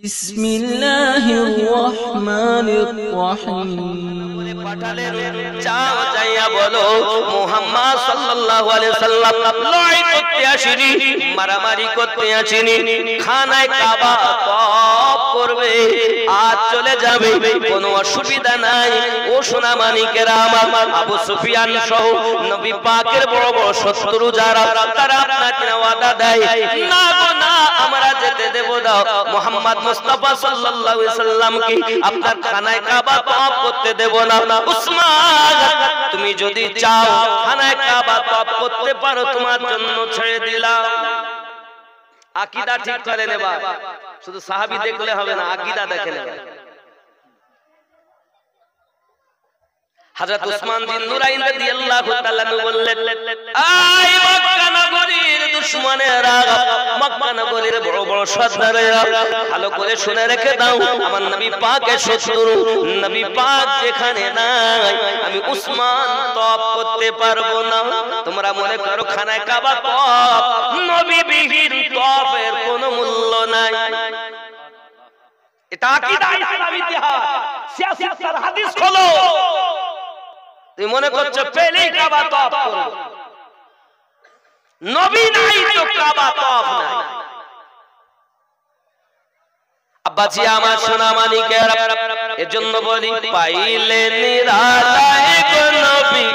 বিসমিল্লাহির রহমানির রহিম। চাও যাইয়া বলো মুহাম্মদ সাল্লাল্লাহু আলাইহি সাল্লাম লড়াই করতে আসেনি, মারামারি করতে আসেনি, খানায় কাবা তওয়াফ করবে আর চলে যাবে, কোনো অসুবিধা নাই। ও সোনা মানিকেরা আমার, আবু সুফিয়ান সহ নবী পাকের বড় বড় শত্রু যারা, তারা আপনাকে ওয়াদা দেয় না গো না, আমরা যেতে দেব না। মুহাম্মদ মুস্তাফা সাল্লাল্লাহু আলাইহি সাল্লামকে আপনার খানায় কাবা তওয়াফ করতে দেব না। উসমান, তুমি যদি চাও খানায় কাবা তওয়াফ করতে পারো, তোমার জন্য ছেড়ে দিলাম। আকীদা ঠিক করে নেবা, শুধু সাহাবী দেখলে হবে না, আকীদা দেখে নেবা। হযরত উসমান বিন নুরাইন রাদিয়াল্লাহু তাআলা বললেন, আই মক্কা নগরীর দুশমনেরা, মক্কা নগরীর বড় বড় সর্দারেরা, ভালো করে শুনে রেখে দাও, আমার নবী পাকের শত্রু, নবী পাক যেখানে নাই আমি উসমান তওয়াফ করতে পারবো না। তোমরা মনে করো খানায় কাবা তওয়াফ, নবী বিহীন তওয়াফের কোনো মূল্য নাই। এটা আকীদা, ইসলাম ইতিহাস, সিয়াসত আর হাদিস খোলো। তুমি মনে করছো পেলেই কাবা তওয়াফ করো, নবী নাই তো কাবা তওয়াফ নাই। আব্বাজি আমার সোনা মানিকেরা, এজন্য বলি পাইলে নিরালায় গো নবী,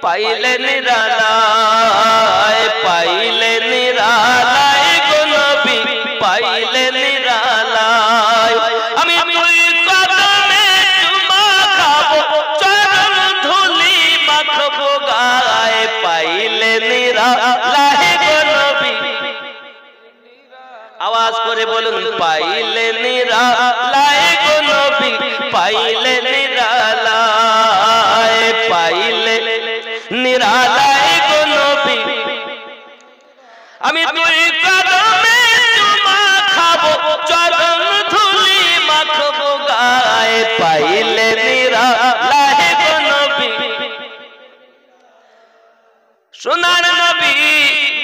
পাইলে নিরালায়, পাইলে নিরালায় গো নবী, পাইলে নিরালায়। আমি তুই কদমে চুমা খাবো, চরণ ধুলি মাখবো গায়ে, পাইলে নিরালায় গো নবী। আওয়াজ করে বলুন, পাইলে নিরালায় গো নবী, পাইলে নিরালায়, পাইলে নিরালায় গো নবী। আমি তুই কদমে চুমা খাবো, চরণ ধুলি মাখবো গায়ে, পাইলে নিরালায় গো নবী। সোনার নবী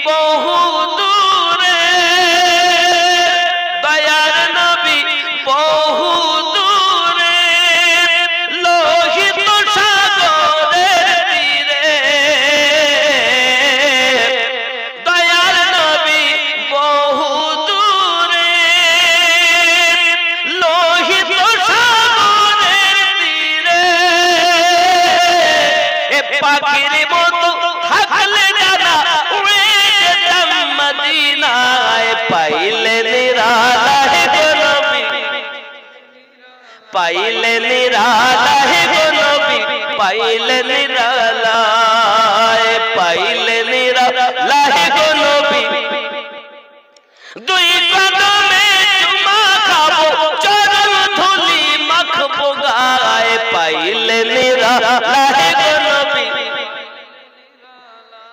বহু দূরে, দয়ার নবী বহু দূরে, লোহিত সাগরের তীরে, দয়ার নবী বহু দূরে, লোহিত সাগরের তীরে, এ পাখির মতো থাকলে জানা উড়ে যেতাম মদিনায়, পাইলে নিরালায় গো নবী, পাইলে নিরালায় গো নবী, পাইলে নিরালায়, পাইলে নিরালায় গো নবী। দুই কদমে চুমা খাবো, চরণ ধুলি মাখবো গায়ে, পাইলে নিরালায় গো নবী।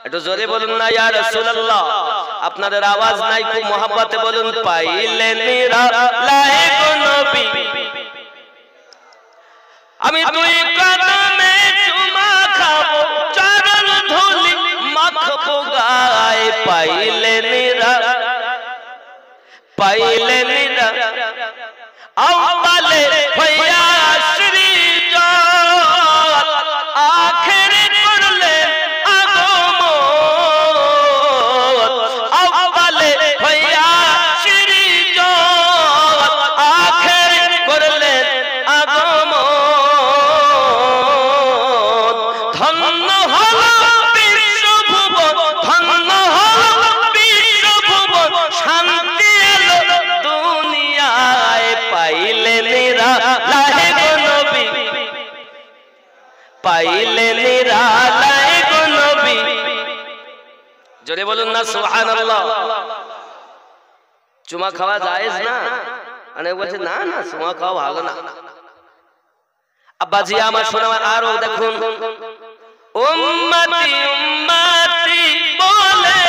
একটু জোরে বলুন না ইয়া রাসূলুল্লাহ, আপনাদের আওয়াজ নাই, খুব মহব্বতে বলুন, পাইলে নিরালায় গো নবী। আমি দুই কদমে চুমা খাবো, চরণ ধুলি মাখবো গায়ে, পাইলে নিরালায়, পাইলে নিরালায়। আওয়ালে হইয়া সৃজন, আখেরে করলেন আগমন, আওয়ালে হইয়া সৃজন, আখেরে করলেন আগমন। ধন্য হলো বিশ্বভুবন, ধন্য হলো বিশ্বভুবন, শান্তি এলো দুনিয়ায়, পাইলে নিরালায় গো নবী, পাইলে নিরালায় গো নবী। জোরে বলুন না সুবহানাল্লাহ। চুমা খাওয়া জায়েজ না? অনেক বলছে না না চুমা খাওয়া ভালো না। আব্বাজি আমার শোনা, আরো দেখুন, উম্মতি উম্মতি বলে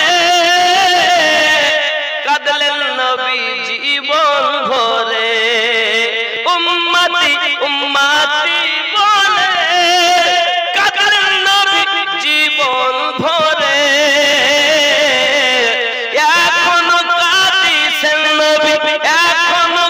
কাঁদলেন নবী জীবন ভরে, উম্মতি উম্মতি বলে কাঁদলেন নবী জীবন ভরে, এখনো কাঁদিছেন নবী, এখনো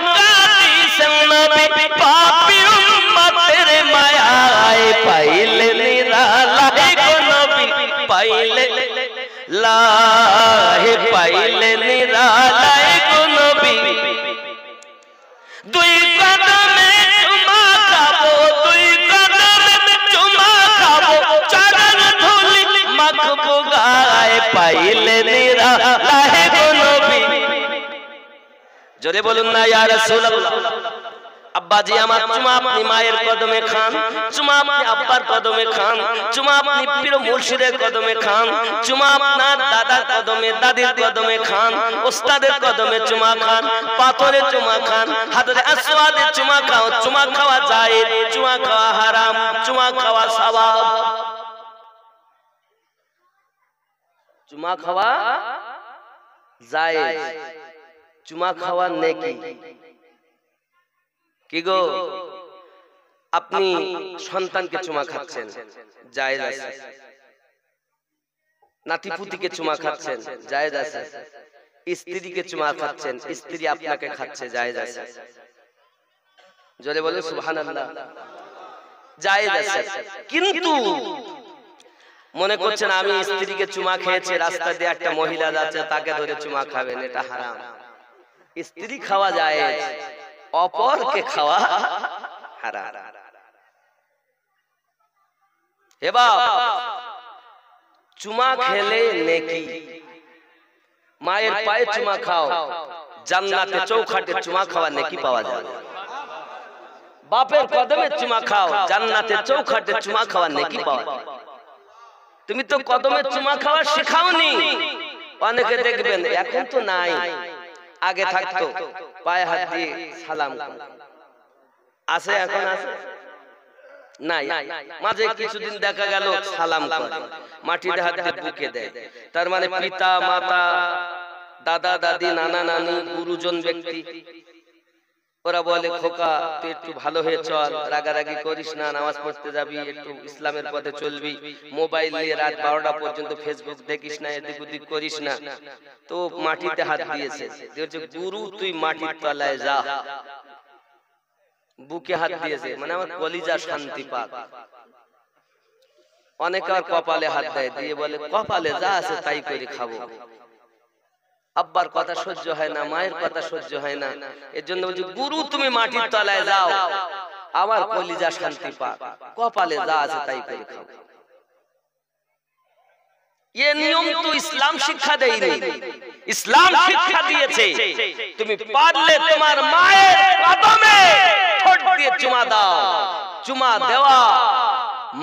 দুই কদমে চুমা খাবো, দুই কদমে চুমা খাবো, চরণ ধুলি মাখবো গায়ে, পাইলে নিরালাহে গো নবী। জোরে বলুন না ইয়া রাসূলুল্লাহ। আব্বাজি আমার চুমা আপনি মায়ের কদমে খান, চুমা আপনি আব্বার কদমে খান, চুমা আপনি পীর মুর্শিদের কদমে খান, চুমা আপনার দাদার কদমে দাদির কদমে খান, ওস্তাদের কদমে চুমা খান, পাথরে চুমা খান, হাজরে আসওয়াদে চুমা খাও। চুমা খাওয়া জায়েজ, চুমা খাওয়া হারাম, চুমা খাওয়া সওয়াব। চুমা খাওয়া জায়েজ, চুমা খাওয়া নেকি। কি গো, আপনি সন্তানকে চুমা খাচ্ছেন, জায়েজ আছে। নাতিপুতিকে চুমা খাচ্ছেন, জায়েজ আছে। স্ত্রীকে চুমা খাচ্ছেন, স্ত্রী আপনাকে খাচ্ছে, জায়েজ আছে। জোরে বলে সুবহানাল্লাহ। জায়েজ আছে। কিন্তু মনে করছেন আমি স্ত্রীকে চুমা খেয়েছি, রাস্তা দিয়ে একটা মহিলা যাচ্ছে, তাকে ধরে চুমা খাবেন, এটা হারাম। স্ত্রী খাওয়া জায়েজ, অপরকে খাওয়া হারাম। এবার চুমা খেলে নেকি। মায়ের পায়ে চুমা খাও, জান্নাতে চৌখাটে চুমা খাওয়া নেকি পাওয়া যায়। বাপের কদমে চুমা খাও, জান্নাতে চৌখাটে চুমা খাওয়া নেকি পাওয়া যায়। তুমি তো কদমে চুমা খাওয়া শেখাওনি। অনেকে দেখবেন এখন তো নাই, আগে থাকতো পায়ে হাত দিয়ে সালাম আছে, এখন আছে নাই। মাঝে কিছুদিন দেখা গেল সালাম করে, মাটিতে হাত দিয়ে বুকে দেয়। তার মানে পিতা মাতা, দাদা দাদি, নানা নানি, গুরুজন ব্যক্তি, ওরা বলে খোকা তুই একটু ভালো হয়ে চল, রাগারাগি করিস না, নামাজ পড়তে যাবি, একটু ইসলামের পথে চলবি, মোবাইল নিয়ে রাত 12টা পর্যন্ত ফেসবুক দেখিস না, এদিক ওদিক করিস না। তো মাটিতে হাত দিয়েছে, গুরু তুই মাটির তলায় যা, বুকে হাত দিয়েছে, মানে আমার কলিজা শান্তি পাক। অনেকে আর কপালে হাত দেয়, দিয়ে বলে কপালে যা আছে তাই করে খাবো। আব্বার কথা সহ্য হয় না, মায়ের কথা সহ্য হয় না, এর জন্য বলছি গুরু তুমি মাটির তলায় যাও, আমার কলিজা শান্তি পাক, কপালে যা আছে তাই করে খাও। এ নিয়ম তো ইসলাম শিক্ষা দেয়নি। ইসলাম শিক্ষা দিয়েছে তুমি পারলে তোমার মায়ের কদমে ঠোঁট দিয়ে চুমা দাও। চুমা দেওয়া,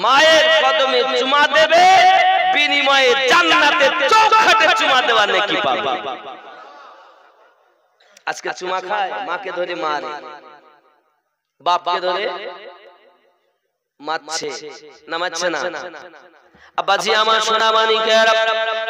মায়ের কদমে চুমা দেবে, বিনিময়ে জান্নাতে চৌখাটে চুমা দেওয়া নেকি পাবে। আজকে চুমা খায়, মাকে ধরে মারে, বাপকে ধরে মারছে না, মারছে না। আব্বাজি আমার সোনা মানিকেরা,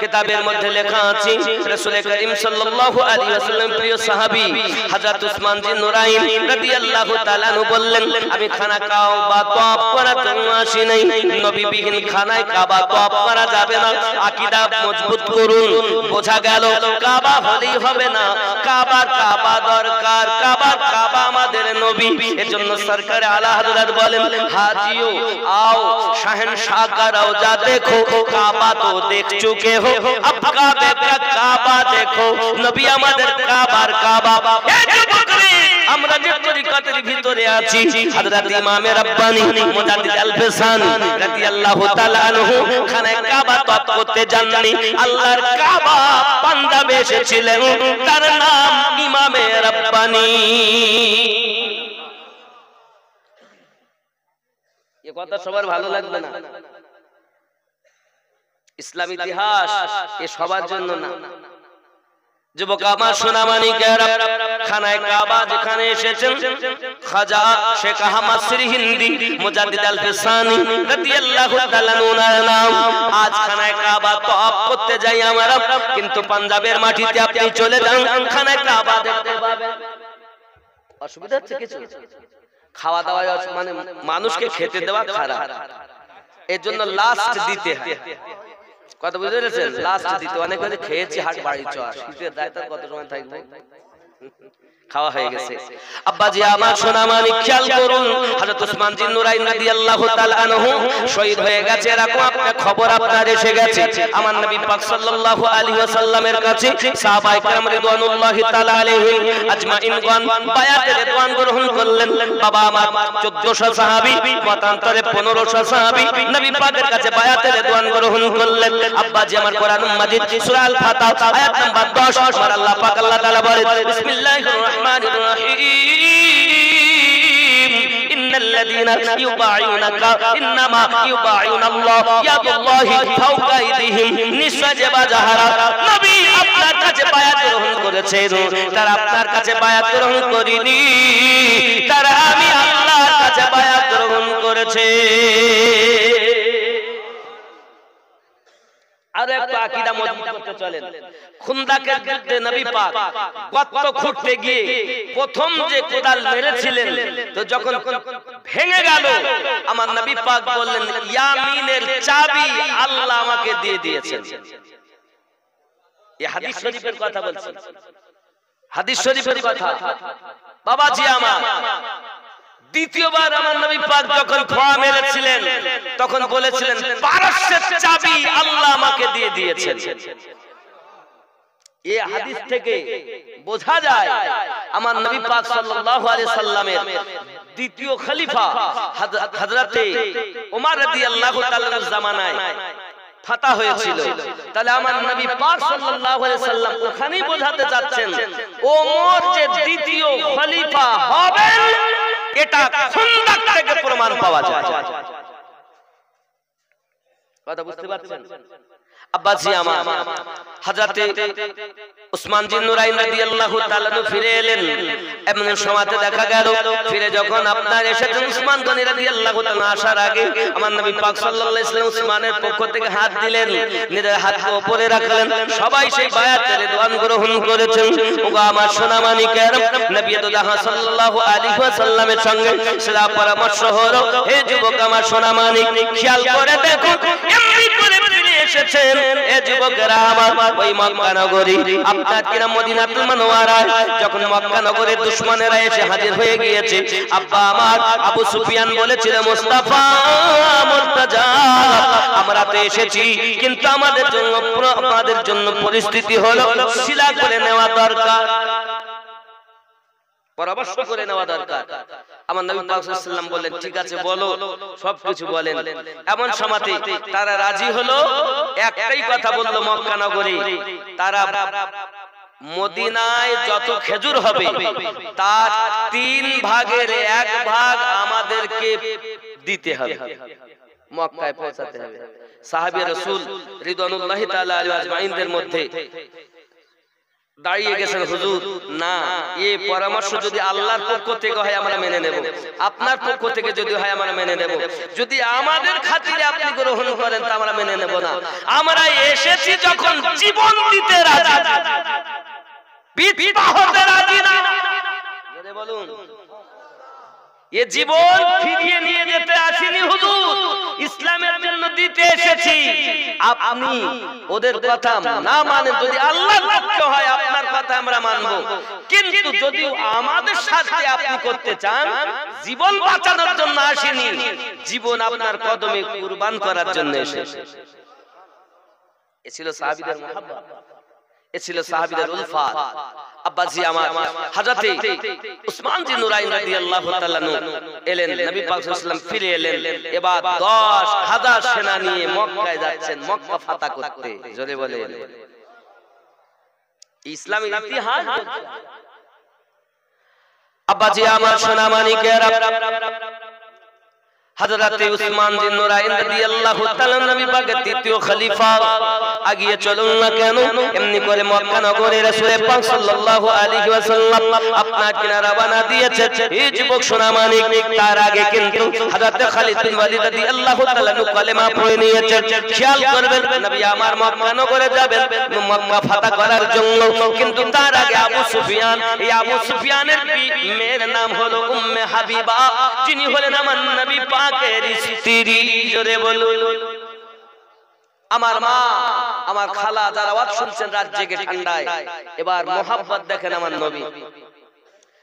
কিতাবের মধ্যে লেখা আছে রাসূল করিম সাল্লাল্লাহু আলাইহি ওয়াসাল্লাম প্রিয় সাহাবী হযরত উসমান বিন নুরাইন রাদিয়াল্লাহু তাআলা আনহু বললেন, আমি খানা কাবা তওয়াফ করার জন্য আসি নাই। নবী বিহীন খানায় কাবা তওয়াফ করা যাবে না। আকীদা মজবুত করুন। বোঝা গেল কাবা হলেই হবে না, কাবা দরকার, কাবা আমাদের নবী। এজন্য সরকার আলা হযরত বলেন, হাজিও आओ शहंशाह का रौजा देखो, काबा तो देख चुके हो, अब काबे का काबा देखो। नबी আমাদের কাবার কাবা। আমরা যে তরিকতের ভিতরে আছি, হযরত ইমাম রাব্বানি মুজাদ্দিদ আল-ফিসানি রাদিয়াল্লাহু তাআলা আনহু খানায়ে কাবা তওয়াফ করতে যাননি। আল্লাহর কাবা পাঞ্জাবে এসেছিলেন, তার নাম ইমাম রাব্বানি। এ কথা সবার ভালো লাগবে না। ইসলাম ইতিহাস এ সবার জন্য না। যুবক আমার সোনা মানিকেরা, খানায়ে কাবা যেখানে এসেছেন খাজা শেখ আহমদ শ্রী হিন্দি মুজাদ্দিদ আল-ফিসানি রাদিয়াল্লাহু তাআলা ওনার নাম। আজ খানায়ে কাবা তওয়াফ করতে যাই আমরা, কিন্তু পাঞ্জাবের মাটিতে আপনি চলে যান, খানায়ে কাবা দেখতে পাবেন। অসুবিধা হচ্ছে কিছু? খাওয়া দাওয়া মানে মানুষকে খেতে দেওয়া খারাপ, এর জন্য লাস্ট দিতে হয়। কথা বুঝতে পেরেছেন? লাস্ট দিতে। অনেক খেয়েছি হাট বাড়ি চল, শীতের রাত কত সময় থাকবে, খাওয়া হয়ে গেছে। আব্বাজি আমার সোনা মানিক খেয়াল করুন, হযরত উসমান জিন নুরাইন রাদিয়াল্লাহু তাআলা আনহু শহীদ হয়ে গেছে, এরকম একটা খবর আপনার এসে গেছে। আমার নবী পাক সাল্লাল্লাহু আলাইহি ওয়াসাল্লামের কাছে সাহাবায়ে কেরাম রিদওয়ানুল্লাহি তাআলা আলাইহিম আজমাইনগণ বায়াতে রিদওয়ান গ্রহণ করলেন। বাবা আমার 1400 সাহাবী, মতান্তরে 1500 সাহাবী নবী পাকের কাছে বায়াতে রিদওয়ান গ্রহণ করলেন। আব্বাজি আমার কোরআনুল মাজিদ সূরা আল ফাতহ আয়াত নাম্বার 10 আমার আল্লাহ পাক আল্লাহ তাআলা বলেন, বিসমিল্লাহির রহমানির রহিম, ইন্নাল্লাযীনা ইউবাইউনাকা ইন্নামা ইউবাইউনাল্লাহ ইয়াদুল্লাহি ফাওকা আইদিহিম। নিশ্চয় যে বাজাহারা নবী আপনার কাছে বায়াত গ্রহণ করেছেন, তারা আপনার কাছে বায়াত গ্রহণ করেনি, তারা আমি আল্লাহর কাছে বায়াত গ্রহণ করেছে। আর একটা আকীদা মজবুত করতে চলেন। খুনদাকের যুদ্ধে নবী পাক গর্ত খুঁড়তে গিয়ে প্রথম যে কোদাল মেরেছিলেন, তো যখন ভেঙে গেল আমার নবী পাক বললেন, ইয়ামিনের চাবি আল্লাহ আমাকে দিয়ে দিয়েছেন। এই হাদিস শরীফের কথা বলছি, হাদিস শরীফের কথা। বাবাজি আমার দ্বিতীয়বার আমার নবী পাক যখন খোয়া মেরেছিলেন তখন বলেছিলেন, পারস্যের চাবি আল্লাহ আমাকে দিয়ে দিয়েছেন। এই হাদিস থেকে বোঝা যায় আমার নবী পাক সাল্লাল্লাহু আলাইহি সাল্লামের দ্বিতীয় খলিফা হযরতে ওমর রাদিয়াল্লাহু তাআলার জামানায় ফাতা হয়েছিল। তাহলে আমার নবী পাক সাল্লাল্লাহু আলাইহি সাল্লাম ওখানেই বোঝাতে যাচ্ছেন ওমর যে দ্বিতীয় খলিফা হবেন, এটা খুনদাক থেকে প্রমাণ পাওয়া যায়। কথা বুঝতে পারছেন? আব্বাজি আমার হযরতে উসমান জিন নুরাইন রাদিয়াল্লাহু তাআলা ফিরে এলেন। এমন সময়তে দেখা গেল ফিরে যখন আপনার এসেছেন উসমান গনি রাদিয়াল্লাহু তাআলা আসার আগে আমার নবী পাক সাল্লাল্লাহু আলাইহি ওয়াসাল্লাম উসমানের পক্ষ থেকে হাত দিলেন, নিজের হাতকে উপরে রাখলেন, সবাই সেই বায়াতে রিদওয়ান গ্রহণ করেছেন। ওগো আমার সোনা মানিকের, নবী দুল্লাহ সাল্লাল্লাহু আলাইহি ওয়াসাল্লামের সঙ্গে সেরা পরামর্শ হলো, হে যুবক আমার সোনা মানিক খেয়াল করে দেখো, এমনি করে ফিরে এসেছেন এ যুবকেরা আমার ওই মক্কা নগরী আপনার কিনা মদিনাতুল মুনাওয়ারায়, যখন মক্কা নগরের দুশমনেরা এসে হাজির হয়ে গিয়েছে, আব্বা আমার আবু সুফিয়ান বলেছিল, মুস্তাফা মুর্তাজা আমরা তো এসেছি, কিন্তু আমাদের জন্য পরিস্থিতি হলো শিলা করে নেওয়া দরকার, পরামর্শ করে নেওয়া দরকার। আমার নবী পাক সাল্লাল্লাহু আলাইহি ওয়াসাল্লাম বললেন, ঠিক আছে বলো, সবকিছু বলেন। এমন সময়তে তারা রাজি হলো, একটাই কথা বললো, মক্কা নগরী তারা মদিনায় যত খেজুর হবে তার 3 ভাগের 1 ভাগ আমাদেরকে দিতে হবে, মক্কায় পৌঁছাতে হবে। সাহাবী রাসূল রিদওয়ানুল্লাহি তাআলা আলাইহিম আজমাইনদের মধ্যে দাঁড়িয়ে গেছেন, হুজুর না, এই পরামর্শ যদি আল্লাহর পক্ষ থেকে হয় আমরা মেনে নেব, আপনার পক্ষ থেকে যদি হয় আমরা মেনে নেব, যদি আমাদের খাতিরে আপনি গ্রহণ করেন তা আমরা মেনে নেব না। আমরা এসেছি যখন জীবন দিতে রাজি, বিধবা হতে রাজি না। জোরে বলুন, এ জীবন ফিরিয়ে নিয়ে যেতে আসিনি হুজুর, ইসলামের জন্য দিতে এসেছি। আপনি ওদের কথা না মানেন, যদি আল্লাহর পক্ষ হয় আপনার কথা আমরা মানব, কিন্তু যদি আমাদের সাথে আপনি করতে চান, জীবন বাঁচানোর জন্য আসেনি, জীবন আপনার কদমে কুরবান করার জন্য এসেছে। এ ছিল সাহাবীদের মুহাব্বত, এ ছিল সাহাবীদের উলফাত। আব্বাজি আমার হযরতে উসমান জিন নুরাইন রাদিয়াল্লাহু তাআলা এলেন, নবী পাক সাল্লাল্লাহু আলাইহি ওয়াসাল্লাম ফিরে এলেন, এবার 10,000 সেনা নিয়ে মক্কায় যাচ্ছেন, মক্কা ফাতা করতে। জোরে বলেন, ইসলামের ইতিহাস। আব্বাজি আমার সোনা মানিকেরা, হযরতে উসমান জিন নুরাইন রাদিয়াল্লাহু তাআলা নবী পাকের তৃতীয় খলিফা, আগিয়ে চলুন না কেন, এমনি করে মক্কা নগরে রাসূল পাক সাল্লাল্লাহু আলাইহি ওয়াসাল্লাম আপনার কিনা রওনা দিয়েছে। এই যুবক সোনা মানিক, তার আগে কিন্তু হযরতে খালিদ বিন ওয়ালিদ রাদিয়াল্লাহু তাআলা কালেমা পড়ে নিয়েছেন। খেয়াল করবেন, নবী আমার মক্কা নগরে যাবেন মক্কা ফাতা করার জন্য, কিন্তু তার আগে আবু সুফিয়ান, এই আবু সুফিয়ানের মেয়ের নাম হলো উম্মে হাবিবা, যিনি হলেন আমার নবী পাকের স্ত্রী। জোরে বলুন, আমার মা, আমার খালা, যারা আওয়াজ শুনছেন রাত জেগে ঠান্ডায়, এবার মোহাব্বত দেখেন আমার নবী।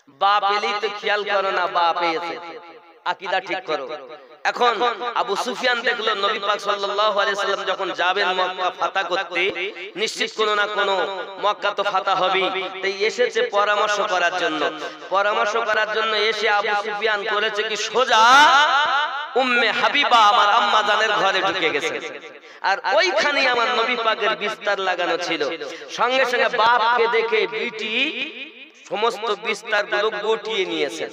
বাপ এলেই তো খেয়াল করো না বাপ এসে, আকীদা ঠিক করো। এখন আবু সুফিয়ান দেখলো নবী পাক সাল্লাল্লাহু আলাইহি সাল্লাম যখন যাবেন মক্কা ফাতা করতে, নিশ্চিত কোনো না কোনো মক্কা তো ফাতা হবেই, তাই এসেছে পরামর্শ করার জন্য। পরামর্শ করার জন্য এসে আবু সুফিয়ান করেছে কি, সোজা উম্মে হাবিবা আমার আম্মা জানের ঘরে ঢুকে গেছে। আর ওইখানে আমার নবী পাকের বিস্তার লাগানো ছিল। সঙ্গে সঙ্গে বাপকে দেখে বিটি সমস্ত বিস্তার গুলো গুটিয়ে নিয়েছে।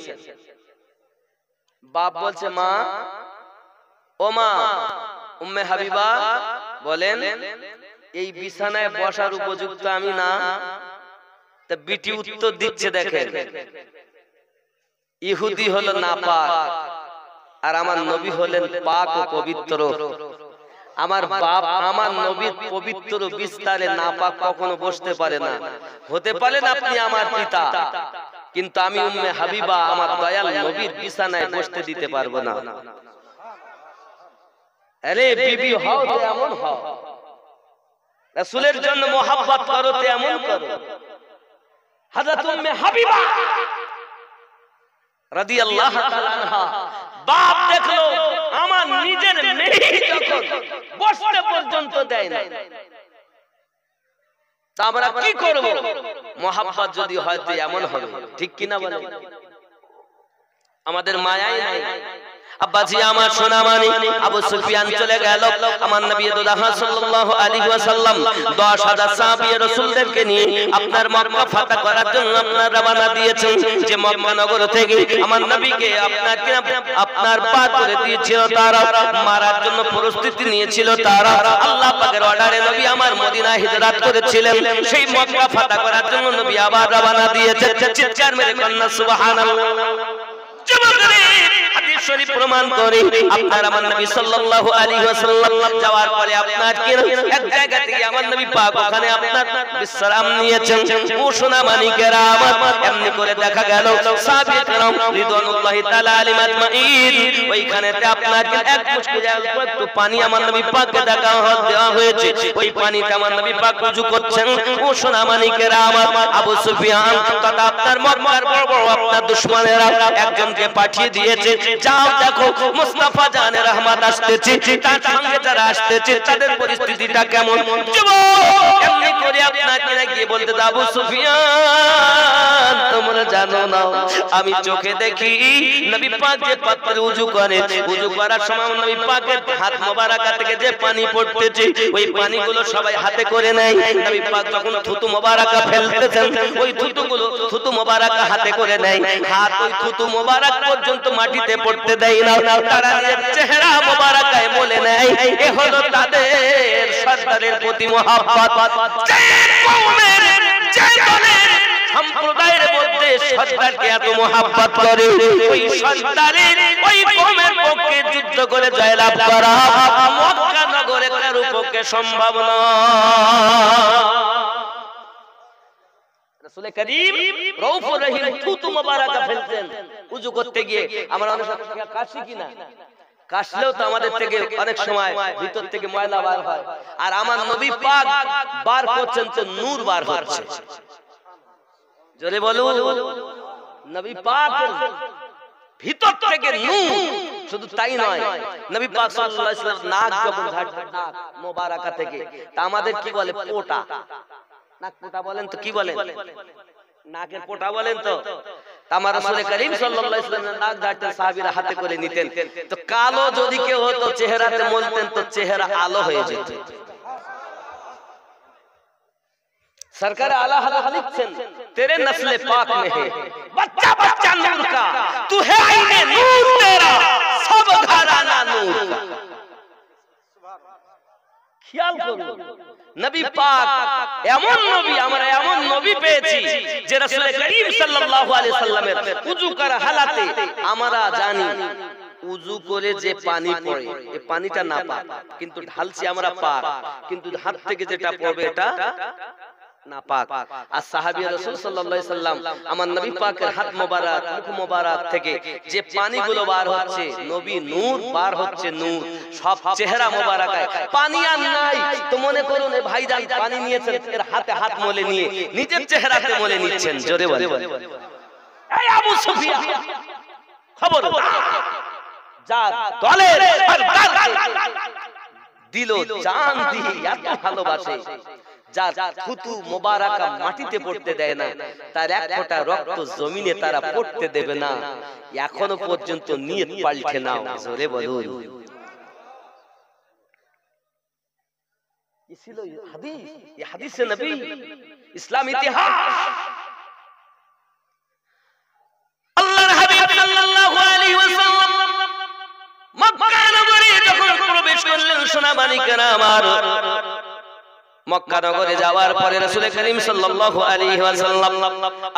বাপ বলছে, মা, ও মা, উম্মে হাবিবা বলেন, এই বিছানায় বসার উপযুক্ত আমি না। তা বিটি উত্তর দিচ্ছে, দেখেন, ইহুদি হলো নাপাক আর আমার নবী হলেন পাক ও পবিত্র। আমার বাপ আমার নবীর পবিত্র বিস্তারে নাপাক কখনো বসতে পারে না। হতে পারেন আপনি আমার পিতা, কিন্তু আমি উম্মে হাবিবা আমার দয়াল নবীর বিছানায় বসতে দিতে পারবো না। আরে বিবি হও তো এমন হও, রাসূলের জন্য মোহাব্বত করো তো এমন করো। হযরত উম্মে হাবিবা রাদিয়াল্লাহু তাআলা আনহা, বাপ দেখলো আমার নিজের মেয়ে যখন বসতে পর্যন্ত দেয় না, তা আমরা কি করব? মোহাব্বত যদি হয় তো এমন হবে, ঠিক কিনা বলেন? আমাদের মায়াই নাই। আব্বাজি আমার সোনা মানি, আবু সুফিয়ান চলে গেল। আমার নবী সাল্লাল্লাহু আলাইহি ওয়াসাল্লাম 10,000 সাহাবী রাসূলদেরকে নিয়ে আপনার মক্কা ফাতা করার জন্য আপনার রওনা দিয়েছেন। যে মক্কা নগর থেকে আমার নবীকে আপনার পার করে দিয়েছিল, তারা মারার জন্য প্রস্তুতি নিয়েছিল। তারা আল্লাহ পাকের অর্ডারে নবী আমার মদিনা হিজরত করেছিলেন। সেই মক্কা ফাতা করার জন্য নবী আবার রওনা দিয়েছেন। চিৎকার মেরে কন্যা সুবহানাল্লাহ। হাদিস শরীফ প্রমাণ করে আপনার আমার নবী সাল্লাল্লাহু আলাইহি ওয়াসাল্লাম যাওয়ার পরে আপনার কি এক জায়গা থেকে আমার নবী পাক ওখানে আপনার বিশ্রাম নিয়েছেন। ও সোনা মানিকেরা আমার, এমনি করে দেখা গেল সাহাবী کرام রিদওয়ানুল্লাহি তাআলা আলাইহিম আজমাইন ওইখানেতে আপনার এক মুশকিল একটু পানি আমার নবী পাককে দেওয়া হয়েছে। ওই পানিতে আমার নবী পাক ওযু করছেন। ও সোনা মানিকেরা আমার, আবু সুফিয়ান তথা আপনার মক্কার বড় বড় আপনার দুশমনেরা একজনকে পাঠিয়ে দিয়েছে, যাও দেখো মুস্তাফা জানে রহমত আসতেছে, তার সঙ্গে যারা আসতেছে তাদের পরিস্থিতিটা কেমন। এমনি করে আপনাকে গিয়ে বলতে, আবু সুফিয়ান তোমরা জানো না, আমি চোখে দেখি নবী পাক যে পাত্রে ওযু করে, ওযু করার সময় নবী পাকের হাত মোবারকা থেকে যে পানি পড়তেছে, ওই পানিগুলো সবাই হাতে করে নেয়। নবী পাক যখন থুতু মোবারকা ফেলতেছেন, ওই থুতু মোবারকা হাতে করে নেয়। হাত ওই থুতু মোবারক পর্যন্ত মাটিতে পড়তে দেয় না। তারা নিজের চেহারা মোবারকায় বলে নেয়, এ হলো তাদের সরদারের প্রতি মহব্বত। যে কওমের, যে দলের, সম্প্রদায়ের মধ্যে সরদারকে এত মহব্বত করে, ওই সরদারের ওই কওমের পক্ষে যুদ্ধ করে জয়লাভ করা মক্কা নগরে কারো পক্ষে সম্ভব নয়। রাসূল করিম রউফুর রহিম থুতু মোবারকা ফেলতেন ওযু করতে গিয়ে। আমরা অনেক সময় কাশি কিনা, কাশলেও তো আমাদের থেকে অনেক সময় ভিতর থেকে ময়লা বার হয়। আর আমার নবী পাক বার করছেন তো নূর বার হচ্ছে। জোরে বলুন, নবী পাক ভিতর থেকে নূর। শুধু তাই নয়, নবী পাক সাল্লাল্লাহু আলাইহি ওয়াসাল্লাম নাক যখন ঝাড়তেন, নাক মোবারকা থেকে, তা আমাদের কি বলে? পোটা। নাক পোটা বলেন তো, কি বলেন? নাকের পোটা বলেন তো। আমার রাসূল করিম সাল্লাল্লাহু আলাইহি ওয়াসাল্লাম নাক ঝাড়তেন, সাহাবীরা হাতে করে নিতেন। তো কালো যদি কেউ হতো, চেহারাতে মলতেন তো চেহারা আলো হয়ে যেত। सरकार आला हला लिखছেন, तेरे नस्ल पाक में है बच्चा बच्चा नूर का, तू है आईने नूर तेरा सब घराना नूर का। খেয়াল করুন, নবী পাক এমন নবী, আমরা এমন নবী পেয়েছি যে রাসূল করিম সাল্লাল্লাহু আলাইহি সাল্লামের ওযু করা হালাতে আমরা জানি উযু করে যে পানি পড়ে, এই পানিটা না পাক, কিন্তু ঢালছি আমরা পাক, কিন্তু হাত থেকে যেটা পড়বে এটা না পাক। আর সাহাবী রাসূল সাল্লাল্লাহু আলাইহি সাল্লাম আমার নবী পাকের হাত মোবারক, মুখ মোবারক থেকে যে পানিগুলো বার হচ্ছে, নবী নূর বার হচ্ছে, নূর সব চেহারা মোবারকায়। পানি আর নাই তো মনে করুন এই ভাইজান পানি নিয়েছেন, এর হাতে হাত মলে নিয়ে নিজের চেহারাতে মলে নিচ্ছেন। জোরে বলেন, এই আবু সুফিয়ান খবর যা দলের দিল জান দিয়ে এত ভালোবাসে, যার থুতু মোবারকা মাটিতে পড়তে দেয় না, তার এক ফোঁটা রক্ত জমিনে তারা পড়তে দেবে না। এখনো পর্যন্ত নিয়ত পাল্টে নাও, জোরে বলুন। ये ছিল হাদিস, ये হাদিসে নবী, ইসলাম ইতিহাস। আল্লাহর হাবিব সাল্লাল্লাহু আলাইহি ওয়াসাল্লাম মক্কা নগরে যখন প্রবেশ করলেন, সোনামানিকেরা আমার, মক্কা নগরে যাওয়ার পরে রাসূল করিম সাল্লাল্লাহু আলাইহি ওয়াসাল্লাম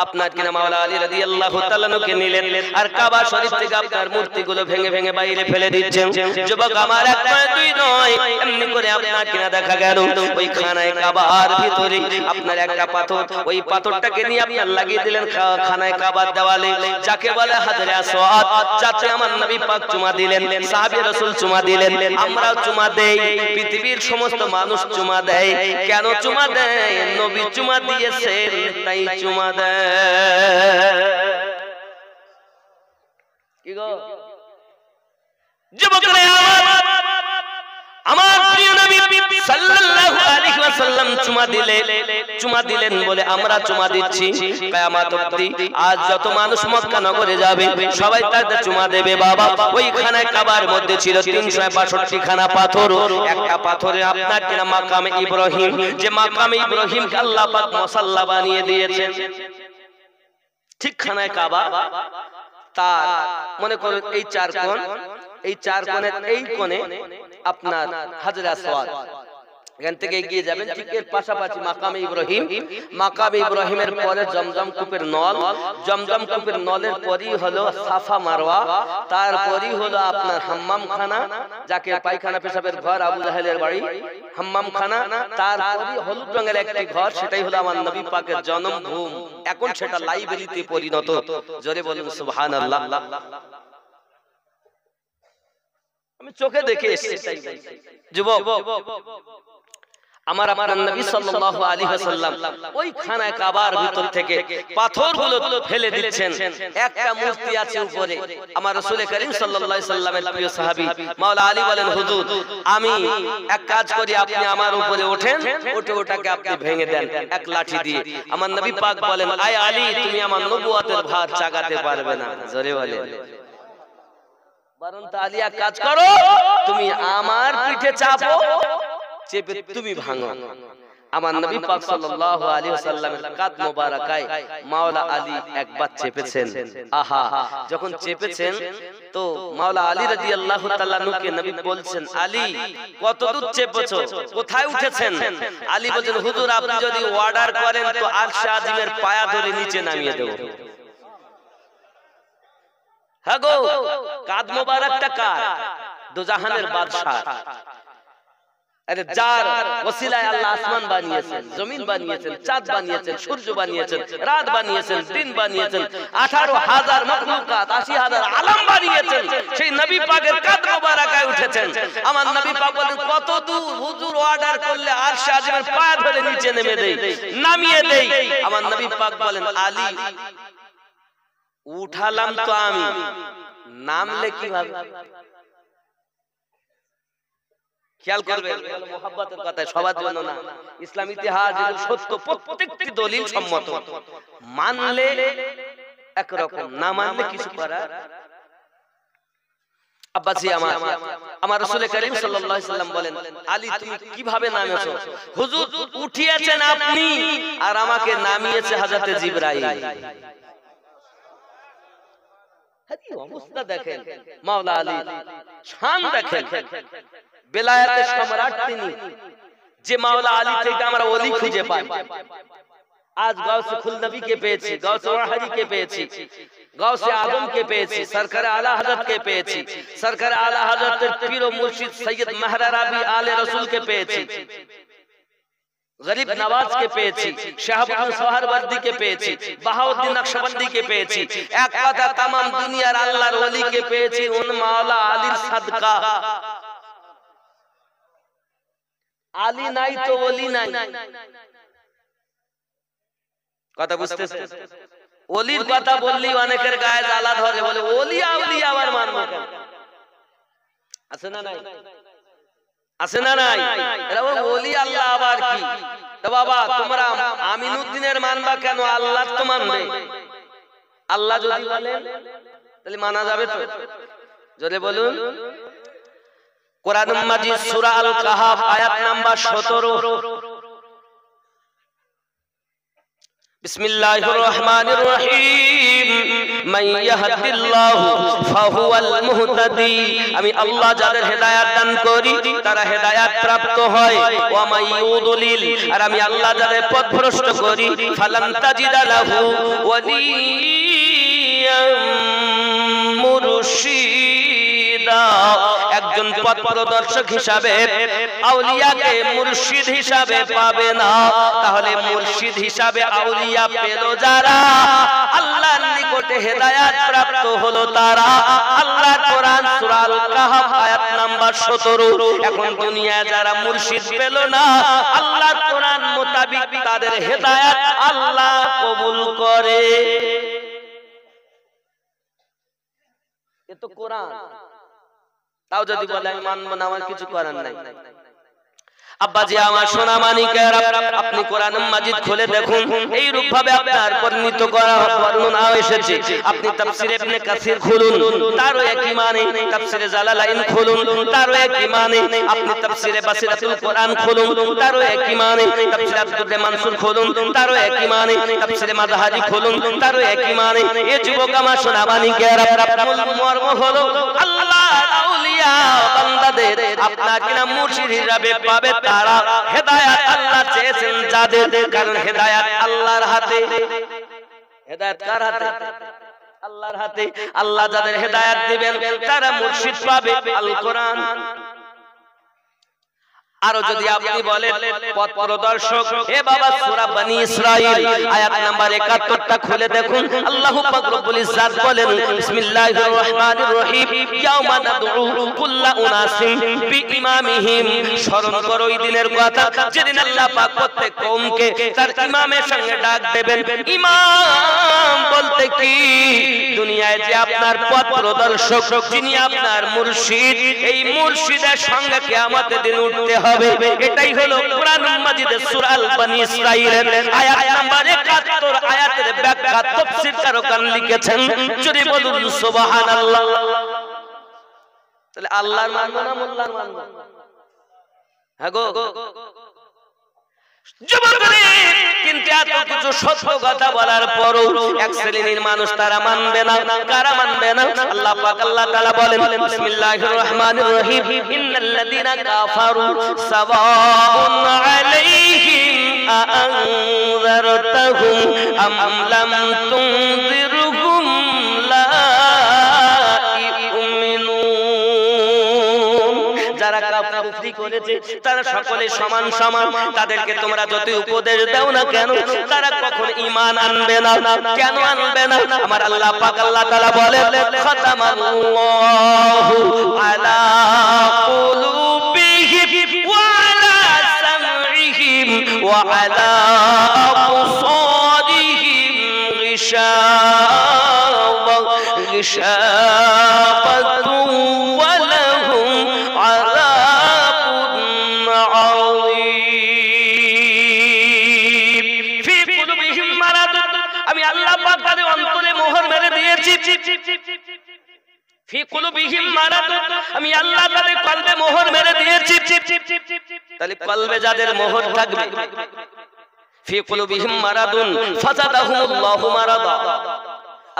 আপনার কিনা মাওলা আলী রাদিয়াল্লাহু তাআলা কে নিলেন, আর কাবা শরীফ থেকে আপনার মূর্তিগুলো ভেঙে ভেঙে বাইরে ফেলে দিচ্ছেন। যুবক আমার, এক নয় দুই নয়, এমনি করে আপনার কিনা দেখা গেল ওই খানায় কাবার ভিতরে আপনার একটা পাথর, ওই পাথরটাকে নিয়ে আপনার লাগিয়ে দিলেন খানায় কাবার দেওয়ালে, যাকে বলে হাজরে আসওয়াদ, যাতে আমার নবী পাক চুমা দিলেন, সাহাবী রাসূল চুমা দিলেন, আমরাও চুমা দেই, পৃথিবীর সমস্ত মানুষ চুমা দেয়। কেন চুমা দেয়? নবী চুমা দিয়েছেন তাই চুমা দেয়। কি গো যুবকরা, আমার প্রিয় নবী সাল্লাল্লাহু আলাইহি ওয়াসাল্লাম চুমা দিলেন বলে আমরা চুমা দিচ্ছি কিয়ামত অবধি। আজ যত মানুষ মক্কা নগরে যাবে সবাই তাদের চুমা দেবে। বাবা, ওই খানায় কাবার মধ্যে ছিল 362 খানা পাথর, একটা পাথরে আপনার কিনা মাকামে ইব্রাহিম, যে মাকামে ইব্রাহিমকে আল্লাহ পাক মুসাল্লা বানিয়ে দিয়েছেন, ঠিক খানায় কাবা। তার মনে করুন এই চার কোণ, এই চার কোণের এই কোণে আপনার হাজরে আসওয়াদ, এখান থেকে এগিয়ে যাবেন, ঠিক এর পাশাপাশি মাকামে ইব্রাহিম, মাকামে ইব্রাহিমের পরে জমজম কূপের নল, জমজম কূপের নলের পরই হলো সাফা মারওয়া, তারপরই হলো আপনার হাম্মাম খানা, যাকে পায়খানা পেশাবের ঘর আবু জাহেলের বাড়ি হাম্মাম খানা, তারপরই হলুদ রঙের একটি ঘর, সেটাই হলো আমার নবী পাকের জন্মভূমি। এখন সেটা লাইব্রেরিতে পরিণত। জোরে বলুন সুবহানাল্লাহ। আমি চোখে দেখে এসেছি যুবক, আমার আপনার নবী সাল্লাল্লাহু আলাইহি ওয়াসাল্লাম ওই খানায় কাবার ভিতর থেকে পাথরগুলো ফেলে দিচ্ছেন। একটা মূর্তি আছে উপরে, আমার রাসূল করিম সাল্লাল্লাহু আলাইহি ওয়াসাল্লামের প্রিয় সাহাবী মাওলা আলী বলেন, হুজুর আমি এক কাজ করি, আপনি আমার উপরে ওঠেন, ওটাকে আপনি ভেঙে দেন এক লাঠি দিয়ে। আমার নবী পাক বলেন, আয় আলী, তুমি আমার নবুয়তের ভার চাগাতে পারবে না। জোরে বলেন, বরং আলী এক কাজ করো, তুমি আমার পিঠে চাপো, চেপে তুমি ভাঙো। আমার নবী পাক সাল্লাল্লাহু আলাইহি ওয়াসাল্লামের কাঁধ মোবারকায় মাওলা আলী একবার চেপেছেন। আহা, যখন চেপেছেন তো মাওলা আলী রাদিয়াল্লাহু তাআলা নুকে নবী বলছেন, আলী কত দূর চেপেছো, কোথায় উঠেছেন? আলী বলেন, হুজুর আপনি যদি অর্ডার করেন তো আরশে আজিমের পায়া ধরে নিচে নামিয়ে দেব। হ্যাঁ গো, কাঁধ মোবারকটা কার? দোজাহানের বাদশা। আরে যার ওসিলায় আল্লাহ আসমান বানিয়েছেন, জমিন বানিয়েছেন, চাঁদ বানিয়েছেন, সূর্য বানিয়েছেন, রাত বানিয়েছেন, দিন বানিয়েছেন, 18,000 মাখলুকাত, 80,000 আলম বানিয়েছেন, সেই নবী পাকের কাঁধ মোবারকায় উঠেছেন। আমার নবী পাক বলেন, কত দূর? হুজুর অর্ডার করলে আরশে আজিমের পায়া ধরে নিচে নেমে দেই, নামিয়ে দেই। আমার নবী পাক বলেন, আলী উঠালাম তো আমি, নামলে কিভাবে? খেয়াল করবেন, মুহাব্বতের কথা সবার জন্য না, ইসলাম ইতিহাস যেগুলো সত্য প্রত্যেকটি দলিল সম্মত। মানলে একরকম, না মানলে কিছু করার। আব্বাসি আমার রাসূল করিম সাল্লাল্লাহু আলাইহি ওয়াসাল্লাম বলেন, আলী তুমি কিভাবে নামেছো? হুজুর উঠিয়েছেন আপনি, আর আমাকে নামিয়েছে হযরত জিবরাইল। অবস্থা দেখেন, মাওলা আলী শান দেখেন, বেলায়েতের সম্রাট তিনি, যে মাওলা আলী থেকে আমরা ওলি খুঁজে পাই। আজ গাউসে খুলনবী কে পেয়েছি, গাউসে ওয়াহাদি কে পেয়েছি, গাউসে আজম কে পেয়েছি, সরকার আলা হযরত কে পেয়েছি, সরকার আলা হযরতের পীর ও মুর্শিদ সৈয়দ মেহরাবি আলে রাসূল কে পেয়েছি, गरीब नवाज के पेয়েছি, শাহাবুদ্দিন সোহরাওয়ার্দী কে পেয়েছি, বাহাউদ্দিন নকশবন্দি কে পেয়েছি, এক কথা तमाम দুনিয়ার আল্লাহর ওলি কে পেয়েছি উন মাওলা আলীর সাদকা। আলী নাই তো ওলি নাই, কথা বুঝতেছেন? ওলির কথা বললি অনেকের গায়ে জ্বালা ধরে, বলে ওলি আউলিয়া আবার মানবো কেন? আছে না নাই? আছে না নাই? এরা ওলি আল্লাহ আবার কি? তো বাবা তোমরা আমিনুদ্দিনের মানবা কেন? আল্লাহ তো মানবে। আল্লাহ যদি বলেন তাহলে মানা যাবে তো। জোরে বলুন। কোরআন মাজিদ সূরা আল কাহাফ আয়াত নাম্বার 17। বিসমিল্লাহির রহমানির রহিম। মান ইয়াহদিল্লাহু ফাহুয়াল মুহতাদি। আমি আল্লাহ যাদের হেদায়েত দান করি তারা হেদায়েত প্রাপ্ত হয়। ওয়া মান ইউদলিল, আর আমি আল্লাহ যাদের পথভ্রষ্ট করি ফালান তাজিদা লাহু ওয়ালিয়াম মুরশিদা। একজন পথ প্রদর্শক হিসাবে আউলিয়াকে মুর্শিদ হিসাবে পাবে না। তাহলে মুর্শিদ হিসাবে আউলিয়া পেল যারা, আল্লাহর নিকটে হেদায়েত প্রাপ্ত হলো তারা। আল্লাহর কোরআন সূরা আল কাহাফ আয়াত নাম্বার 17। এখন দুনিয়ায় যারা মুর্শিদ পেল না, আল্লাহর কোরআন মোতাবিক তাদের হেদায়েত আল্লাহ কবুল করে। এ তো কোরআন। তাও যদি বলে আমি মানবো না, আমার কিছু করার নাই। আব্বাজি আমার সোনা মানিকেরা, আপনি কোরআন মাজিদ খুলে দেখুন, এই রূপ ভাবে আপনার বর্ণিত করা বর্ণনা এসেছে। আপনি তাফসীর ইবনে কাসির খুলুন, তারও একই মানে। তাফসীরে জালালাইন খুলুন, তারও একই মানে। আপনি তাফসীরে বাসিরাতুল কোরআন খুলুন, তারও একই মানে। তাফসীরে আব্দুর মানসুর খুলুন, তারও একই মানে। তাফসীরে মাযহারি খুলুন, তারও একই মানে। এই যুবক আমার সোনা মানিকেরা, মূল মর্ম হলো আল্লাহর আউলিয়া বান্দাদের আপনাকে না মুর্শিদ হিসাবে পাবে তারা। হেদায়েত আল্লাহ চেয়েছেন যাদের, কারণ হেদায়েত আল্লাহর হাতে। হেদায়েত কার হাতে? আল্লাহর হাতে। আল্লাহ যাদের হেদায়েত দিবেন তারা মুর্শিদ পাবে। আল কোরআন। আর যদি আপনি বলেন পথ প্রদর্শক, হে বাবা সূরা বনি ইসরাইল আয়াত নাম্বার 71টা খুলে দেখুন। আল্লাহু পাক রব্বুল ইজ্জাত বলেন, বিসমিল্লাহির রহমানির রহিম। ইয়াউমা নাদউ কুল্লা উনাসিন বিইমামিহিম। স্মরণ করো ওই দিনের কথা যেদিন আল্লাহ পাক প্রত্যেক কওমকে তার ইমামের সঙ্গে ডাক দেবেন। ইমাম বলতে কি? দুনিয়ায় যে আপনার পথ প্রদর্শক, যিনি আপনার মুর্শিদ, এই মুর্শিদের সঙ্গে কিয়ামতের দিন উঠতে হবে। এটাই হলো কোরআন মাজিদের সূরা আল বনি ইসরাইলের আয়াত নাম্বার 71 আয়াতের ব্যাখ্যা তাফসীরকারগণ লিখেছেন। যদি বলুন সুবহানাল্লাহ। তাহলে আল্লাহর মানবো না মোল্লার মানবো? হ্যাঁ গো যুবকরা, কিন্তু এত কিছু সত্য কথা বলার পরও এক শ্রেণীর মানুষ তারা মানবে না। কারা মানবে না? আল্লাহ পাক আল্লাহ তাআলা বলেন, বিসমিল্লাহির রহমানির রহিম। ইন্নাল্লাযীনা কাফারু সাওয়াউন আলাইহিম আআনযারতাহুম আম লাম তুনযিরহুম লা ইউমিনুন। যারা কুফরি করেছে তারা সকলে সমান সমান। তাদেরকে তোমরা যত উপদেশ দাও না কেন, তারা কখনো ঈমান আনবে না। কেন আনবে না? আমার আল্লাহ পাক আল্লাহ তাআলা বলেন, খাতামাল্লাহু আলা কুলুবিহিম ওয়া আলা সামঈহিম ওয়া আলা আবসারিহিম গিশাওয়াতুন ওয়া লাহুম আযাবুন আযীম। ফি কুলুবিহিম মারাদুন। আমি আল্লাহ পাক তাদের অন্তরে মোহর মেরে দিয়েছি। ফি কুলুবিহিম মারাদুন। আমি আল্লাহ তাদের কলবে মোহর মেরে দিয়েছি। তাহলে কলবে যাদের মোহর থাকবে, ফি কুলুবিহিম মারাদুন ফাযাদাহুমুল্লাহু মারাদা।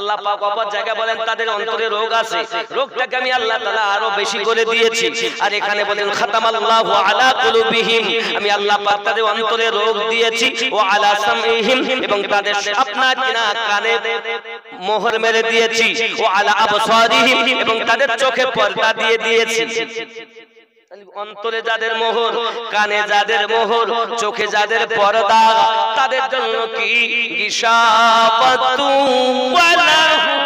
আল্লাহ পাক অপর জায়গায় বলেন তাদের অন্তরে রোগ আছে, রোগটাকে আমি আল্লাহ তাআলা আরো বেশি করে দিয়েছি। আর এখানে বলেন খাতামাল্লাহু আলা কুলুবিহিম। আমি আল্লাহ পাক তাদের অন্তরে রোগ দিয়েছি। ও আলা সামঈহিম, এবং তাদের আপনার কিনা কানে মোহর মেরে দিয়েছি। ও আলা আবসারিহিম, এবং তাদের চোখে পর্দা দিয়ে দিয়েছি। অন্তরে যাদের মোহর, কানে যাদের মোহর, চোখে যাদের পর্দা, তাদের জন্য কি গিশাওয়াতু ওয়া লাহুম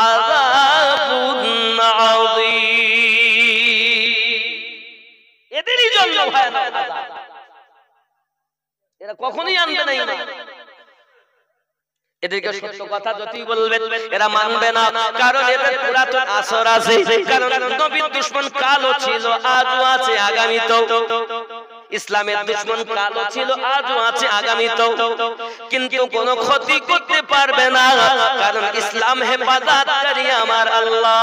আযাবুন আযীম। এদেরই জন্য ভয়ানক আযাব। এরা কখনোই আনবে না ঈমান। এদেরকে সত্য কথা যদি বলবে এরা মানবে না, কারণ এদের পুরাতন আসর আছে। কারণ নবীর দুশমন কালো ছিল, আজও আছে, আগামীতেও। ইসলামের দুশমন কালো ছিল, আজও আছে, আগামীতেও। কিন্তু কোনো ক্ষতি করতে পারবে না, কারণ ইসলাম হেফাজতকারী আমার আল্লাহ।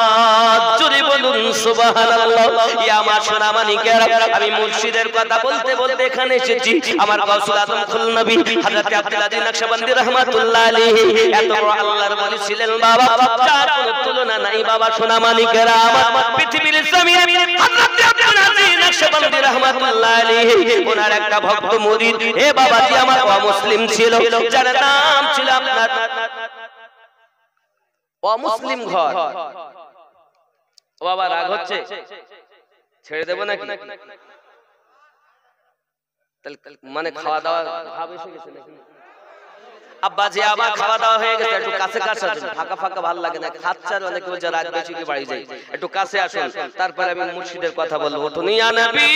জোরে বলুন সুবহানাল্লাহ। ইয়া আমার সোনামানিকেরা, আমি মুর্শিদের কথা বলতে বলতে এখানে এসেছি। আমার গাউসুল আজম খুল নবী হযরত আব্দুল আজিজ নকশবন্দি রাহমাতুল্লাহ আলাইহি এত বড় আল্লাহর ওলি ছিলেন বাবা, যার কোনো তুলনা নাই বাবা। সোনামানিকেরা আমার, পৃথিবীর জমিনে হযরত আব্দুল আজিজ নকশবন্দি রাহমাতুল্লাহ আলাইহি ওনার একটা ভক্ত মুরিদ হে বাবাজি আমার অমুসলিম ছিল, যার নাম ছিল আপনার অমুসলিম ঘর। ও বাবা রাগ হচ্ছে, ছেড়ে দেব নাকি? মানে খাওয়া দাওয়া ভাব এসে গেছে নাকি? আব্বাজি আমার খাওয়া দাওয়া হয়ে গেছে, একটু কাছে কাছে আসুন। ফাঁকা ফাঁকা ভালো লাগে না, খাচ্ছার অনেকে বলছে রাত বেশি কি বাড়ি যাই, একটু কাছে আসুন, তারপরে আমি মুর্শিদের কথা বলবো। তো নিয়া নবী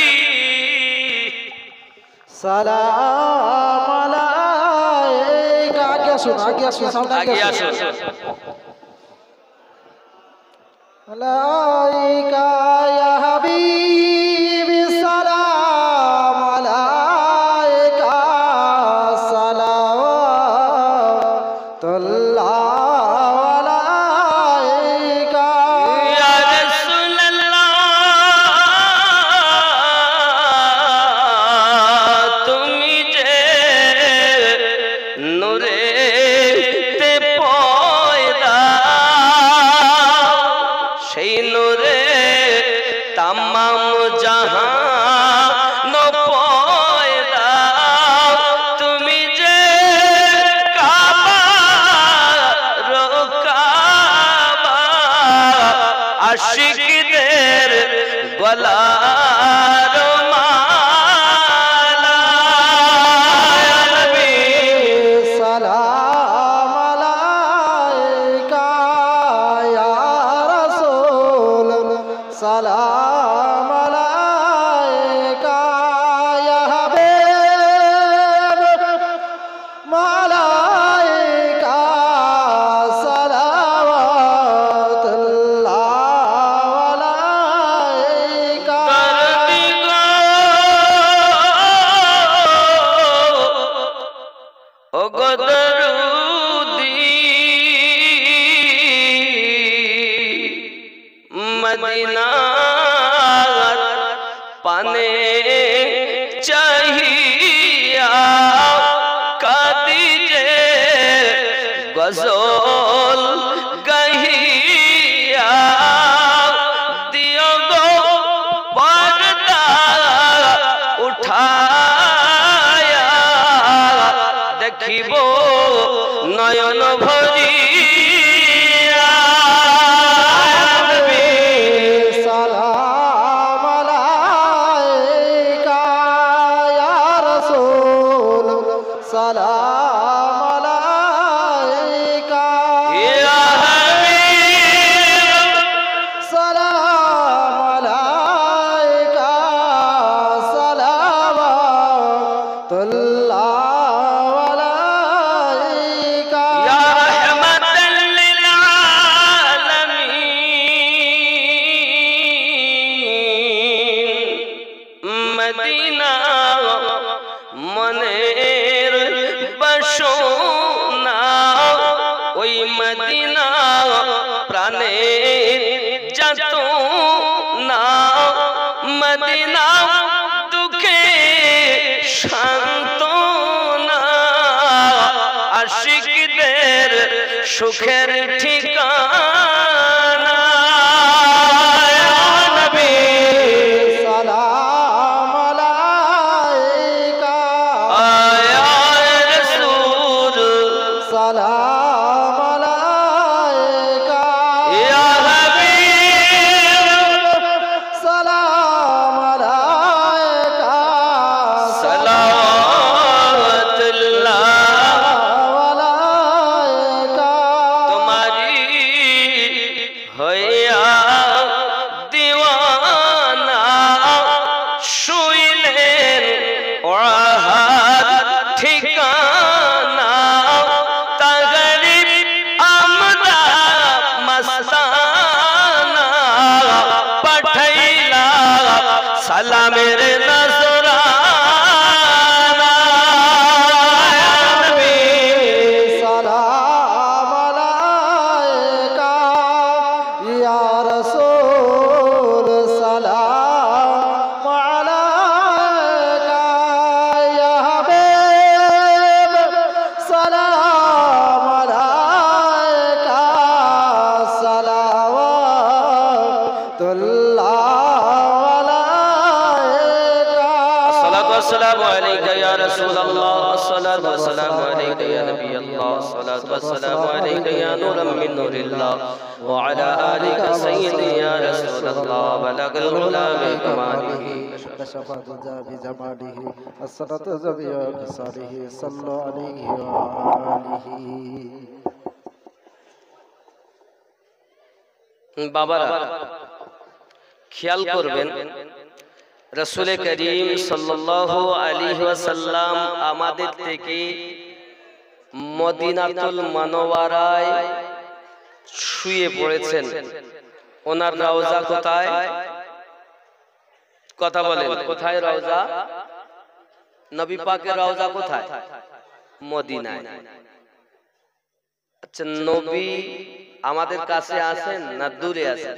সালাম আলাইকা। আগে আসুন, আগে আসুন, সাউন্ড আগে আসুন। আলাইকা ইয়া হাবিবি সালাম আলাইকা সালাওয়াতুল্লাহ আলাইকা ইয়া রাসূলুল্লাহ, তুমি যে নূরে তে পয়দা, সেই নূরে তামাম জাহান পয়দা। তুমি যে কাবা রো কাবা, আশিকদের গলার মালা। ইয়া নবী সালাম আলাইকা ইয়া রাসূল সালাম আলাইকা ইয়া হাবিব মালাইকা সালাওয়াতুল্লাহ আলাইকা। দরদি গো, ও গো দরুদি, মদিনার পানে চাহিয়া কাঁদি যে গজল গাহিয়া, দিও গো পর্দা উঠায়া, দেখিব নয়ন ভরিয়া। সালাম আলাইকা ইয়া রাসূল সালাম আলাইকা ইয়া হাবিব সালাম আলাইকা সালাওয়াতুল্লাহ আলাইকা ইয়া রাহমাতাল লিল আলামিন। মদিনা মনের বাসনা, ওই মদিনা প্রাণের যাতনা। মদিনা দুঃখে সান্ত্বনা, আশিকদের সুখের ঠিকানা। ইয়া নবী সালাম আলাইকা ইয়া রাসূল সালাম আলাইকা ইয়া হাবিব সালাম আলাইকা সালাওয়াতুল্লাহ আলাইকা। তোমারি হইয়া দিওয়ানা, শুইলেন ওয়াহাদ ঠিকানা। তাগরে সালামের নজরানা সালাম আলাইকা ইয়া রাসূল সালাম আলাইকা ইয়া হাবিব সালাম আলাইকা সালাওয়াতুল্লাহ السلام عليك يا رسول الله الصلاة والسلام عليك يا نبي الله الصلاة والسلام عليك يا نورا من نور الله وعلى آلك سيدي يا رسول الله بلغ العلا بكماله كشف الدجى بجماله الصلاة زبيا بصاله صلوا عليه وآله বাবারা খেয়াল করবেন রাসূল করিম সাল্লাল্লাহু আলাইহি ওয়াসাল্লাম আমাদের থেকে মদিনাতুল মুনাওয়ারায় শুয়ে পড়েছেন। ওনার রওজা কোথায়? কথা বলেন, কোথায় রওজা? নবী পাকের রওজা কোথায়? মদিনায়। আচ্ছা, নবী আমাদের কাছে আছেন না দূরে আছেন?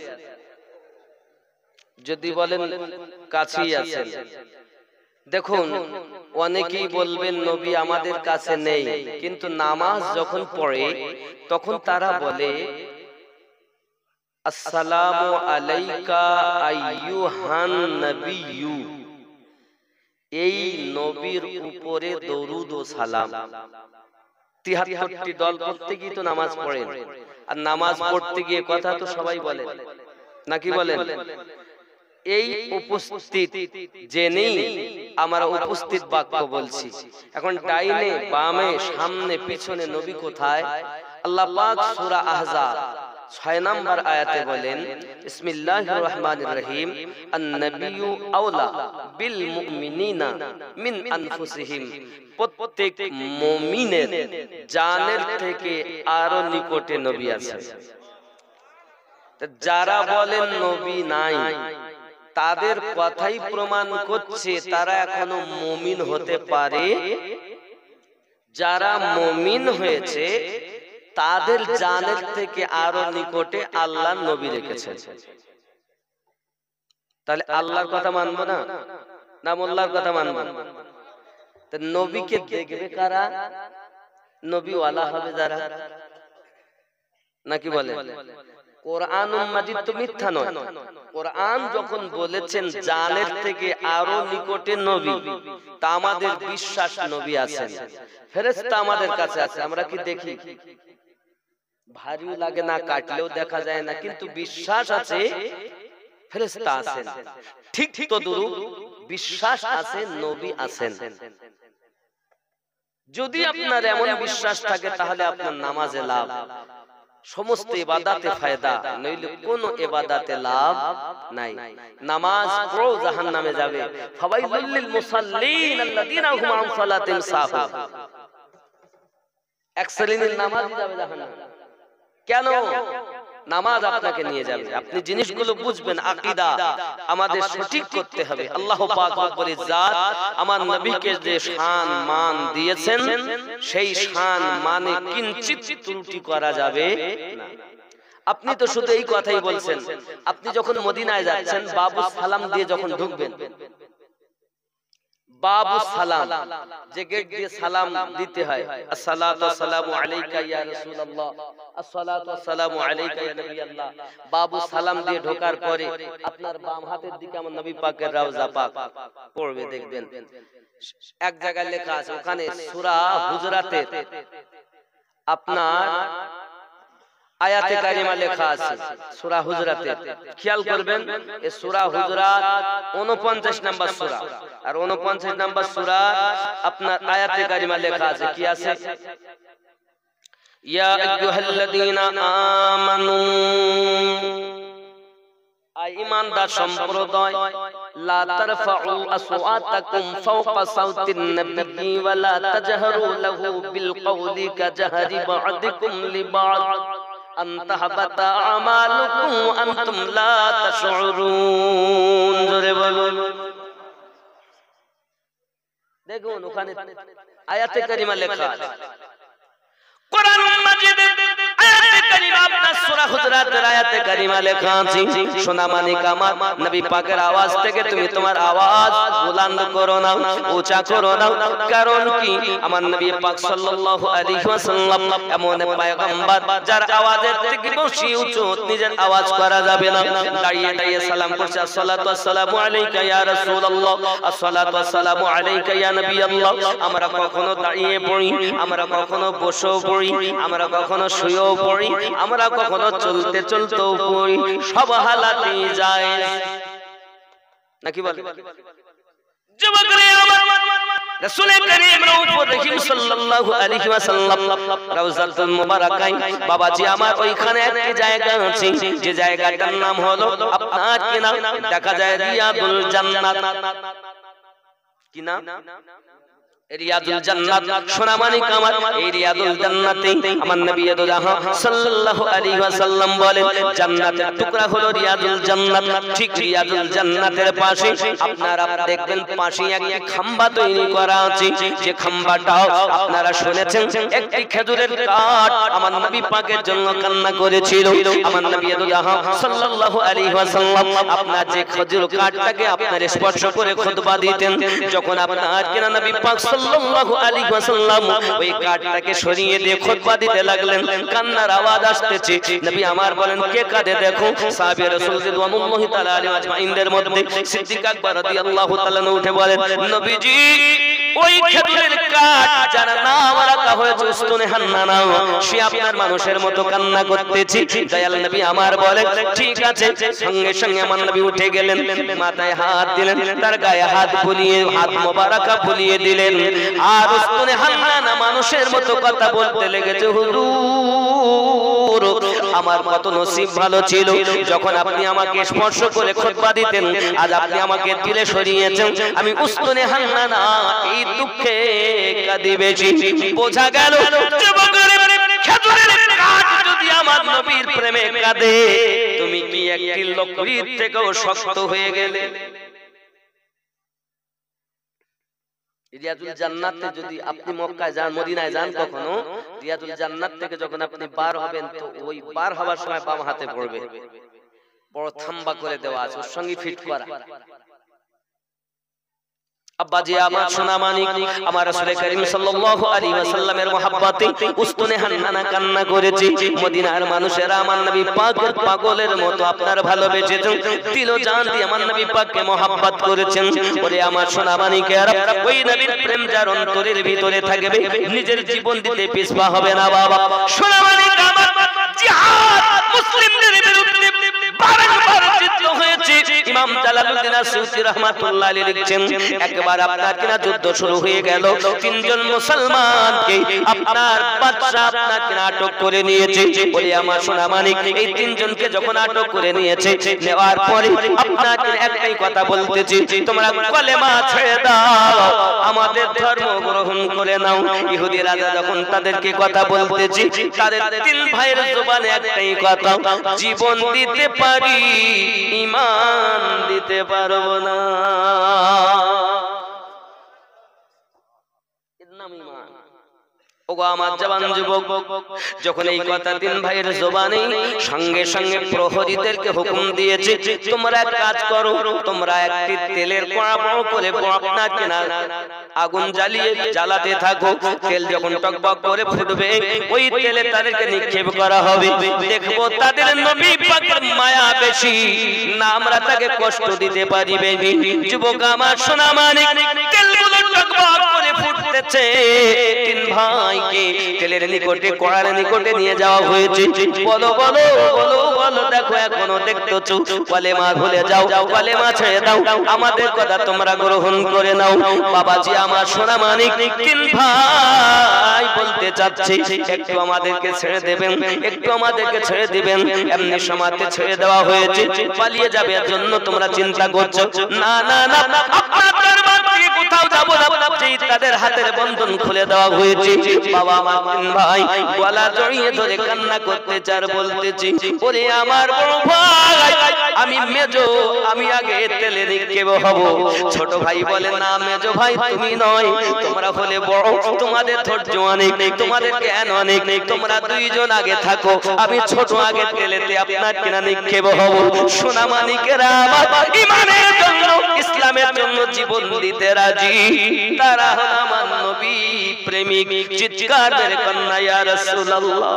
যদি বলেন কাছেই আছেন, দেখুন অনেকেই বলবেন নবী আমাদের কাছে নেই, কিন্তু নামাজ যখন পড়ে তখন তারা বলে আসসালামু আলাইকা আইয়ুহান নবিয়্যু, এই নবীর উপরে দরুদ ও সালাম। 73টি দল পড়তে গিয়ে তো নামাজ পড়েন, আর নামাজ পড়তে গিয়ে কথা তো সবাই বলেন, নাকি বলেন? এই উপস্থিত জেনেই আমরা উপস্থিত বাক্য বলছি। এখন ডাইনে বামে সামনে পিছনে নবী কোথায়? আল্লাহ পাক সূরা আহজাব 6 নম্বর আয়াতে বলেন বিসমিল্লাহির রহমানির রহিম আন-নাবিয়্যু আওলা বিল মুমিনিনা মিন আনফুসিহিম, প্রত্যেক মুমিনের জানের থেকে আরো নিকটে নবী আছে। যারা বলেন নবী নাই তাদের কথাই প্রমাণ করছে তারা এখনো মুমিন হতে পারে। যারা মুমিন হয়েছে তাদের জানের থেকে আরো নিকটে আল্লাহ নবী রেখেছেন। তাহলে আল্লাহর কথা মানবো না, না মোল্লার কথা মানবো? নবীকে দেখবে কারা? নবীওয়ালা হবে যারা, নাকি বলে? কোরআনুল মাজিদ তো মিথ্যা নয়। কোরআন যখন বলেছেন জানের থেকে আরো নিকটে নবী, তা আমাদের বিশ্বাস নবী আছেন, ফেরেশতা আমাদের কাছে আছে। আমরা কি দেখি? ভারীও লাগে না, কাটলেও দেখা যায় না, কিন্তু বিশ্বাস আছে ফেরেশতা আছেন। ঠিক তদ্রূপ বিশ্বাস আছে নবী আছেন। যদি আপনার এমন বিশ্বাস থাকে তাহলে আপনার নামাজে লাভ, সমস্ত ইবাদতে ফায়দা, নইলে কোনো ইবাদতে লাভ নাই। নামাজ পড়ো জাহান্নামে যাবে। ফাওয়াইলুল লিল মুসাল্লিন আল্লাযীনা হুম আন সালাতিহিম সাহুন, এক শ্রেণীর নামাজি যাবে জাহান্নামে। কেন? নামাজ আপনাকে নিয়ে যাবে। আপনি জিনিসগুলো বুঝবেন, আকীদা আমাদের সঠিক করতে হবে। আল্লাহ পাক রব্বুল ইজ্জাত আমার নবীকে যে শান মান দিয়েছেন সেই শান মানে কিঞ্চিত ত্রুটি করা যাবে না। আপনি তো শুধু এই কথাই বলছেন। আপনি যখন মদিনায় যাচ্ছেন বাবু সালাম দিয়ে যখন ঢুকবেন, বাবু সালাম যে গেট দিয়ে সালাম দিতে হয়, আসসালাতু ওয়াসসালামু আলাইকা ইয়া রাসূলুল্লাহ, আসসালাতু ওয়াসসালামু আলাইকা ইয়া নবী আল্লাহ, বাবু সালাম দিয়ে ঢোকার পরে আপনার বাম হাতের দিকে আমার নবী পাকের রওজা পাক পড়বে। দেখবেন এক জায়গায় লেখা আছে, ওখানে সূরা হুজরাতের আপনার আয়াতে কারিমা লেখা আছে, সূরা হুজরাতে। খেয়াল করবেন এই সূরা হুজরাত 49 নম্বর সূরা, আর 49 নম্বর সূরা আপনার আয়াতে কারিমা লেখা আছে। কি আছে? ইয়া আইয়ুহাল্লাযীনা আমানু, ঈমানদার সম্প্রদায়, লা তারফাউ আসওয়াতাকুম ফাওকা সাউতিন নবী ওয়া লা তাজহারু লাহু বিল কওলি কাজহারি বা'দিকুম লিবা'দ আন তাহবাতা আমালুকুম আনতুম লা তাশউরুন। জোরে বলুন। দেখুন ওখানে আয়াতে কারিমা লেখা আছে কোরআন মাজিদে আয়াতে কারিমা আপনার সূরা হুজুরাতের আয়াতে কারিমা লেখা আছে সোনামানিক আমার নবী পাকের আওয়াজ থেকে তুমি তোমার আওয়াজ বুলন্দ করো না উঁচা করো না কারণ কি আমার নবী পাক সাল্লাল্লাহু আলাইহি ওয়াসাল্লাম এমন পয়গম্বর যার আওয়াজের থেকে বেশি উঁচু নিজের আওয়াজ করা যাবে না দাঁড়িয়ে দাঁড়িয়ে সালাম করছে আসসালাতু ওয়াসসালামু আলাইকা ইয়া রাসূলুল্লাহ আসসালাতু ওয়াসসালামু আলাইকা ইয়া নবী আল্লাহ আমরা কখনো দাঁড়িয়ে পড়ি আমরা কখনো বসেও পড়ি আমরা কখনো শুয়েও পড়ি আমরা কখনো চলতে চলতেও পড়ি সব হালাতেই যায় নাকি বল যুবকরা আমার রাসূল করিম রাউফুর রহিম সাল্লাল্লাহু আলাইহি ওয়াসাল্লাম রওজাতুল মুবারাকায় বাবাজি আমার ওইখানে একটি জায়গা আছে যে জায়গাটার নাম হলো আপনার কি নাম দেখা যায় রিয়াদুল জান্নাত কি নাম রিয়াদুল জান্নাত সোনামানিক আমার এই রিয়াদুল জান্নাতে আমার নবী সাল্লাল্লাহু আলাইহি ওয়াসাল্লাম বলেন জান্নাতের টুকরা হলো রিয়াদুল জান্নাত ঠিক রিয়াদুল জান্নাতের পাশে আপনারা দেখবেন পাশে একটি খাম্বা তৈরি করা আছে যে খাম্বাটা আপনারা শুনেছেন একটি খেজুরের কাঠ আমার নবী পাকের জন্য কান্না করেছিল আমার নবী সাল্লাল্লাহু আলাইহি ওয়াসাল্লাম আপনার যে খেজুর কাঠটাকে আপনার স্পর্শ করে খুতবা দিতেন যখন আপনার কিনা নবী পাক সাল্লাল্লাহু আলাইহি ওয়াসাল্লাম ওই কাঠটাকে সরিয়ে দিয়ে খুতবা দিতে লাগলেন কান্নার আওয়াজ আসতেছে নবী আমার বলেন কে কাঁদে দেখো সাহাবী রাসূল রিদওয়ানুল্লাহি তাআলা আলাইহি আজমাইনদের মধ্যে সিদ্দিক আকবর রাদিয়াল্লাহু তাআলা উঠে বলেন নবীজি ওই খেজুরের কাঠ যার নাম রাখা হয়েছে উস্তুনে হান্নানা সে আপনার মানুষের মতো কান্না করতেছে দয়াল নবী আমার বলেন ঠিক আছে সঙ্গে সঙ্গে আমার নবী উঠে গেলেন মাথায় হাত দিলেন তার গায়ে হাত বুলিয়ে হাত মোবারকা বুলিয়ে দিলেন আর উস্তুনে হান্নানা মানুষের মতো কথা বলতে লেগেছে হুজুর আমার কত নসিব ভালো ছিল যখন আপনি আমাকে স্পর্শ করে খুতবা দিতেন আজ আপনি আমাকে দিলে সরিয়েছেন আমি উস্তুনে হান্নানা এই দুঃখে কাঁদি বেশি বোঝা গেল খেজুরের কাঠ যদি আমার নবীর প্রেমে কাঁদে তুমি কি একটি লকড়ির থেকেও শক্ত হয়ে গেলে রিয়াদুল জান্নাতে যদি আপনি মক্কায় যান মদিনায় যান কখনো রিয়াদুল জান্নাত থেকে যখন আপনি পার হবেন তো ওই পার হওয়ার সময় বাম হাতে পড়বে বড় থাম্বা করে দেওয়া আছে ওর সঙ্গে ফিট করা আব্বাজি আমার সোনামানিক আমার রাসূল করিম সাল্লাল্লাহু আলাইহি ওয়াসাল্লামের মহব্বতে উস্তুনে হান্নানা কান্না করেছে মদিনার মানুষেরা আমার নবী পাকের পাগলের মতো আপনার ভালোবেসেছেন দিল জান দিয়ে আমার নবী পাককে মহব্বত করেছেন বলে আমার সোনামানিকেরা ওই নবীর প্রেম যার অন্তরের ভিতরে থাকবে নিজের জীবন দিতে পিছপা হবে না বাবা সোনামানিক আমার জিহাদ মুসলিমদের বিরুদ্ধে বারবার যুদ্ধ হয়েছে ইমাম জালালউদ্দিন আসিউতি রাহমাতুল্লাহ আলাইহি লিখছেন একবার আপনার কিনা যুদ্ধ শুরু হয়ে গেল তিনজন মুসলমানকে আপনার বাদশা আপনার কিনা আটক করে নিয়েছে বলে আমার সোনামানিক এই তিনজনকে যখন আটক করে নিয়েছে নেওয়ার পরে আপনার একটাই কথা বলতেছি তোমরা কলেমা ছেড়ে দাও আমাদের ধর্ম গ্রহণ করে নাও ইহুদি রাজা যখন তাদেরকে কথা বলতেছি তাদের তিন ভাইয়ের জবানে একটাই কথা জীবন দিতে পারি ঈমান দিতে পারবো না এর নাম ঈমান ওগো আমার জওয়ান যুবক যখন এই কথা তিন ভাইয়ের জবানে সঙ্গে সঙ্গে প্রহরীদেরকে হুকুম দিয়েছে তোমরা এক কাজ করো তোমরা একটি তেলের কড়া বড় করে আপনার কিনা আগুন জ্বালিয়ে জ্বালাতে থাকো তেল যখন টকবক করে ফুটবে ওই তেলে তাদেরকে নিক্ষেপ করা হবে দেখবো তাদের নবী পাকের মায়া বেশি না আমরা তাকে কষ্ট দিতে পারিবে যুবক আমার সোনামানিক তেলগুলো টকবক করে ফুটতেছে তিন ভাইকে তেলের নিকটে কড়ার নিকটে নিয়ে যাওয়া হয়েছে বলো বলো বলো বলো দেখো এখনো দেখতেছো কলেমা ভুলে যাও কলেমা ছেড়ে দাও আমাদের কথা তোমরা গ্রহণ করে নাও বাবাজি আমার সোনামানিক তিন ভাই বলতে চাচ্ছে একটু আমাদেরকে ছেড়ে দেবেন একটু আমাদেরকে ছেড়ে দিবেন এমনি সমাজে ছেড়ে দেওয়া হয়েছে পালিয়ে যাবে এর জন্য তোমরা চিন্তা করছো না না না আপনার দরবার থেকে কোথাও যাব না তাদের হাতের বন্ধন খুলে দেওয়া হয়েছে বাবা আমার তিন ভাই গলা জড়িয়ে ধরে কান্না করতে চার বলতেছি ওরে আমার বড় ভাই আমি মেজো, আমি আগে তেলে নিক্ষেপ হব। ছোট ভাই বলে না মেজো ভাই তুমি নয়, তোমরা হলে বড়, তোমাদের ধৈর্য অনেক, তোমাদের জ্ঞান অনেক, তোমরা দুইজন আগে থাকো, আমি ছোট আগে তেলেতে আপনার কিনা নিক্ষেপ হব। সোনা মানিকেরা আমার ইমানের জন্য, ইসলামের জন্য জীবন দিতে রাজি, তারা হলো আমার নবী প্রেমিক। চিৎকার মেরে কন্যা ইয়া রাসূলুল্লাহ।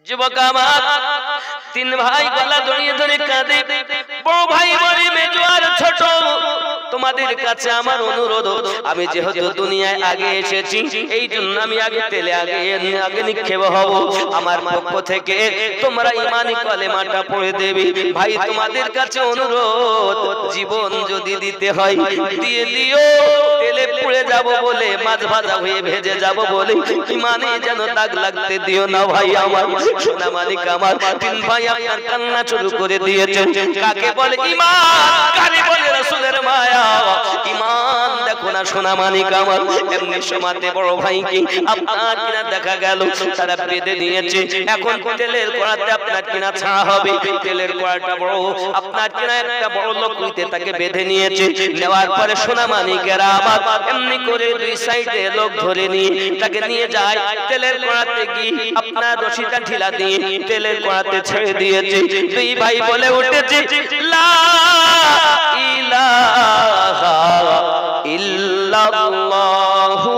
যুবক আমার তিন ভাই গলা জড়িয়ে ধরে কাঁদে। বড় ভাই বলে মেজো আর ছোট, তোমাদের কাছে আমার অনুরোধ, আমি যেহেতু দুনিয়ায় আগে এসেছি, এই জন্য আমি আগে তেলে আগে নিক্ষেপ হব। আমার পক্ষ থেকে তোমরা ইমানি কলেমাটা পড়ে দেবে। ভাই তোমাদের কাছে অনুরোধ, জীবন যদি দিতে হয় দিয়ে দিও, তেলে পুড়ে যাব বলে, মাছ ভাজা হয়ে ভেজে যাব বলে ইমানে যেন দাগ লাগতে দিও না ভাই আমার। সোনা মানিক আমার তিন ভাই আপনার কান্না শুরু করে দিয়েছেন। কাকে বলে ঈমান, কাকে বলে রাসূলের মায়া। ঈমান দেখো না সোনা মানিক আমার। এমনি সময়তে বড় ভাইকে আপনার কিনা দেখা গেল তারা বেঁধে দিয়েছে। এখন তেলের কড়াতে আপনার কিনা ছাড়া হবে। তেলের কড়াটা বড়, আপনার কিনা একটা বড় লোক হইতে তাকে বেঁধে নিয়েছে। নেওয়ার পরে সোনা মানিকেরা আমার এমনি করে দুই সাইডে লোক ধরে নিয়ে তাকে নিয়ে যায়। তেলের কড়াতে গিয়ে আপনার রশিটা ঢিলা দিয়ে তেলের কড়াতে ছেড়ে দিয়েছে। দুই ভাই বলে উঠেছে লা ইলাহা ইল্লাল্লাহু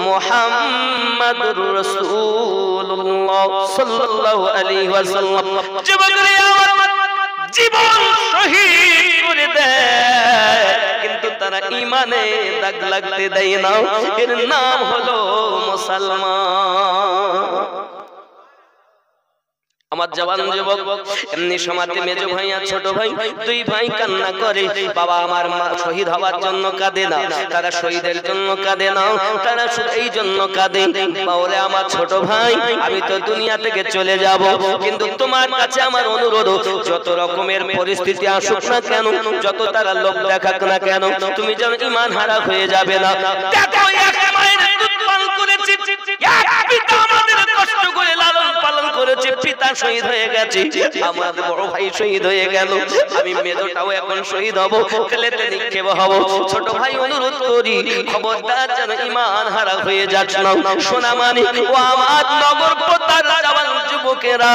মুহাম্মাদুর রাসূলুল্লাহ সাল্লাল্লাহু আলাইহি ওয়াসাল্লাম। জীবন শহীদ করে দেয়, কিন্তু তারা ঈমানে দাগ লাগতে দেয় না। এর নাম হলো মুসলমান। আমার জওয়ান যুবক এমনি সমাজে মেজো ভাই আর ছোট ভাই দুই ভাই কান্না করে। বাবা আমার মা শহীদ হওয়ার জন্য কাঁদে না, তারা শহীদের জন্য কাঁদে না, তারা শুধু এই জন্য কাঁদে, বাবা আমার ছোট ভাই আমি তো দুনিয়া থেকে চলে যাব, কিন্তু তোমার কাছে আমার অনুরোধ, যত রকমের পরিস্থিতি আসুক না কেন, যত তারা লোক দেখাক না কেন, তুমি যেন ঈমান হারা হয়ে যাবে না। দেখো এক মায়ের দুধ পান করেছি, এক পিতা আমাদের কষ্ট করে লালন পালন করেছে, পিতা শহীদ হয়ে গেছে, আমার বড় ভাই শহীদ হয়ে গেল, আমি মেজোটাও এখন শহীদ হব, তেলেতে নিক্ষেপ হব। ছোট ভাই অনুরোধ করি খবরদার যেন ঈমান হারা হয়ে যাচ্ছে না। সোনা মানিক ও আমার নগর পোতার জওয়ান যুবকেরা,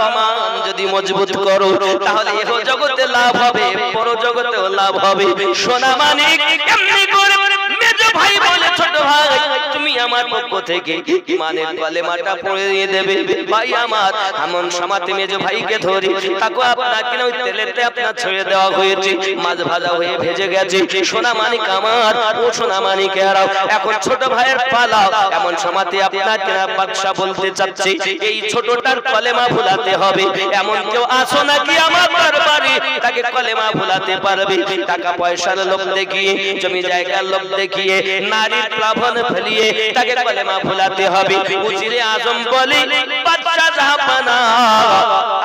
ঈমান যদি মজবুত করো তাহলে এহ জগতে লাভ হবে, পর জগতেও লাভ হবে। সোনা মানিক এমনি করে মেজো ভাই বলে ছোট ভাই তুমি আমার পক্ষ থেকে ঈমানের কলেমাটা পড়ে দিয়ে দেবে। ভাই আমার এমন সমাতে মেজো ভাইকে ধরি, তাকে আপনাকে ওই তেলেতে আপনার ছেড়ে দেওয়া হয়েছে, মাছ ভাজা হয়ে ভেজে গেছে। সোনা মানিক আমার ও সোনা মানিকেরাও এখন ছোট ভাইয়ের পালা। এমন সমাতে আপনার কেনা বাদশা বলতে চাচ্ছি, এই ছোটটার কলেমা ভুলাতে হবে। এমন কেউ আসো নাকি আমার দরবারে তাকে কলেমা ভুলাতে পারবে? টাকা পয়সার লোভ দেখিয়ে, জমি জায়গার লোভ দেখিয়ে, নারীর প্লাবন ফেলিয়ে তাকে কলেমা ভুলাতে হবে। উজিরে আজম বলে বাদশা জাহাপানা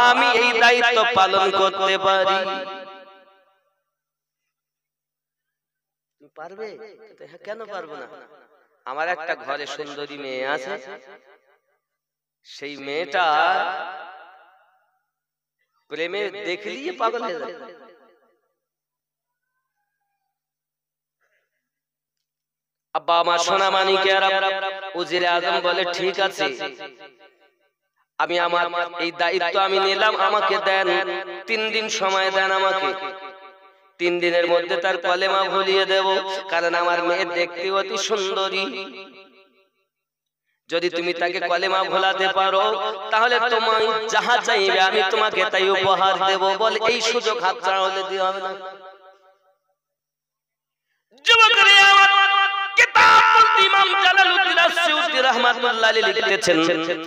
আমি এই দায়িত্ব পালন করতে পারি। পারবে? কেন পারবো না? আমার একটা ঘরে সুন্দরী মেয়ে আছে, সেই মেয়েটা প্রেমে দেখলিয়ে পাগল হয়ে যায়। আব্বা আমার সোনা মানিকেরা উজিরে আজম বলে ঠিক আছে, আমি আমার এই দায়িত্ব আমি নিলাম, আমাকে দেন 3 দিন সময় দেন আমাকে। 3 দিনের মধ্যে তার কলেমা ভুলিয়ে দেব, কারণ আমার মেয়ে দেখতে অতি সুন্দরী। যদি তুমি তাকে কলেমা ভোলাতে পারো তাহলে তোমায় যাহা চাইবে আমি তোমাকে তাই উপহার দেব। বলে এই সুযোগ হাতছাড়া হলে দিও হবে না। যুবকরা আমার কিতাব ইমাম জালালউদ্দিন আসসিউতি রাহমাতুল্লাহ আলাইহি লিখতেছেন,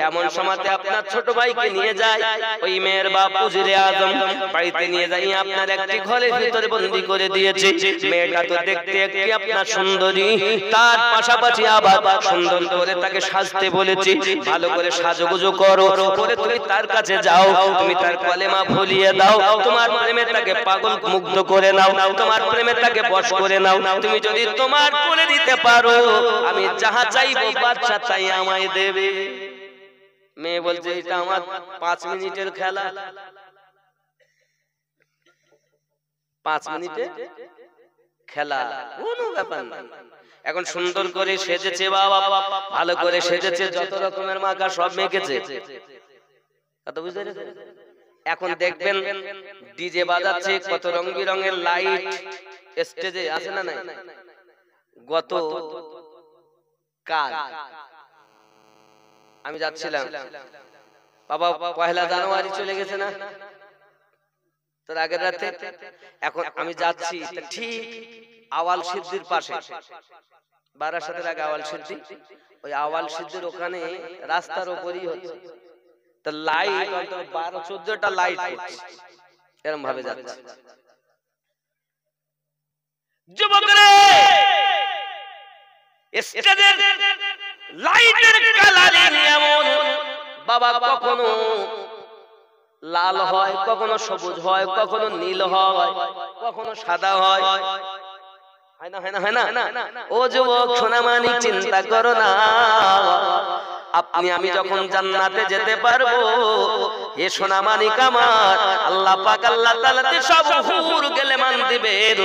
এমন সময়তে আপনার ছোট ভাইকে নিয়ে যায় ওই মেয়ের বাপ উজিরে আজম, বাড়িতে নিয়ে যাই আপনার একটি ঘরের ভিতরে বন্দী করে দিয়েছে। মেয়েটা তো দেখতে একটি আপনার সুন্দরী, তার পাশাপাশি আবার সুন্দর করে তাকে সাজতে বলেছি, ভালো করে সাজগুজু করো, করে তুমি তার কাছে যাও, তুমি তার কলেমা ভুলিয়ে দাও, তোমার প্রেমে তাকে পাগল মুগ্ধ করে নাও, তোমার প্রেমে তাকে বশ করে নাও। তুমি যদি তোমার করে দিতে পারো আমি যাহা চাইবো বাদশা তাই আমায় দেবে। মেয়ে বলছে এটা আমার 5 মিনিটের খেলা, 5 মিনিটে খেলা, কোনো ব্যাপার না। এখন সুন্দর করে সেজেছে বাবা, ভালো করে সেজেছে, যত রকমের মাখা সব মেখেছে, কথা বুঝতে পেরেছেন? এখন দেখবেন ডিজে বাজাচ্ছে, কত রং বেরঙের লাইট স্টেজে আছে না নাই? গত কাল আমি যাচ্ছিলাম বাবা, 1 জানুয়ারি চলে গেছে না, তার আগের রাতে। এখন আমি যাচ্ছি ঠিক আওয়াল সিদ্দির পাশে, বারাসাতের আগে আওয়াল সিদ্দি, ওই আওয়াল সিদ্দির ওখানে রাস্তার উপরই হচ্ছে, তা লাইট অন্তত 12-14টা লাইট হচ্ছে, এরকম ভাবে যাচ্ছে। যুবকরা স্টেজের লাইটের কালারিং এমন বাবা, কখনো লাল হয়, কখনো সবুজ হয়, কখনো নীল হয়, কখনো সাদা হয়, হয় না? ও যুবক সোনামানিক, চিন্তা করো না, আপনি আমি যখন জান্নাতে যেতে পারবো, হে সোনামানিক আমার, আল্লাহ পাক আল্লাহ তাআলাতে সব হুর গেলেমান দিবেন।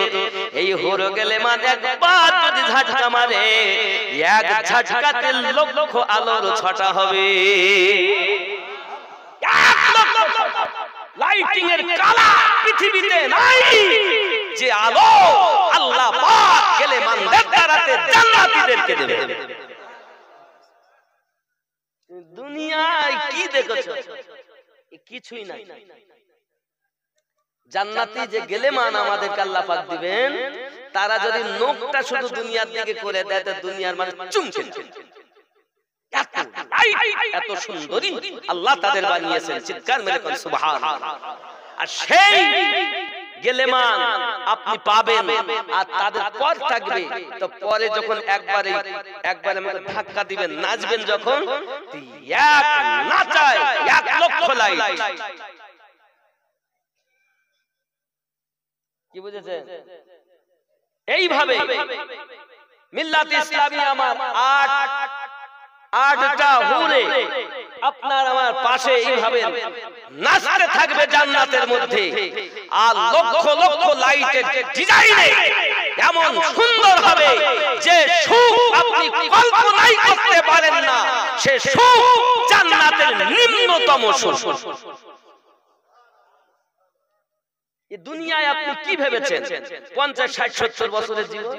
এই হুর গেলেমান একবার যদি ঝাটকা মারে, এক ঝাটকাতে লক্ষ আলোর ছটা হবে। লাইটিং এর কালা পৃথিবীতে নাই যে আলো আল্লাহ পাক গেলেমানদের দ্বারাতে জান্নাতীদেরকে দেবে। দুনিয়ায় কি দেখেছো? কিছুই নাই। জান্নাতি যে গেলেমান আমাদেরকে আল্লাহ পাক দিবেন, তারা যদি নখটা শুধু দুনিয়ার দিকে করে দেয়, তো দুনিয়ার মানে চুমকে এত সুন্দরী আল্লাহ তাদের বানিয়েছেন, চিৎকার মেরে কোন সুবহানাল্লাহ। আর সেই গেলেমান আপনি পাবেন, আর তাদের পর থাকবে, তো পরে যখন একবারে আমাকে ধাক্কা দিবেন, নাচবেন যখন, এক নাচায় 1 লক্ষ লাইট। কি বুঝেছেন? এইভাবে মিল্লাত ইসলামী আমার 8টা হুরে আপনার আমার পাশে এইভাবে নাচতে থাকবে জান্নাতের মধ্যে, আর লক্ষ লক্ষ লাইটের ডিজাইনে এমন সুন্দর হবে যে সুখ আপনি কল্পনাই করতে পারেন না। সে সুখ জান্নাতের নিম্নতম সুখ। এই দুনিয়ায় আপনি কি ভেবেছেন 50, 60, 70 বছরের জীবন?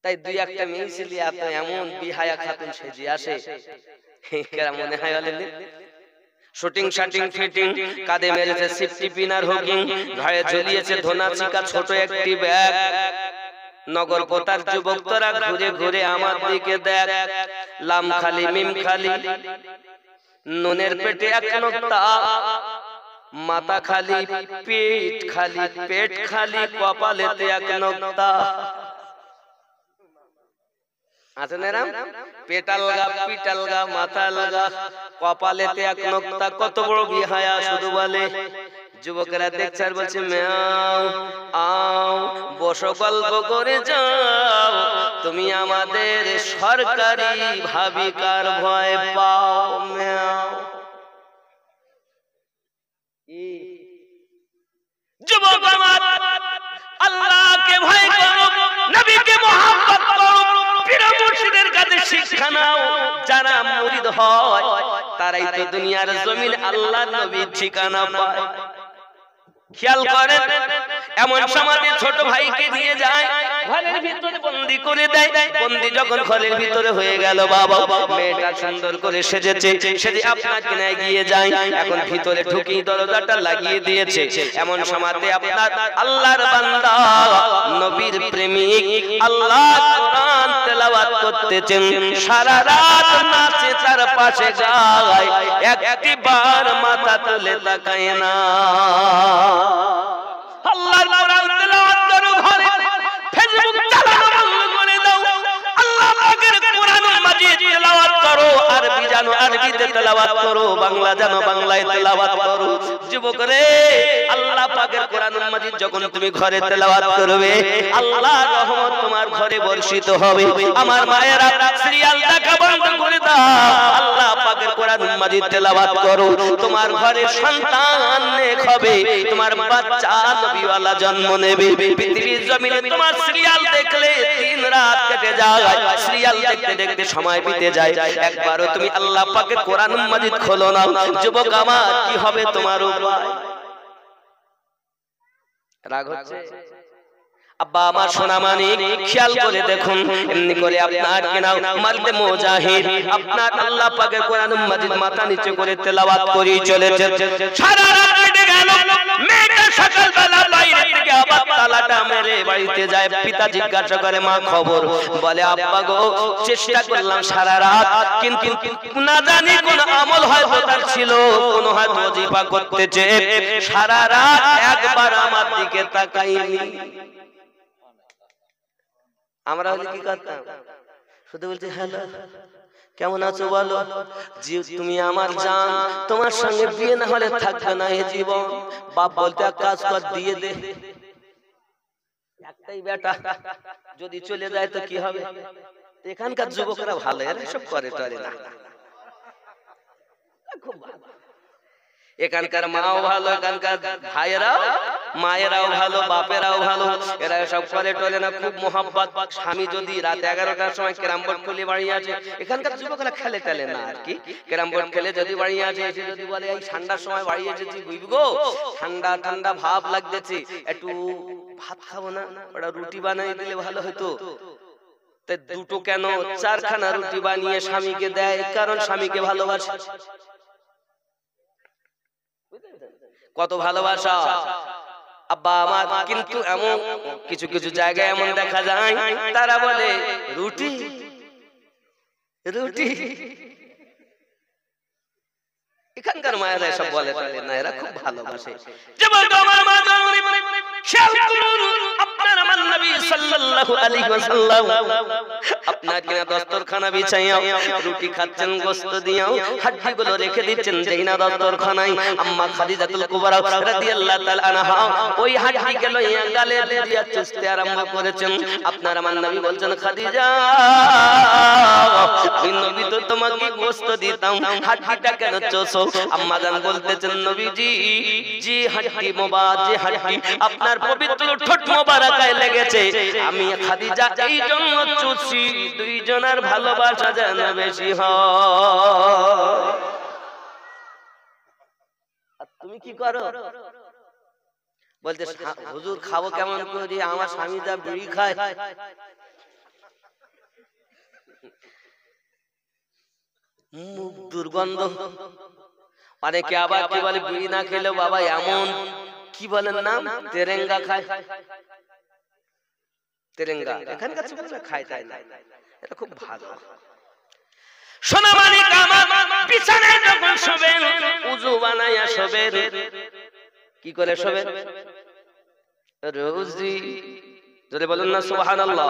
তাই 2-1টা মেয়ে ছেলে এত এমন বিহায়া খাতুন সেজে আসে, কেরা মনে হয় শুটিং শাটিং ফিটিং, কাঁধে মেরেছে সিফটি পিনার হুকিং, ঘাড়ে ঝুলিয়েছে ধোনা চিকা ছোট একটি ব্যাগ। নগর পোতার যুবক তোরা ঘুরে ঘুরে আমার দিকে দেখ, লাম খালি মিম খালি, নুনের পেটে 1 নোক্তা, মাথা খালি পেট খালি, পেট খালি কপালেতে 1 নোক্তা। আছে না এরম? পেট আলগা, পিঠ আলগা, মাথা আলগা, কপালেতে 1 নোক্তা। কত বড় বিহায়া শুধু বলে। যুবকেরা দেখছে আর বলছে, মেয়াও আও বসো গল্প করে যাও, তুমি আমাদের সরকারি ভাবিকার ভয় পাও। মেয়াও। যুবক আমার, আল্লাহকে ভয় করো, নবীকে মহব্বত করো, পীর মুর্শিদের কাছে শিক্ষা নাও। যারা মুরিদ হয় তারাই তো দুনিয়ার জমিন আল্লাহর নবীর ঠিকানা পায়। খেয়াল করেন, এমন সমাজে ছোট ভাইকে নিয়ে যায়, ঘরের ভিতরে বন্দি করে দেয়। বন্দি যখন ঘরের ভিতরে হয়ে গেল, বাবা মেয়েটা সুন্দর করে সেজেছে, সেজে আপনাকে নিয়ে গিয়ে যায়। এখন ভিতরে ঢুকিয়ে দরজাটা লাগিয়ে দিয়েছে। এমন সমাজে আপনার আল্লাহর বান্দা, নবীর প্রেমিক, আল্লাহ কোরআন তেলাওয়াত করতেছেন, সারা রাত নাচে তার পাশে গায়, একটিবার মাথা তুলে তাকায় না। আল্লাহর কোরআন তেলাওয়াত করো, ঘরে ফেসবুক চালানো বন্ধ করে দাও। আল্লাহ পাকের কোরআনুল মাজিদ তেলাওয়াত করো, আরবি জানো আরবিতে তেলাওয়াত করো, বাংলা জানো বাংলায় তেলাওয়াত করো। যুবক রে, আল্লাহ পাকের কোরআনুল মাজিদ যখন তুমি ঘরে তেলাওয়াত করবে, আল্লাহর রহমত তোমার ঘরে বর্ষিত হবে। আমার মায়েরা সিরিয়াল দেখা বন্ধ করে বান্দা আল্লাহ পাকের কোরআন মাজিদ তেলাওয়াত করো, তোমার ঘরে সন্তান নেক হবে, তোমার বাচ্চা নবীওয়ালা জন্ম নেবে। পৃথিবীর জমিনে তোমার সিরিয়াল দেখলে দিন রাত কেটে যায়, সিরিয়াল দেখতে দেখতে সময় বিতে যায়, একবারও তুমি আল্লাহ পাকের কোরআন মাজিদ খোলো না। যুবক আমার, কি হবে তোমার উপায়? রাগ হচ্ছে? আব্বা আমার সোনা মানিক, খেয়াল করে দেখুন, এমনি করে আপনার কিনা মারতে মুজাহিদ আপনার আল্লাহ পাকের কোরআন মাজিদ মাথা নিচে করে তেলাওয়াত করি চলেছে। সারা রাত কেটে গেল, মেয়েটা সকালবেলা বাইরে থেকে আবার তালাটা মেরে বাড়িতে যায়। পিতা জিজ্ঞাসা করে, মা খবর? বলে, আব্বা গো, চেষ্টা করলাম সারা রাত, কিন্তু না জানি কোন আমল হয়তো তার ছিল, কোন হয়তো ওজিফা করতেছে, সারা রাত একবার আমার দিকে তাকাইনি। আমরা হলে কি করতাম? শুধু বলছি, হ্যালো, কেমন আছো বলো, জি তুমি আমার জান, তোমার সঙ্গে বিয়ে না হলে থাকবে না এ জীবন। বাপ বলতে, এক কাজ কর, দিয়ে দে, একটাই বেটা, যদি চলে যায় তো কি হবে? এখানকার যুবকরা ভালো, এরা সব করে টরে না, খুব ভালো। এখানকার মাও ভালো, এখানকার ভাইয়েরাও মায়েরাও ভালো, বাপেরাও ভালো, এরা সব করে টলে না, খুব মোহাব্বত। স্বামী যদি রাত 11টার সময় ক্যারাম বোর্ড খুলে বাড়ি আছে, এখানকার যুবকরা খেলে টেলে না আর কি, ক্যারাম বোর্ড খেলে যদি বাড়ি আছে, এসে যদি বলে, এই ঠান্ডার সময় বাড়ি এসেছি, বুঝবি গো, ঠান্ডা ঠান্ডা ভাব লাগতেছে, একটু ভাত খাবো না, ওটা রুটি বানিয়ে দিলে ভালো হতো। দুটো কেন, 4খানা রুটি বানিয়ে স্বামীকে দেয়, কারণ স্বামীকে ভালোবাসে। কত ভালোবাসা আব্বা আমার। কিন্তু এমন কিছু কিছু জায়গায় এমন দেখা যায়, তারা বলে রুটি রুটি। এখানকার মায়েরা সব বলে না, এরা খুব ভালোবাসে। আপনার আমার নবী সাল্লাল্লাহু আলাইহি ওয়াসাল্লাম আপনার কিনা দস্তরখানা বিছাইয়া রুটি খাচ্ছেন, গোশত দিয়াও হাড্ডিগুলো রেখে দিচ্ছেন যেই না দস্তরখানায়। আম্মা খাদিজাতুল কুবরা রাদিয়াল্লাহু তাআলা আনহা ওই হাড্ডিকে লইয়া গালে দিয়া চুষতে আরম্ভ করেছেন। আপনার আমার নবী বলছেন, খাদিজা, আমি নবী তো তোমাকে গোশত দিতাম, হাড্ডিটা কেন চুষো? আম্মা জান বলতেছেন, নবীজি, জি হাড্ডি মোবারক, যে হাড্ডি আপনার পবিত্র ঠোঁট মোবারকায় লেগেছে, আমি খাদিজা এই জন্য চুষি, দুইজনের ভালোবাসা যেন বেশি হয়। আর তুমি কি করো? বলতে, হুজুর খাবো কেমন করে, আমার স্বামী যা বিড়ি খায়, মুখ দুর্গন্ধ। অনেকে আবার কি বলে, বিড়ি না খেলেও বাবা এমন কি বলেন নাম, তেরেঙ্গা খায়। তেরেঙ্গা এখানকার ছেলেরা খায়, তাই না? এটা খুব ভালো। সোনা মানিক আমার, বিছানায় যখন শোবেন, উযু বানাইয়া শোবেন। কি করে শোবেন? রোজি, জোরে বলুন না সুবহানাল্লাহ।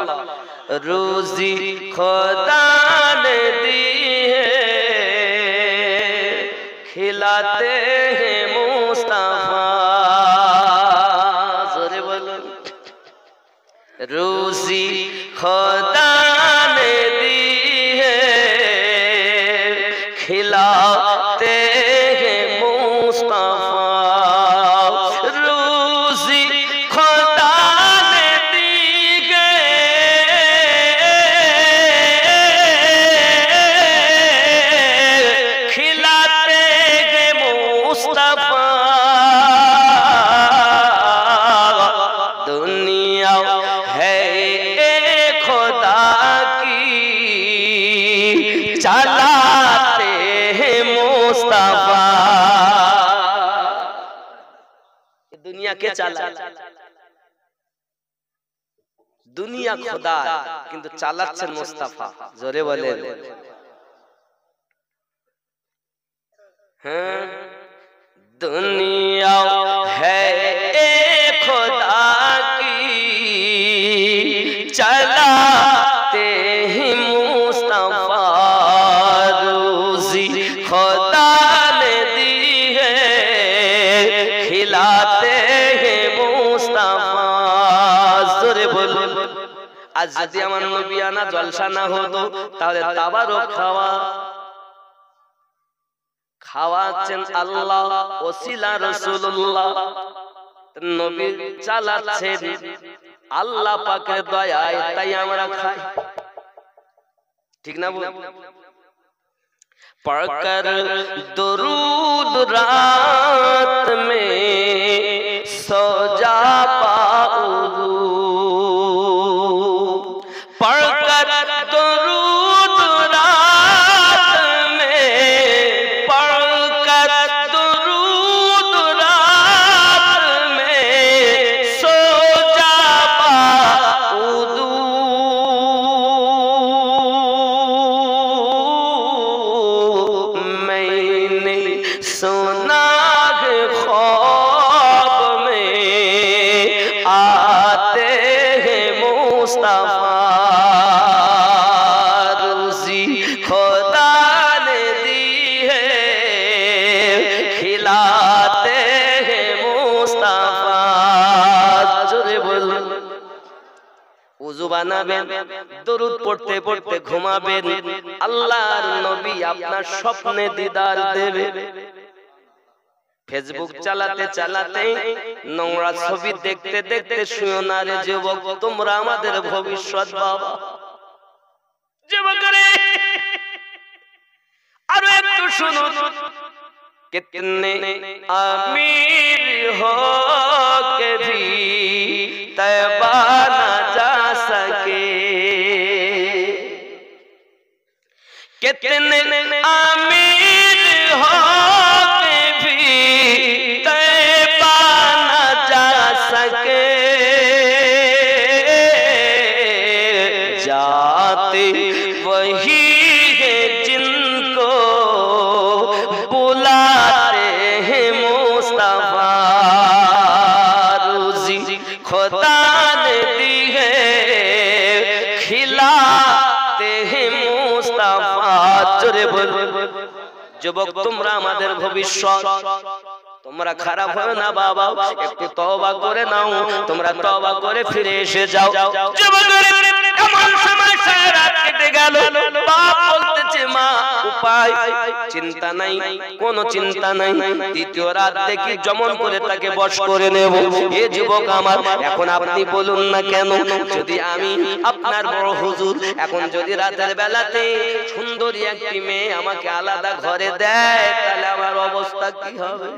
রোজি খোদা ने दी है, खिलाते हैं मुस्तफा, जोरे बोलो। रोजी खुदा ने दी है, खिलाते हैं मुस्तफा, रोजी खुदा ने दी है, खिलाते हैं मुस्तफा, दुनिया है खुदा की, चलाते हैं मुस्तफा। दुनिया के चला, दुनिया खुदा किंतु চালাচ্ছেন মুস্তাফা। জোরে বলেন। হ্যাঁ, दुनिया है खुदा की, चलाते हैं मुस्तफा, रोजी खुदा ने दी है, खिलाते हैं मुस्तफा। जोरे बोलो। আজ যদি আমার নবী আনা জলসা না হতো, তাহলে তাবারক খাওয়া খাওয়াচ্ছেন আল্লাহ, ওসিলা রাসূলুল্লাহ, নবী চালাচ্ছেন আল্লাহ পাকের দয়ায়, তাই আমরা খাই। ঠিক না বল? पढ़कर दुरूद रात में सो जा पाऊं, पढ़कर दुरूद रात में, पढ़कर दुरूद रात में सो जा पाऊं, सुना है ख्वाब में आते हैं मुस्तफा, रोज़ी खुदा ने दी है खिलाते हैं मुस्तफा। जोरे बोल। उज़ू বানাবেন, দরুদ পড়তে পড়তে ঘুমাবেন, আল্লাহর নবী আপনার স্বপ্নে দিদার দেবে। ফেসবুক চালাতে চালাতে নোংরা ছবি দেখতে দেখতে শুয়ো না রে যুবক, তোমরা আমাদের ভবিষ্যৎ বাবা। যুবকরে আরো একটু শুনুন, कितने अमीर हो के भी तैबा ना जा सके, कितने अमीर हो के भी तैबा ना जा सके, जाते वही है जिनको बुलाते हैं मुस्तफा, रोज़ी खुदा ने दी है खिलाते हैं मुस्तफा। जोरे बोल। যুবক তোমরা আমাদের ভবিষ্যৎ, তোমরা খারাপ হয় না বাবা, একটু তওবা করে নাও, তোমরা তওবা করে ফিরে এসে যাও। যুবকের এমন সময় সারা রাত কেটে গেল, বাপ বলতেছে মা উপায়, চিন্তা নাই, কোনো চিন্তা নাই, দ্বিতীয় রাত দেখি জমন করে তাকে বশ করে নেব। এ যুবক আমার, এখন আপনি বলুন না কেন, যদি আমি আপনার বড় হুজুর, এখন যদি রাতের বেলাতে সুন্দরী একটি মেয়ে আমাকে আলাদা ঘরে দেয়, তাহলে আমার অবস্থা কি হবে?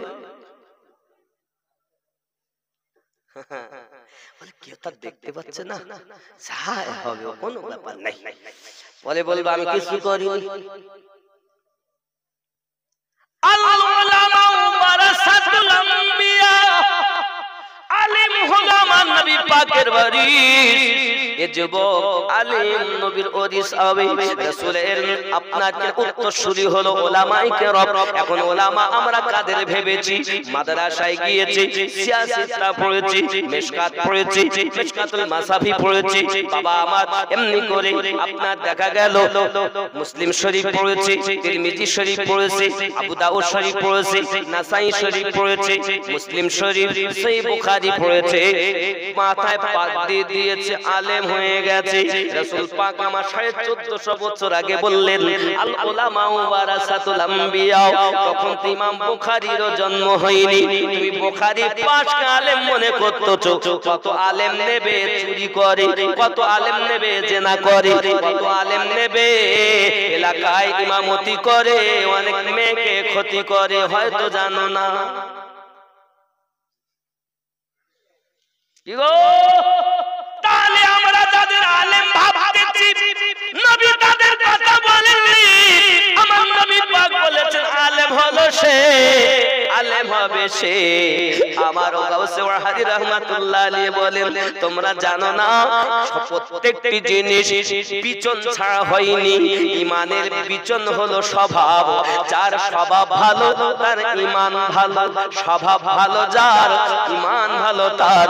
কেউ তা দেখতে পাচ্ছে না, যাই হবে কোনো ব্যাপার নাই। বলে বলবো আমি কিছু করিনি। আল উলামা ওয়ারাসাতুল আম্বিয়া, আলিম হলো আমার নবী পাকের ওয়ারিস। এ যুবক আলিম নবীর ওয়ারিস হবে, রাসূলের আপনার উত্তরসূরি হলো উলামায়ে কেরাম। এখন উলামা আমরা কাদের ভেবেছি? মাদ্রাসায় গিয়েছি, সিয়াসিতা পড়েছি, মিশকাত পড়েছি, মিশকাতুল মাসাফি পড়েছি, বাবা আমার এমনি করে আপনার দেখা গেল মুসলিম শরীফ পড়েছি, তিরমিজি শরীফ পড়েছি, আবু দাউদ শরীফ পড়েছি, নাসাই শরীফ পড়েছি, মুসলিম শরীফ, সহিহ বুখারী পড়েছে, মাথায় পাক দিয়ে দিয়েছে, আলেম হয়ে গেছে। রাসূল পাক আমার 1450 বছর আগে বললেন আল উলামা ওয়ারাসাতুল আম্বিয়া, তখন তো ইমাম বুখারীরও জন্ম হয়নি। তুমি বুখারী পাশ আলেম মনে করতেছো, কত আলেম নেবে চুরি করে, কত আলেম নেবে জেনা করে, কত আলেম নেবে এলাকায় ইমামতি করে, অনেক মেয়েকে ক্ষতি করে, হয়তো জানো না। কি গো, তাহলে আমরা যাদের আলেম ভাবতেছি, নবী তাদের কথা বলেননি। আমার নবী পাক বলেছেন আলেম হলো সে, আলেম হবে সে। আমার গাউসে ওয়াহাদি রাহমাতুল্লাহ আলাইহি বলেন, তোমরা জানো না প্রত্যেকটি জিনিস বিচন ছাড়া হয়নি। ঈমানের বিচন হলো স্বভাব, যার স্বভাব ভালো তার ঈমান ভালো, স্বভাব ভালো যার ঈমান ভালো তার।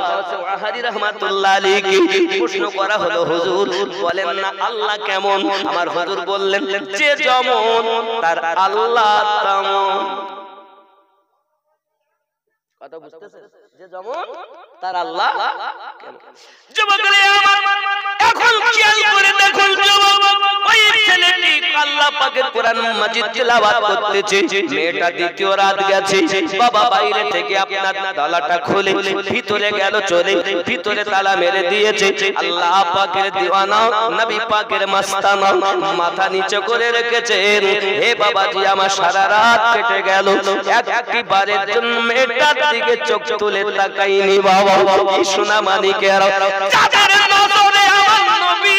গাউসে ওয়াহাদি রাহমাতুল্লাহ আলাইহি প্রশ্ন করা হলো, হুজুর বলেন না আল্লাহ কেমন? আমার হুজুর বললেন, যে যেমন তার আল্লাহ তেমন। কথা বুঝতেছেন? যে যেমন তার আল্লাহ যুবকরা আমার এখন খেয়াল করে দেখুন যুবক, ওই ছেলেটি আল্লাহ পাকের কোরআন মাজিদ তেলাওয়াত করতেছে। মেয়েটা দ্বিতীয় রাত গেছে, বাবা বাইরে থেকে আপনার তালাটা খুলে ভিতরে গেল, চলে ভিতরে তালা মেরে দিয়েছে। আল্লাহ পাকের দিওয়ানা নবী পাকের মাস্তানা মাথা নিচে করে রেখেছেন। হে বাবাজি, আমার সারা রাত কেটে গেল, একটি বারের জন্য মেয়েটার দিকে চোখ তুলে তাকাইনি বাবা। এই সোনা মানিকের যাদের নজরে আমার নবী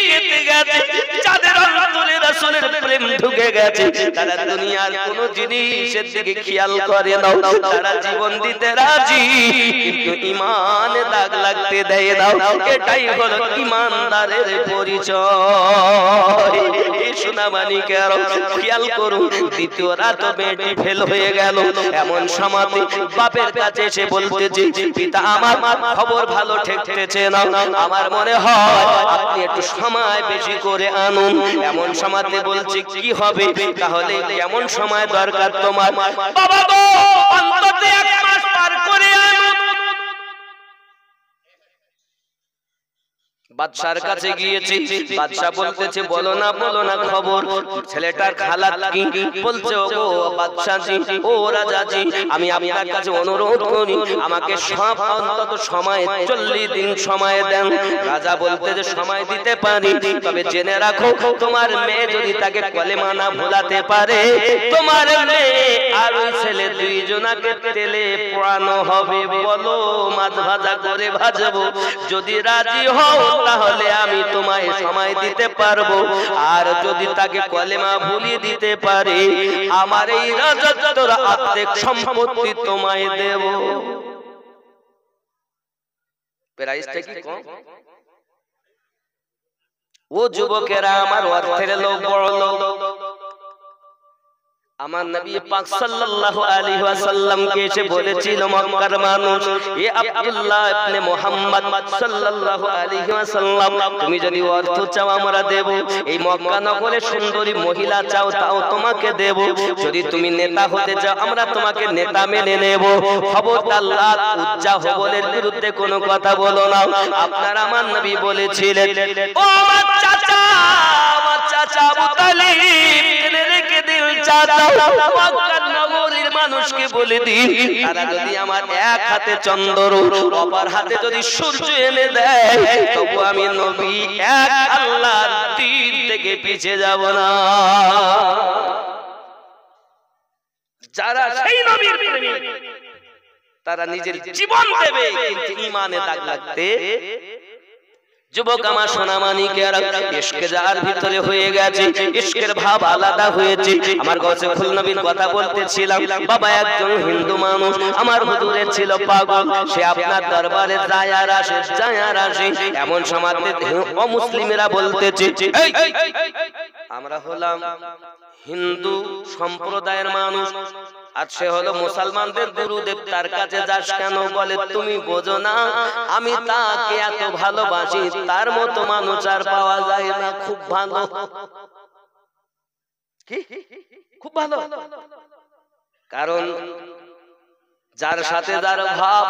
কেটে গেছে, যাদের অন্তরে রাসূলের প্রেম ঢুকে গেছে, তারা দুনিয়ার কোন জিনিসের দিকে খেয়াল করে না, তারা জীবন দিতে রাজি, কিন্তু ঈমানে দাগ লাগতে দেয় না। এটাই হলো ঈমানদারের পরিচয়। এই সোনা মানিকের খেয়াল করুন, দ্বিতীয় রাত মেয়েটি ফেল হয়ে গেল। এমন সময় বাপের কাছে এসে বলতেছে, পিতা আমার খবর ভালো ঠেকতেছে না, আমার মনে হয় আপনি একটু সময় বেশি করে আনুন। এমন সময়তে বলছে কি হবে, তাহলে কেমন সময় দরকার তোমার? বাবা গো, অন্তত 1 মাস পার করে আনুন। বাদশার কাছে গিয়েছি, বাদশা বলতেছে বলো না খবর, ছেলেটার খালাত কি? বলছে ওগো বাদশাজি, ও রাজাজি, আমি আপনার কাছে অনুরোধ করি, আমাকে সব অন্তত সময় 40 দিন সময় দেন। রাজা বলতেছে সময় দিতে পারি, তবে জেনে রাখো তোমার মেয়ে যদি তাকে কলেমা না ভোলাতে পারে, তোমার মেয়ে আর ওই ছেলে দুইজনাকে তেলে পোড়ানো হবে। বলো মাছ ভাজা করে ভাজবো, যদি রাজি হও তাহলে আমি তোমায় সময় দিতে পারবো, আর যদি তাকে কলেমা ভুলিয়ে দিতে পারে, আমার এই রাজত্বর আর্ধেক সম্পত্তি তোমায় দেব। প্রাইসটা কি কম? ও যুবকেরা আমার, অর্থের লোক বড় লোক। আমার নবী পাক সাল্লাল্লাহু আলাইহি ওয়াসাল্লাম কে এসে বলেছিল মক্কার মানুষ, এ আব্দুল্লাহ ইবনে মুহাম্মদ সাল্লাল্লাহু আলাইহি ওয়াসাল্লাম, তুমি যদি অর্থ চাও আমরা দেব, এই মক্কা নগরে সুন্দরী মহিলা চাও তাও তোমাকে দেব, যদি তুমি নেতা হতে চাও আমরা তোমাকে নেতা মেনে নেব। খবরদার লাত উজ্জা হবলের বিরুদ্ধে কোনো কথা বলো না। আপনার আমার নবী বলেছিলেন, ও আমার চাচা আবু তালিব, জেনে রেখে দিন চাচা, মক্কার নগরীর মানুষকে বলে দিন, তারা যদি আমার এক হাতে চন্দ্র অপর হাতে যদি সূর্য এনে দেয়, তবু আমি নবী এক আল্লাহর দ্বীন থেকে পিছিয়ে যাব না। যারা সেই নবীর প্রেমিক তারা নিজের জীবন দেবে, কিন্তু ঈমানে দাগ লাগতে। যুবক আমার সোনা মানিকেরা, ইশকে যার ভিতরে হয়ে গেছে, ইশকের ভাব আলাদা হয়েছে। আমার গৌসুল নবীর কথা বলতেছিলাম, বাবা একজন হিন্দু মানুষ, আমার হুজুরের ছিল পাগল, সে আপনার দরবারে যায় আর আসে। এমন সমাজে অমুসলিমেরা বলতেছে, আমরা হলাম হিন্দু সম্প্রদায়ের মানুষ, আর সে হলো মুসলমানদের গুরুদেব, তার কাছে যাস কেন? বলে তুমি বোঝো না, আমি তাকে এত ভালোবাসি, তার মতো মানুষ আর পাওয়া যায় না। খুব ভালো, কি খুব ভালো, কারণ যার সাথে যার ভাব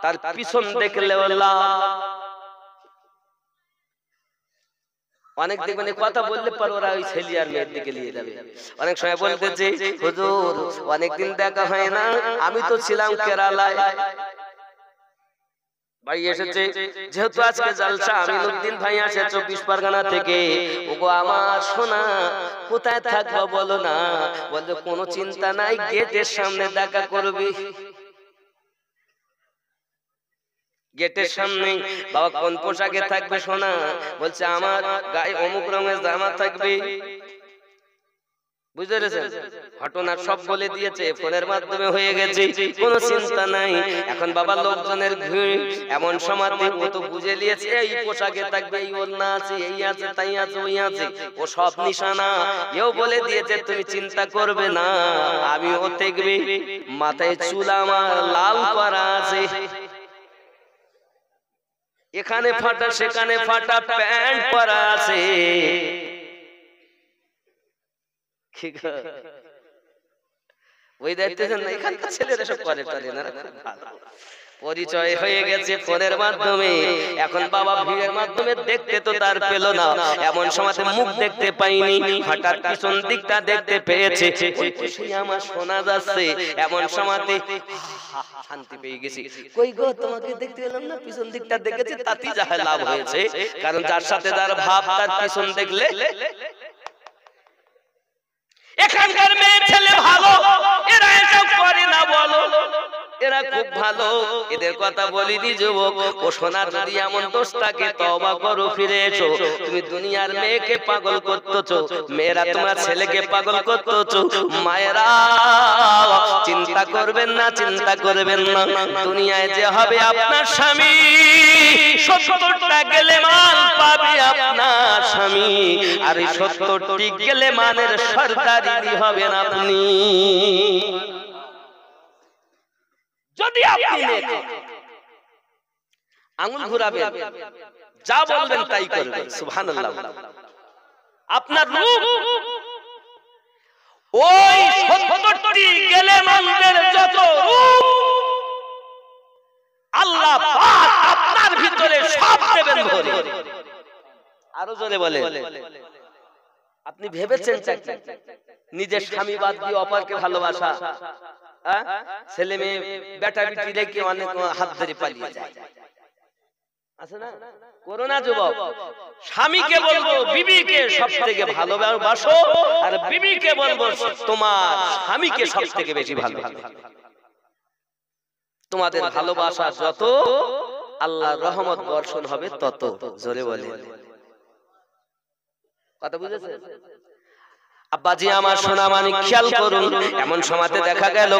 তার পিছন দেখলেও লাভ। অনেক দেখবেন কথা বললে পর ওরা ওই ছেলে আর মেয়ের দিকে নিয়ে যাবে। অনেক সময় বলতেছে হুজুর অনেকদিন দেখা হয় না, আমি তো ছিলাম কেরালায়, ভাই এসেছে, যেহেতু আজকে জালসা, আমিনুদ্দিন ভাই আসে 24 পরগনা থেকে। ওগো আমার সোনা কোথায় থাকবো বলো না? বলে কোনো চিন্তা নাই, গেটের সামনে দেখা করবি। গেটের সামনে। বাবা কোন পোশাকে থাকবে সোনা? বলছে আমার গায়ে অমুক রঙের জামা থাকবে। বুঝতে পেরেছেন? ঘটনা সব বলে দিয়েছে, ফোনের মাধ্যমে হয়ে গেছে, কোনো চিন্তা নাই। এখন বাবা লোকজনের ভিড়, এমন সময়তে ও তো বুঝে নিয়েছে এই পোশাকে থাকবে, এই ওড়না আছে, এই আছে, তাই আছে, ওই আছে, ও সব নিশানা। এও বলে দিয়েছে তুমি চিন্তা করবে না, আমি ও দেখবে। মাথায় চুল আমার লাল করা আছে, এখানে ফাটা সেখানে ফাটা প্যান্ট পরা আছে। ওই দেখতেছেন না এখানকার ছেলেরা সব করে না, পরিচয় হয়ে গেছে ফোনের মাধ্যমে। এখন বাবা ভিড়ের মাধ্যমে দেখতে তো তার পেল না, এমন সময় মুখ দেখতে পাইনি, হঠাৎ পিছন দিকটা দেখতে পেয়েছে, আমার শোনা যাচ্ছে। এমন সময় শান্তি পেয়ে গেছি। কই গো তোমাকে দেখতে এলাম না, পিছন দিকটা দেখেছি, তাতেই যা লাভ হয়েছে। কারণ যার সাথে যার ভাব তার পিছন দেখলে। এখানকার মেয়ে ছেলে ভালো, এরা এসব করে না বলো, এরা খুব ভালো, এদের কথা বলিনি যুবক। ও সোনা যদি এমন দোষ থাকে তওবা করো, ফিরে এসো। তুমি দুনিয়ার মেয়েকে পাগল করতেছো, মেয়েরা তোমার ছেলেকে পাগল করতেছো। মায়েরা চিন্তা করবেন না, চিন্তা করবেন না, দুনিয়ায় যে হবে আপনার স্বামী, 70টা গেলে মান পাবে আপনার স্বামী, আর এই 70টি গেলে মানের সরদারি হবেন আপনি। যদি আপনি আঙুল ঘুরাবেন, যা বলবেন তাই করবেন, সুবহানাল্লাহ, আপনার রূপ ওই 70টি গেলে মানদের যত রূপ আল্লাহ পাক আপনার ভিতরে সব দেবেন ভরে। আরো জোরে বলে, আপনি ভেবেছেন নিজের স্বামী বাদ দিয়ে অপরকে ভালোবাসা? ছেলে মেয়ে বেটা বিটি রেখে অনেক হাত ধরে পালিয়ে যায়, আছে না? করোনা যুবক, স্বামীকে বলবো বিবিকে সব থেকে ভালোবাসো, আর বিবিকে বলবো তোমার স্বামীকে সব থেকে বেশি ভালোবাসো। তোমাদের ভালোবাসা যত, আল্লাহর রহমত বর্ষণ হবে তত। জোরে বলে, কথা বুঝেছেন? আব্বাজি আমার সোনা মানিক, খেয়াল করুন, এমন সময়তে দেখা গেল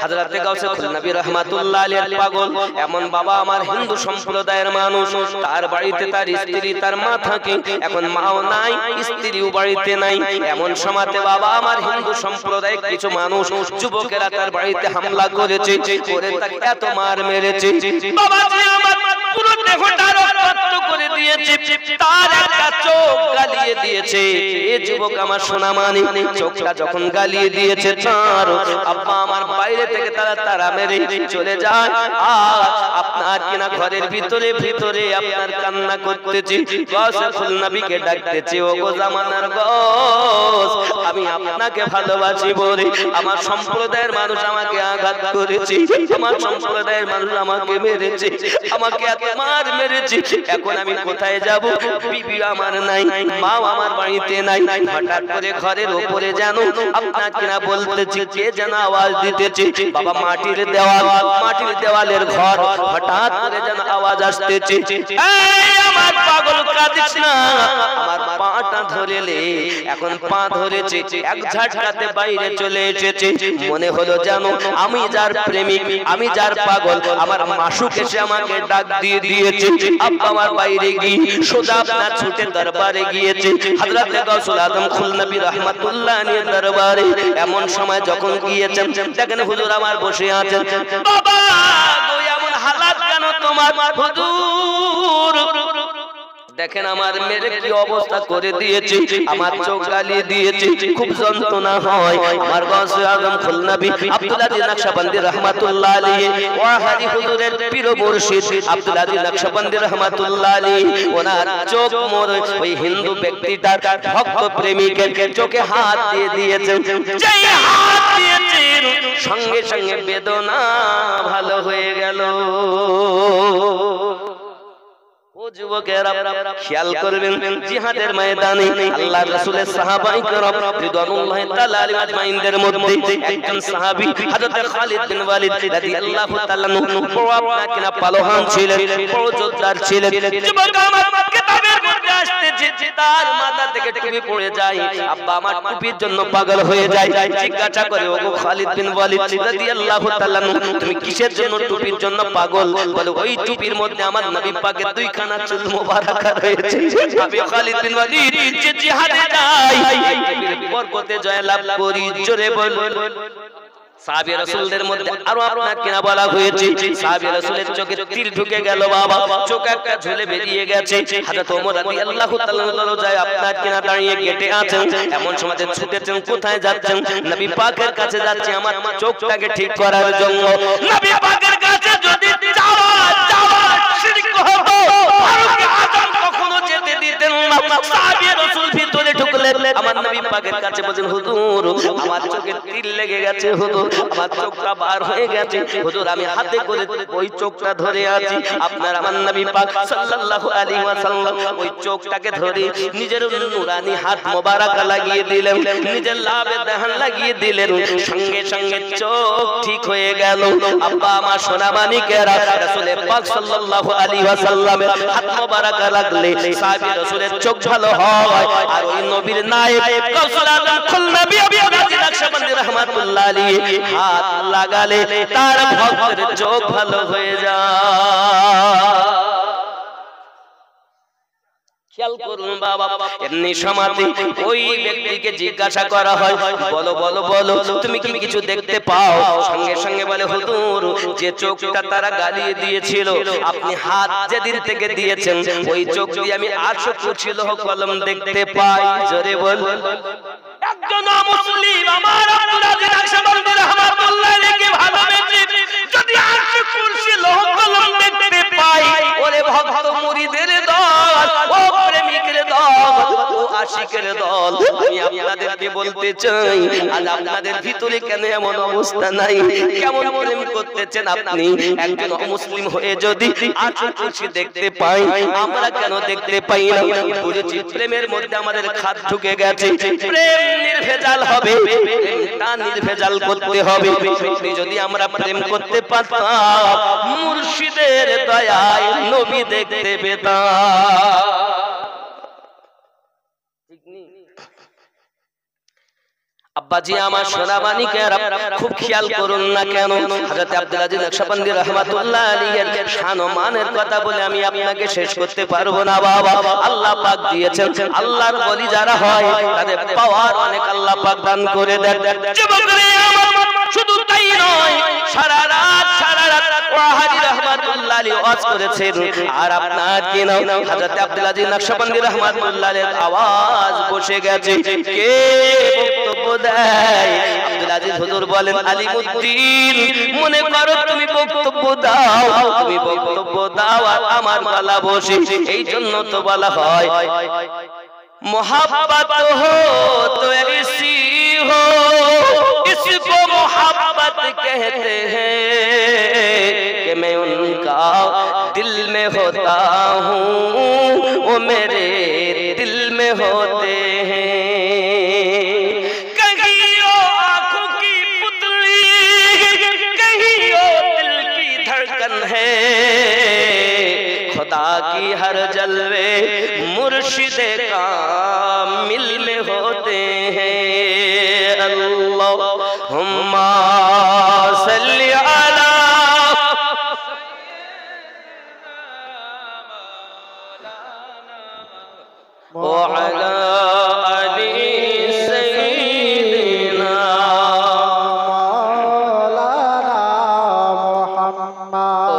হযরত গাউসে নবী রাহমাতুল্লাহ আলাইহি পাগল, এমন বাবা আমার হিন্দু সম্প্রদায়ের মানুষ, তার বাড়িতে তার স্ত্রী তার মা থাকে, এখন মাও নাই স্ত্রীও বাড়িতে নাই। এমন সময়তে বাবা আমার হিন্দু সম্প্রদায়ের কিছু মানুষ যুবকেরা তার বাড়িতে হামলা করেছে, করে তাকে এত মার মেরেছে, বাবাজি আমার পুরো দেহটা রক্তাক্ত করে দিয়েছে, তার একটা চোখ গালিয়ে দিয়েছে। এ যুবক আমার সোনা মানিক, চোখটা যখন গালিয়ে দিয়েছে, তার আব্বা আমার বাইরে থেকে তারা মেরে চলে যায়। আর আপনার কিনা ঘরের ভিতরে ভিতরে আপনার কান্না করতেছে, গাউসুল নবীকে ডাকতেছে, ও গো জামানার গাউস, আমি আপনাকে ভালোবাসি বলে আমার সম্প্রদায়ের মানুষ আমাকে আঘাত করেছে, আমার সম্প্রদায়ের মানুষ আমাকে মেরেছে, আমাকে এত মার মেরেছে, এখন আমি কোথায় যাব? বিবি আমার নাই, মা আমার বাড়িতে নাই। হঠাৎ করে ঘরের উপরে যেন আপনাকে না বলতেছি, কে যেন আওয়াজ দিতেছে, বাবা মাটির দেওয়াল, মাটির দেওয়ালের ঘর, হঠাৎ করে যেন আওয়াজ আসতেছে, এই আমার পাগল কাঁদিস না, আমার পাটা ধরেলে। এখন পা ধরেছে, এক ঝাটকাতে বাইরে চলে এসেছে, মনে হলো যেন আমি যার প্রেমিক, আমি যার পাগল, আমার মাসুক এসে আমাকে ডাক দিয়ে দিয়েছে। আব্বা আমার বাইরে গিয়ে সোজা আপনার ছুটে দরবারে গিয়েছে, হযরত গাউসুল আজম খুল নবী রাহমাতুল্লাহ আলাইহি দরবারে। এমন সময় যখন গিয়েছেন, দেখেন হুজুর আমার বসে আছেন, বাবা গো এমন হালাত কেন তোমার হুজুর? দেখেন আমার মেরে কি অবস্থা করে দিয়েছে, আমার চোখ গালিয়ে দিয়েছে, খুব যন্ত্রণা হয়। আমার গাউসে আজম খুল নবী আব্দুল আজিজ নকশবন্দি রাহমাতুল্লাহ আলাইহি, ওয়াহাদি হুজুরের পীর মুর্শিদ আব্দুল আজিজ নকশবন্দি রাহমাতুল্লাহ আলাইহি, ওনার চোখ মোর ওই হিন্দু ব্যক্তিটার ভক্ত প্রেমিকের চোখে হাত দিয়ে দিয়েছেন। যেই হাত দিয়েছেন, সঙ্গে সঙ্গে বেদনা ভালো হয়ে গেল। যুবকেরা খেয়াল করবেন, জিহাদের ময়দানে আল্লাহর রাসূলের সাহাবায়ে কেরাম রিদওয়ানুল্লাহি তাআলা আলাইহিম আজমাইনদের মধ্যে একজন সাহাবী হযরত খালিদ বিন ওয়ালিদ রাদিয়াল্লাহু তাআলা আনহু বড় আপনাকে না পালোহান ছিলেন, বড় যোদ্ধার ছিলেন। যুবক আমার কিতাবের মধ্যে আসছে, তার মাথা থেকে টুপি পড়ে যায়, আব্বা আমার টুপির জন্য পাগল হয়ে যায়। জিজ্ঞাসা করে, ওগো খালিদ বিন ওয়ালিদ রাদিয়াল্লাহু তাআলা আনহু, তুমি কিসের জন্য টুপির জন্য পাগল? বলে, ওই টুপির মধ্যে আমার নবী পাকের দুইখানা চুল মোবারক রয়েছে। আমি খালিদ বিন ওয়ালিদ যে জিহাদে যাই, বরকতে জয় লাভ করি। জোরে বল, সাহাবী রাসূলদের মধ্যে আরো আপনাকে না বলা হয়েছে সাহাবী রাসূলের চোখে তীর ঢুকে গেল বাবা, চোখ একটা ঝুলে বেরিয়ে গেছে। হযরত ওমর রাদিয়াল্লাহু তাআলা যায় আপনার কিনা দাঁড়িয়ে গেটে আছেন, এমন সময় ছুটেছেন কোথায় যাচ্ছেন? নবী পাকের কাছে যাচ্ছে আমার চোখটাকে ঠিক করার জন্য। নবী পাকের কাছে যদি যাওয়া শিরক হবে, ফারুক আযম কখনো যেতে দিতেন না। সাহাবী রাসূল ভিতরে ঢুকলেন, আমার নবী পাকের কাছে বলেন হুজুর আমার চোখে তীর লেগে গেছে, হুজুর আমার চোখটা বার হয়ে গেছে, হুজুর আমি হাতে করে ওই চোখটা ধরে আছি। আপনার আমার নবী পাক সাল্লাল্লাহু আলাইহি ওয়াসাল্লাম ওই চোখটাকে ধরে নিজের নূরানি হাত মোবারক লাগিয়ে দিলেন, নিজের লাভে দেহান লাগিয়ে দিলেন, সঙ্গে সঙ্গে চোখ ঠিক হয়ে গেল। আব্বা আমার সোনা মানিকেরা রাসূল পাক সাল্লাল্লাহু আলাইহি ওয়াসাল্লামের হাত মোবারক লাগলে সাহাবী রাসূলের চোখ ভালো হয়। আর ওই নবীর নায়েব কাউসার আযম কুল নবী নকশবন্দি রাহমাতুল্লাহ আলাইহি হাত লাগালে তার ভক্তের চোখ ভালো হয়ে যায়। খেয়াল করুন বাবা, এমনি সমাধি ওই ব্যক্তিকে জিজ্ঞাসা করা হয় বলো বলো বলো তুমি কি কিছু দেখতে পাও? সঙ্গে সঙ্গে বলে হুজুর যে চোখটা তারা গালিয়ে দিয়েছিল আপনি হাত যেদিন থেকে দিয়েছেন ওই চোখ দিয়ে আমি 800 কুরসি লৌহ কলম দেখতে পাই। জোরে বল। একজন মুসলিম আমার আব্দুল আজিজ নকশবন্দি রাহমাতুল্লাহ আলাইহি ভালোবেসে যদি 800 কুরসি লৌহ কলম দেখতে পাই, ওরে ভক্ত মুরিদের দল, ও প্রেমিকের দল, ও আশিকের দল, আমি আপনাদেরকে বলতে চাই আজ আপনাদের ভিতরে কেন এমন অবস্থা নাই? কেমন প্রেম করতেছেন আপনি? একজন মুসলিম হয়ে যদি 800 কুরসি দেখতে পাই, আমরা কেন দেখতে পাই না? বুঝেছি প্রেমের মধ্যে আমাদের খাদ ঢুকে গেছে। প্রেম নির্ভেজাল হবে, প্রেমটা নির্ভেজাল করতে হবে। যদি আমরা প্রেম করতে পারতাম মুর্শিদের দয়ায় নবী দেখতে পেতাম। আব্বাজি আমার সোনা মানিকেরা খুব খেয়াল করুন না কেন হযরত আব্দুল আজিজ নকশবন্দি রাহমাতুল্লাহ আলাইহি শান ও মানের কথা বলে আমি আপনাকে শেষ করতে পারবো না বাবা। আল্লাহ পাক দিয়েছেন, আল্লাহর ওলি যারা হয় তাদের পাওয়ার অনেক আল্লাহ পাক দান করে দেন। যুবকরা আমার শুধু তাই নয়, সারা রাত ওয়াহাদি রাহমাতুল্লাহ আলাইহি ওয়াজ করেছেন। আর আপনার কি নাম হযরত আব্দুল আজিজ নকশবন্দি রাহমাতুল্লাহ আলাইহির আওয়াজ বসে গেছে। কে বক্তব্য দেয়? আব্দুল আজিজ হুজুর বলেন আলিমউদ্দিন মনে করো তুমি বক্তব্য দাও, তুমি বক্তব্য দাও আর আমার গলা বসে। এই জন্য তো বলা হয় मोहब्बत हो तो ऐसी हो इसको मोहब्बत कहते हैं कि मैं उनका दिल में होता हूँ वो मेरे दिल में होते हैं। कहीं वो आंखों की पुतली, कहीं वो दिल की धड़कन है, खुदा की हर जलवे मुर्शिदे कामिल में होते हैं। अल्लाहुम्मा सल्ली अला व अला अली सय्यिदिना मौलाना मुहम्मद।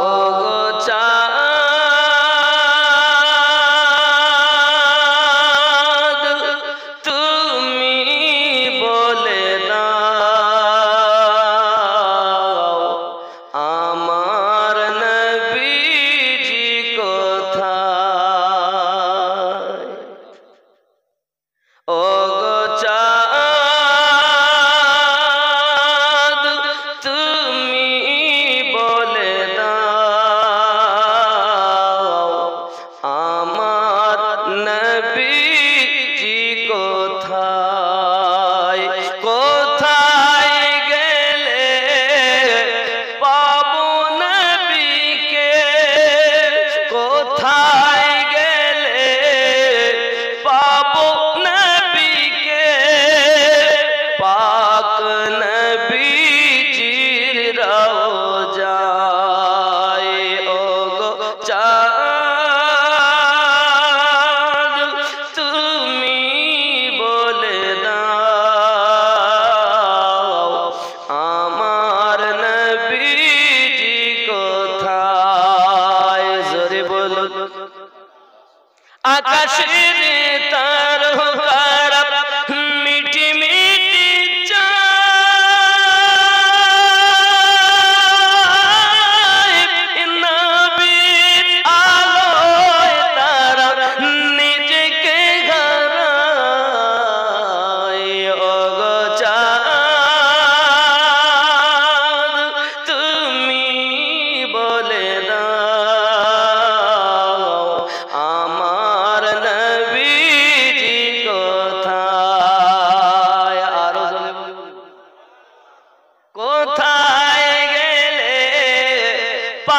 আমার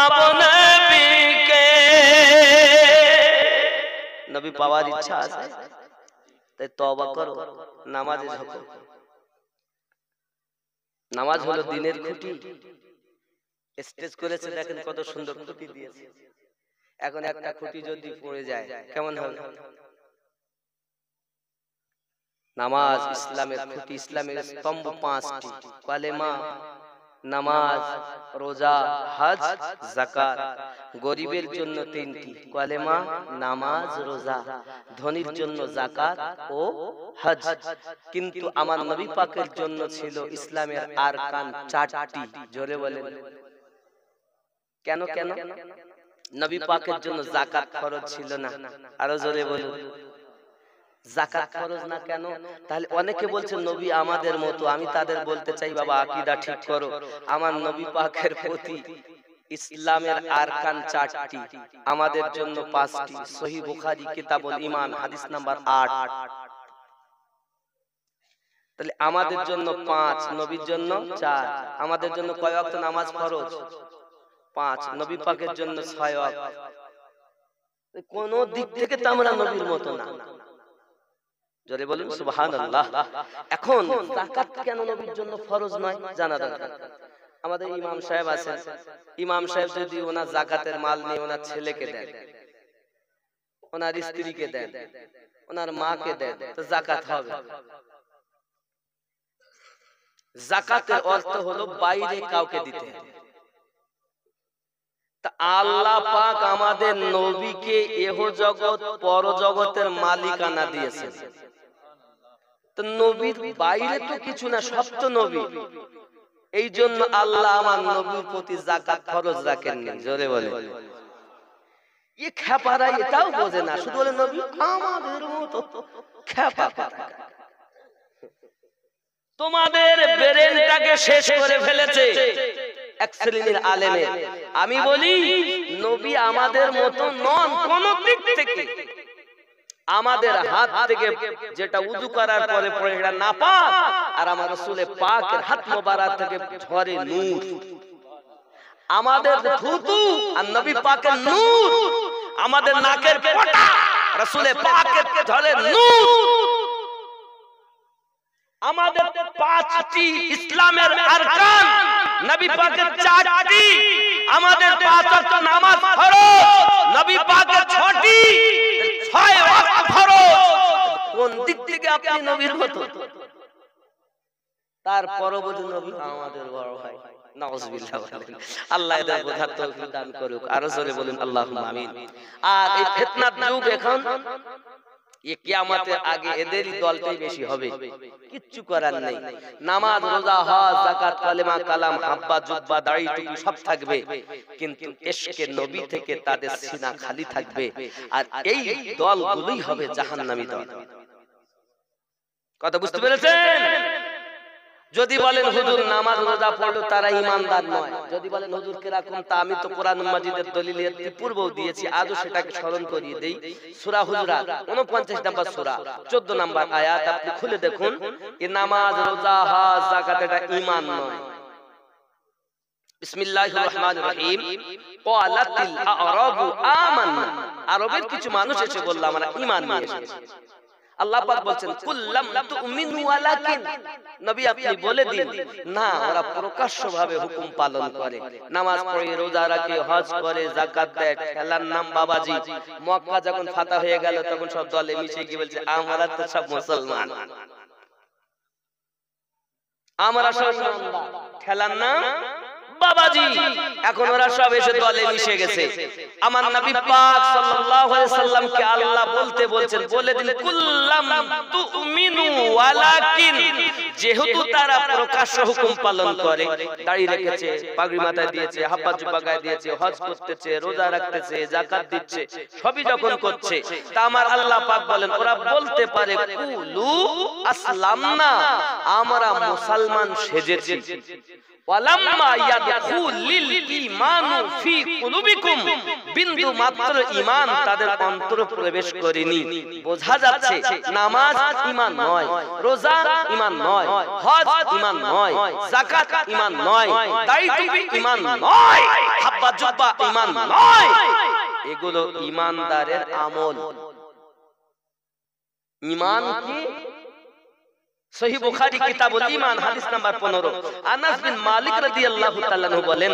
পাবো নবীকে। নবী পাওয়ার ইচ্ছা আছে, তাই তওবা করো, নামাজে ঝোঁকো। নামাজ হলো দিনের খুঁটি। স্টেজ করেছে দেখেন কত সুন্দর খুঁটি দিয়েছে। এখন একটা খুঁটি যদি পড়ে যায় কেমন হবে? নামাজ ইসলামের খুঁটি, ইসলামের স্তম্ভ পাঁচটি: কালেমা, নামাজ, রোজা, হজ, যাকাত। গরিবের জন্য তিনটি: কালেমা, নামাজ, রোজা। ধনীর জন্য যাকাত ও হজ। কিন্তু আমার নবী পাকের জন্য ছিল ইসলামের আরকান চারটি। জোরে বলেন কেন? কেন নবী পাকের জন্য যাকাত ফরজ ছিল না? আরো জোরে বলুন, যাকাত ফরজ না কেন? তাহলে অনেকে বলছে নবী আমাদের মতো। আমি তাদের বলতে চাই, বাবা আকীদা ঠিক করো। আমার নবী পাকের প্রতি ইসলামের আরকান চারটি, আমাদের জন্য পাঁচটি। সহিহ বুখারী কিতাবুল ঈমান হাদিস নাম্বার 8। তাহলে আমাদের জন্য 5, নবীর জন্য 4। আমাদের জন্য কয় ওয়াক্ত নামাজ ফরজ? 5। নবী পাকের জন্য 6 ওয়াক্ত। কোন দিক থেকে তো আমরা নবীর মতো না। জোরে বলুন সুবহানাল্লাহ। এখন যাকাত কেন নবীর জন্য ফরজ নয় জানা দরকার। আমাদের ইমাম সাহেব আছেন, ইমাম সাহেব যদি ওনার যাকাতের মাল নিয়ে ওনার ছেলেকে দেন, ওনার স্ত্রীকে দেন, ওনার মাকে দেন, তো যাকাত হবে। যাকাতের অর্থ হলো বাইরে কাউকে দিতে হবে। তা আল্লাহ পাক আমাদের নবীকে এহ জগৎ পর জগতের মালিকানা দিয়েছেন। তো নবীর বাইরে তো কিছু না, সব তো নবী। এই জন্য আল্লাহ আমার নবীর প্রতি যাকাত ফরজ রাখেননি। জোরে বলে এ খেপারা এটাও বোঝে না, শুধু বলে নবী আমাদের মতো। খেপা কথা, তোমাদের ব্রেনটাকে শেষ করে ফেলেছে এক শ্রেণীর আলেমে। আমি বলি নবী আমাদের মতো নন কোন দিক থেকে। আমাদের হাত থেকে যেটা উযু করার পরে পড়ে এটা নাপাক, আর আমার রাসূলের পাকের হাত মোবারক থেকে ঝরে নূর। আমাদের থুতু আর নবী পাকের নূর, আমাদের নাকের ফোঁটা রাসূলের পাকের ঝরে নূর। আমাদের 5টি ইসলামের আরকান, নবী পাকের 4টি। আমাদের 5 ওয়াক্ত নামাজ ফরজ, নবী পাকের 6টি, 6 ওয়াক্ত ফরজ। কোন দিক থেকে আপনি নবীর মতো? তার পরবর্তী নবী আমাদের বড় ভাই। নাউজুবিল্লাহ। আল্লাহ এদের বোঝার তৌফিক দান করুক। আরো জোরে বলুন আল্লাহুম্মা আমিন। আর এই ফিতনার যুগ এখন, ये কিয়ামতের আগে এদেরই দলটাই বেশি হবে, কিচ্ছু করার নেই। নামাজ, রোজা, হজ, যাকাত, কালেমা, কালাম, হাব্বা, জুব্বা, দাড়ি, টুপি সব থাকবে, কিন্তু ইশকে নবী থেকে তাদের সিনা খালি থাকবে। আর এই দলগুলোই হবে জাহান্নামী দল। কথা বুঝতে পেরেছেন? যদি বলেন হুজুর নামাজ রোজা পড়লো তারা ঈমানদার নয়, যদি বলেন হুজুর কিরকম, তা আমি তো কোরআন মাজিদের দলিলের পূর্বেও দিয়েছি, আজও সেটাকে স্মরণ করিয়ে দেই। সূরা হুজুরাত 49 নম্বর সূরা 14 নম্বর আয়াত আপনি খুলে দেখুন। এই নামাজ, রোজা, হজ, যাকাত এটা ঈমান নয়। বিসমিল্লাহির রহমানির রহিম। ক্বালাতিল আ'রাবু আমান্না। আরবের কিছু মানুষ এসে বলল আমরা ঈমান নিয়ে এসেছি। আল্লাহ পাক বলছেন কুল্লাম তুমিনু ওয়ালাকিন, নবী আপনি বলে দিন না, ওরা প্রকাশ্যভাবে হুকুম পালন করে, নামাজ পড়ে, রোজা রাখে, হজ করে, যাকাত দেয়, খেলার নাম বাবাজি। মক্কা যখন ফাতা হয়ে গেল তখন সব দলে মিশে গিয়ে বলছে আমরা তো সব মুসলমান, আমরা সব ইমানদার, খেলার নাম বাবাজি। এখন ওরা সব এসে দলে মিশে গেছে। আমার নবী পাক সাল্লাল্লাহু আলাইহি সাল্লামকে আল্লাহ বলতে বলছেন বলে দিন কুল্লাম তুমিনু ওয়ালাকিন, যেহেতু তারা প্রকাশ্য হুকুম পালন করে, দাড়ি রেখেছে, পাগড়ি মাথায় দিয়েছে, হাব্বা জুব্বা গায়ে দিয়েছে, হজ করতেছে, রোজা রাখতেছে, যাকাত দিচ্ছে, সবই যখন করছে, তা আমার আল্লাহ পাক বলেন ওরা বলতে পারে কুলু আসলামনা, আমরা মুসলমান সেজেছি। ওয়ালাম্মা ইয়াদখুলিল ঈমানু ফি কুলুবিকুম, বিন্দু মাত্র ঈমান তাদের অন্তরে প্রবেশ করেনি। বোঝা যাচ্ছে নামাজ ঈমান নয়, রোজা ঈমান নয়, হজ ঈমান নয়, যাকাত ঈমান নয়, দাড়ি টুপি ঈমান নয়, হাব্বা জুব্বা ঈমান নয়, এগুলো ঈমানদারের আমল। ঈমান কি? সহিহ বুখারী কিতাবুল ঈমান হাদিস নাম্বার 15। আনাস বিন মালিক রাদিয়াল্লাহু তাআলা আনহু বলেন,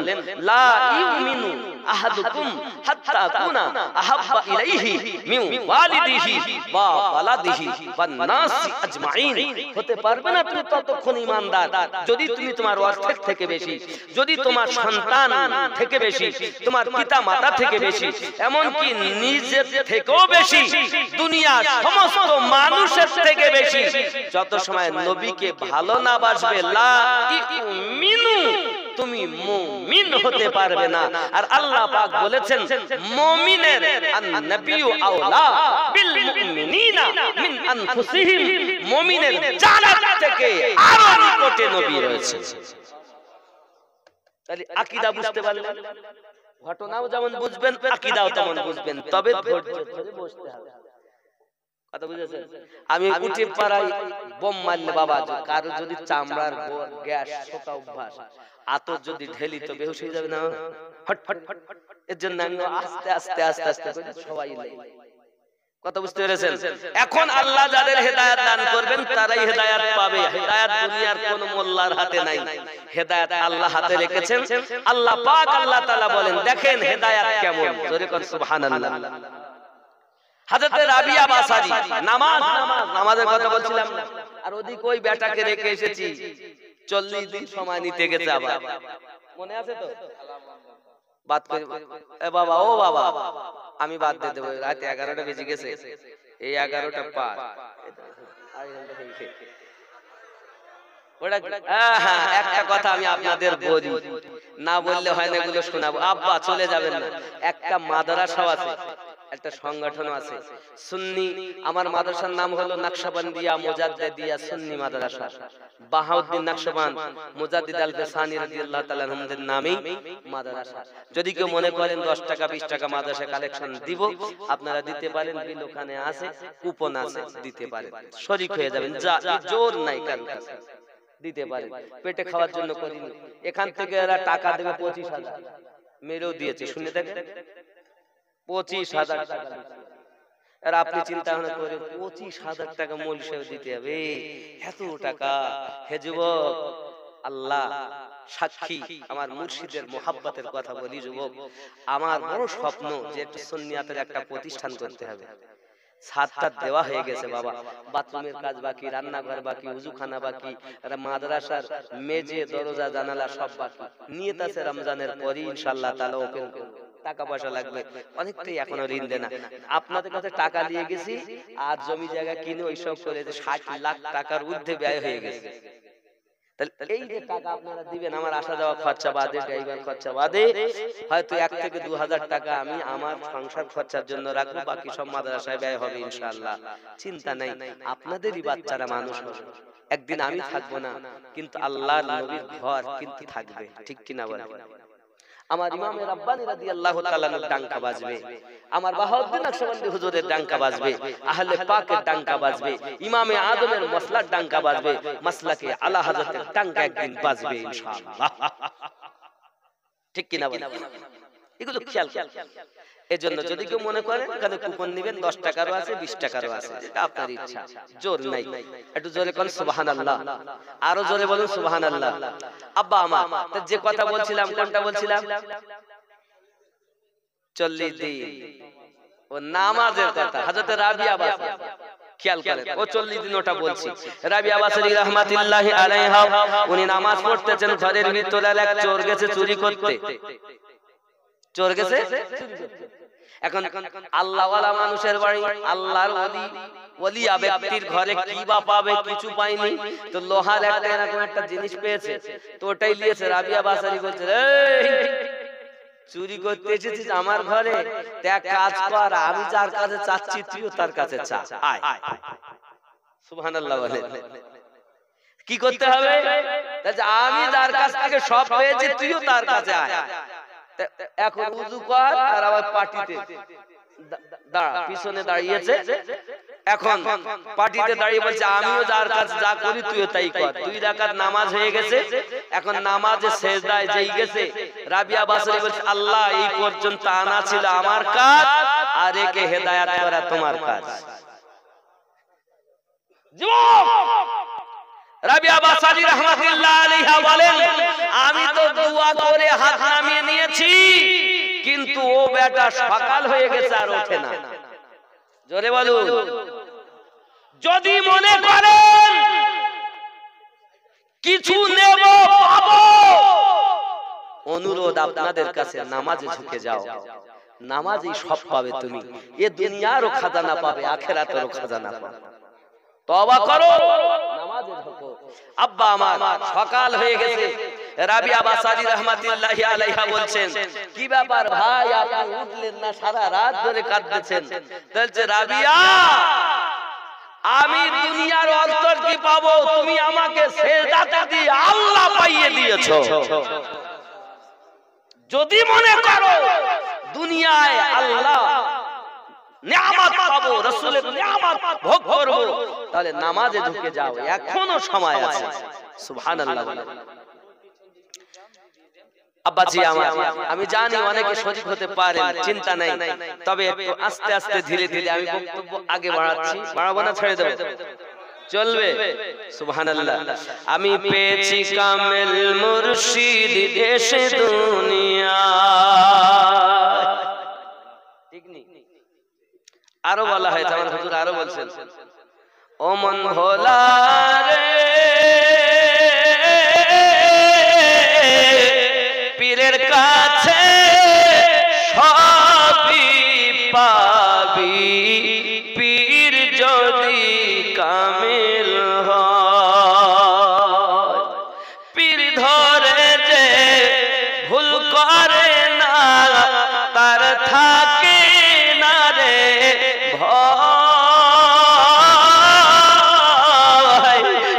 লা ইউমিনু আহাদুকুম হাত্তা কুনা আহাব্বা ইলাইহি মিন ওয়ালিদিহি ওয়া ওয়ালাদিহি ওয়ান নাসি আজমাইন। হতে পারবে না তুমি ততক্ষণ ঈমানদার যদি তুমি তোমার অর্থের থেকে বেশি, যদি তোমার সন্তান থেকে বেশি, তোমার পিতা মাতা থেকে বেশি, এমন কি নিজের থেকেও বেশি, দুনিয়ার সমস্ত মানুষের থেকে বেশি যত সময় নবীকে ভালো না বাসবে, লা ইউমিনু তুমি মুমিন হতে পারবে না। আর আল্লাহ পাক বলেছেন মুমিনের আন-নাবিয়্যু আওলা বিল মুমিনিনা মিন আনফুসিহিম, মুমিনের জানের থেকে আরো নিকটে নবী রয়েছে। তাহলে আকীদা বুঝতে পারলেন, ঘটনাও যেমন বুঝবেন আকীদাও তেমন বুঝবেন, তবে ধৈর্য ধরে বসতে হবে। কথা বুঝেছেন? আমি উঠে পাড়ায় বোম মারলে বাবা, কারো যদি চামড়ার গ্যাস শোকা অভ্যাস, আতর যদি ঢেলি তো বেহুশ হয়ে যাবে না? Hot hot hot. এর জন্য আমি আস্তে আস্তে আস্তে আস্তে করে সবাই লাই। কথা বুঝতে পেরেছেন? এখন আল্লাহ যাদের হেদায়েত দান করবেন তারাই হেদায়েত পাবে। হেদায়েত দুনিয়ার কোন মোল্লার হাতে নাই, হেদায়েত আল্লাহ হাতে রেখেছেন। আল্লাহ পাক আল্লাহ তাআলা বলেন, দেখেন হেদায়েত কেমন, জোরে কোন সুবহানাল্লাহ। হযরত রাবিয়া বাসারি নামাজের কথা বলছিলাম না, আর ওদিকে ওই বেটাকে রেখে এসেছি 40 দিন সময় নিতে গেছে। আবার মনে আছে তো? বাদ করে এ বাবা, ও বাবা আমি বাদ দিয়ে দেবো, রাত 11টা বেজে গেছে, এই 11টা পার একটা কথা আমি আপনাদের বলি, না বললে হয় না, এগুলো শোনাবো। আব্বা চলে যাবেন না, একটা মাদ্রাসা আছে, একটা সংগঠন আছে সুন্নি। আমার মাদ্রাসার নাম হলো নকশবন্দিয়া মুজাদ্দিদিয়া সুন্নি মাদ্রাসা। বাহাউদ্দিন নকশবন্দ মুজাদ্দিদ আল-ফিসানি রাদিয়াল্লাহু তাআলা আনহুর নামেই মাদ্রাসা। যদি কেউ মনে করেন 10 টাকা 20 টাকা মাদ্রাসা কালেকশন দিব, আপনারা দিতে পারেন, বিল ওখানে আছে, কুপন আছে, দিতে পারেন, শরীক হয়ে যাবেন, যা জোর নাই কারণ কাছে, দিতে পারেন। পেটে খাওয়ার জন্য করিনি, এখান থেকে এরা টাকা দেবে 25,000, মেরেও দিয়েছে, শুনে দেখেন 25,000 টাকা। আর আপনি চিন্তা ভাবনা করে 25,000 টাকা মূল হিসেবে দিতে হবে, এত টাকা। হে যুবক, আল্লাহ সাক্ষী, আমার মুর্শিদের মোহাব্বতের কথা বলি যুবক, আমার বড় স্বপ্ন যে একটু সুন্নিয়াতের একটা প্রতিষ্ঠান করতে হবে। ছাদটা দেওয়া হয়ে গেছে বাবা, বাথরুমের কাজ বাকি, রান্নাঘর বাকি, উজুখানা বাকি, মাদ্রাসার মেজে দরজা জানালা সব বাকি। নিয়ত আছে রমজানের পরই ইনশাআল্লাহ তাআলা ওপেন করব। টাকা পয়সা লাগবে অনেকটাই, এখনো ঋণ দেনা। আপনাদের কাছে টাকা দিয়ে গেছি, আর জমি জায়গা কিনে ওইসব করে 60 লাখ টাকার ঊর্ধ্বে ব্যয় হয়ে গেছে। তাহলে এই যে টাকা আপনারা দিবেন, আমার আসা যাওয়া খরচা বাদে, ড্রাইভার খরচা বাদে, হয়তো 1 থেকে 2,000 টাকা আমি আমার সংসার খরচার জন্য রাখবো, বাকি সব মাদ্রাসায় ব্যয় হবে ইনশাআল্লাহ। চিন্তা নাই, আপনাদেরই বাচ্চারা মানুষ হবে। একদিন আমি থাকবো না, কিন্তু আল্লাহর নবীর ঘর কিন্তু থাকবে, ঠিক কিনা বলেন? আমার ইমামে রাব্বানি রাদিয়াল্লাহু তাআলা এর ডাঙ্কা বাজবে, আমার বাহাউদ্দিন নকশবন্দি হুজুরের ডাঙ্কা বাজবে, আহলে পাকের ডাঙ্কা বাজবে, ইমামে আজমের মাসলার ডাঙ্কা বাজবে, মাসলাকে আলা হযরতের ডাঙ্কা একদিন বাজবে ইনশাআল্লাহ। ঠিক কি না বলেন? এগুলো খেয়াল করুন। এজন্য যদি কেউ মনে করেন এখানে কুপন নেবেন, 10 টাকারও আছে, 20 টাকারও আছে, এটা আপনার ইচ্ছা, জোর নাই। একটু জোরে বলুন সুবহানাল্লাহ, আরো জোরে বলুন সুবহানাল্লাহ। আব্বা আমার যে কথা বলছিলাম, কোনটা বলছিলাম? 40 দিন ও নামাজের কথা, হযরত রাবিয়া বাসারি, খেয়াল করেন, ও 40 দিন ওটা বলছি। রাবিয়া বাসারি রাহমাতুল্লাহি আলাইহা উনি নামাজ পড়তেছেন, ঘরের ভিতরে এক চোর গেছে চুরি করতে। চোর গেছে চুরি করতে। এখন আল্লাহওয়ালা মানুষের বাড়ি, আল্লাহর ওলিয়া ব্যক্তির ঘরে কি বা পাবে? কিছু পায়নি, তো লোহার একটা এরকম একটা জিনিস পেয়েছে, তো ওটাই নিয়েছে। রাবিয়া বাসারি বলছে, চুরি করতে এসেছিস আমার ঘরে, এক কাজ কর, আমি যার কাছে চাচ্ছি তুইও তার কাছে চা, আয়। সুবহানাল্লাহ বলে। কি করতে হবে? আমি যার কাছ থেকে সব পেয়েছি তুইও তার কাছে আয়। এখন উযু কর, আর আবার পাটিতে দাঁড়া, পিছনে দাঁড়িয়েছে, এখন পার্টিতে দাঁড়িয়ে বলছে আমিও যার কাছে যা করি তুইও তাই কর। 2 রাকাত নামাজ হয়ে গেছে, এখন নামাজে সেজদায় যেই গেছে রাবিয়া বাসরি বলছে আল্লাহ এই পর্যন্ত আনা ছিল আমার কাজ, আর একে হেদায়েত করা তোমার কাজ। রাবিয়া বাসরি রাহমাতুল্লাহ আলাইহা বলেন আমি তো দোয়া করে হাত নামিয়ে নিয়েছি, কিন্তু ও বেটা সকাল হয়ে গেছে আর ওঠে না। জোরে বলুন। যদি মনে করেন কিছু নেব পাবো, অনুরোধ আপনাদের কাছে নামাজে ঝুঁকে যাও, নামাজই সব পাবে তুমি। এ দুনিয়ারও খাজানা পাবে, আখিরাতেরও খাজানা পাবে। তওবা করো, নামাজে ঝুঁকো। আব্বা আমার সকাল হয়ে গেছে, রাবিয়া বাসারি রাহমাতুল্লাহি আলাইহা বলছেন কি ব্যাপার ভাই আপনি উঠলেন না, সারা রাত ধরে কাঁদতেছেন? বলছে রাবিয়া আমি দুনিয়ার অন্তর কি পাবো, তুমি আমাকে সেজদাতে দিয়ে আল্লাহ পাইয়ে দিয়েছো। যদি মনে করো দুনিয়ায় আল্লাহ নিয়ামত পাবো, রাসূলের নিয়ামত ভোগ করব, তাহলে নামাজে ঢুকে যাও, এখনো সময় আছে। সুবহানাল্লাহ। আব্বাজি আমার, আমি জানি অনেকে শরীক হতে পারেন, চিন্তা নাই, তবে একটু আস্তে আস্তে ধীরে ধীরে আমি বক্তব্য আগে বাড়াচ্ছি। বাড়াবো না ছেড়ে দেব? চলবে? সুবহানাল্লাহ। আমি পেয়েছি কামেল মুর্শিদ এসে দুনিয়া, ঠিক নেই? আরো বলা হয়েছে, আমার হুজুর আরো বলছেন ও মন ভোলা রে পীরের কাছে সবই পাবি, পীর যদি কামিল হয়। পীর ধরে যে ভুল করে না তার থাকে না রে ভয়,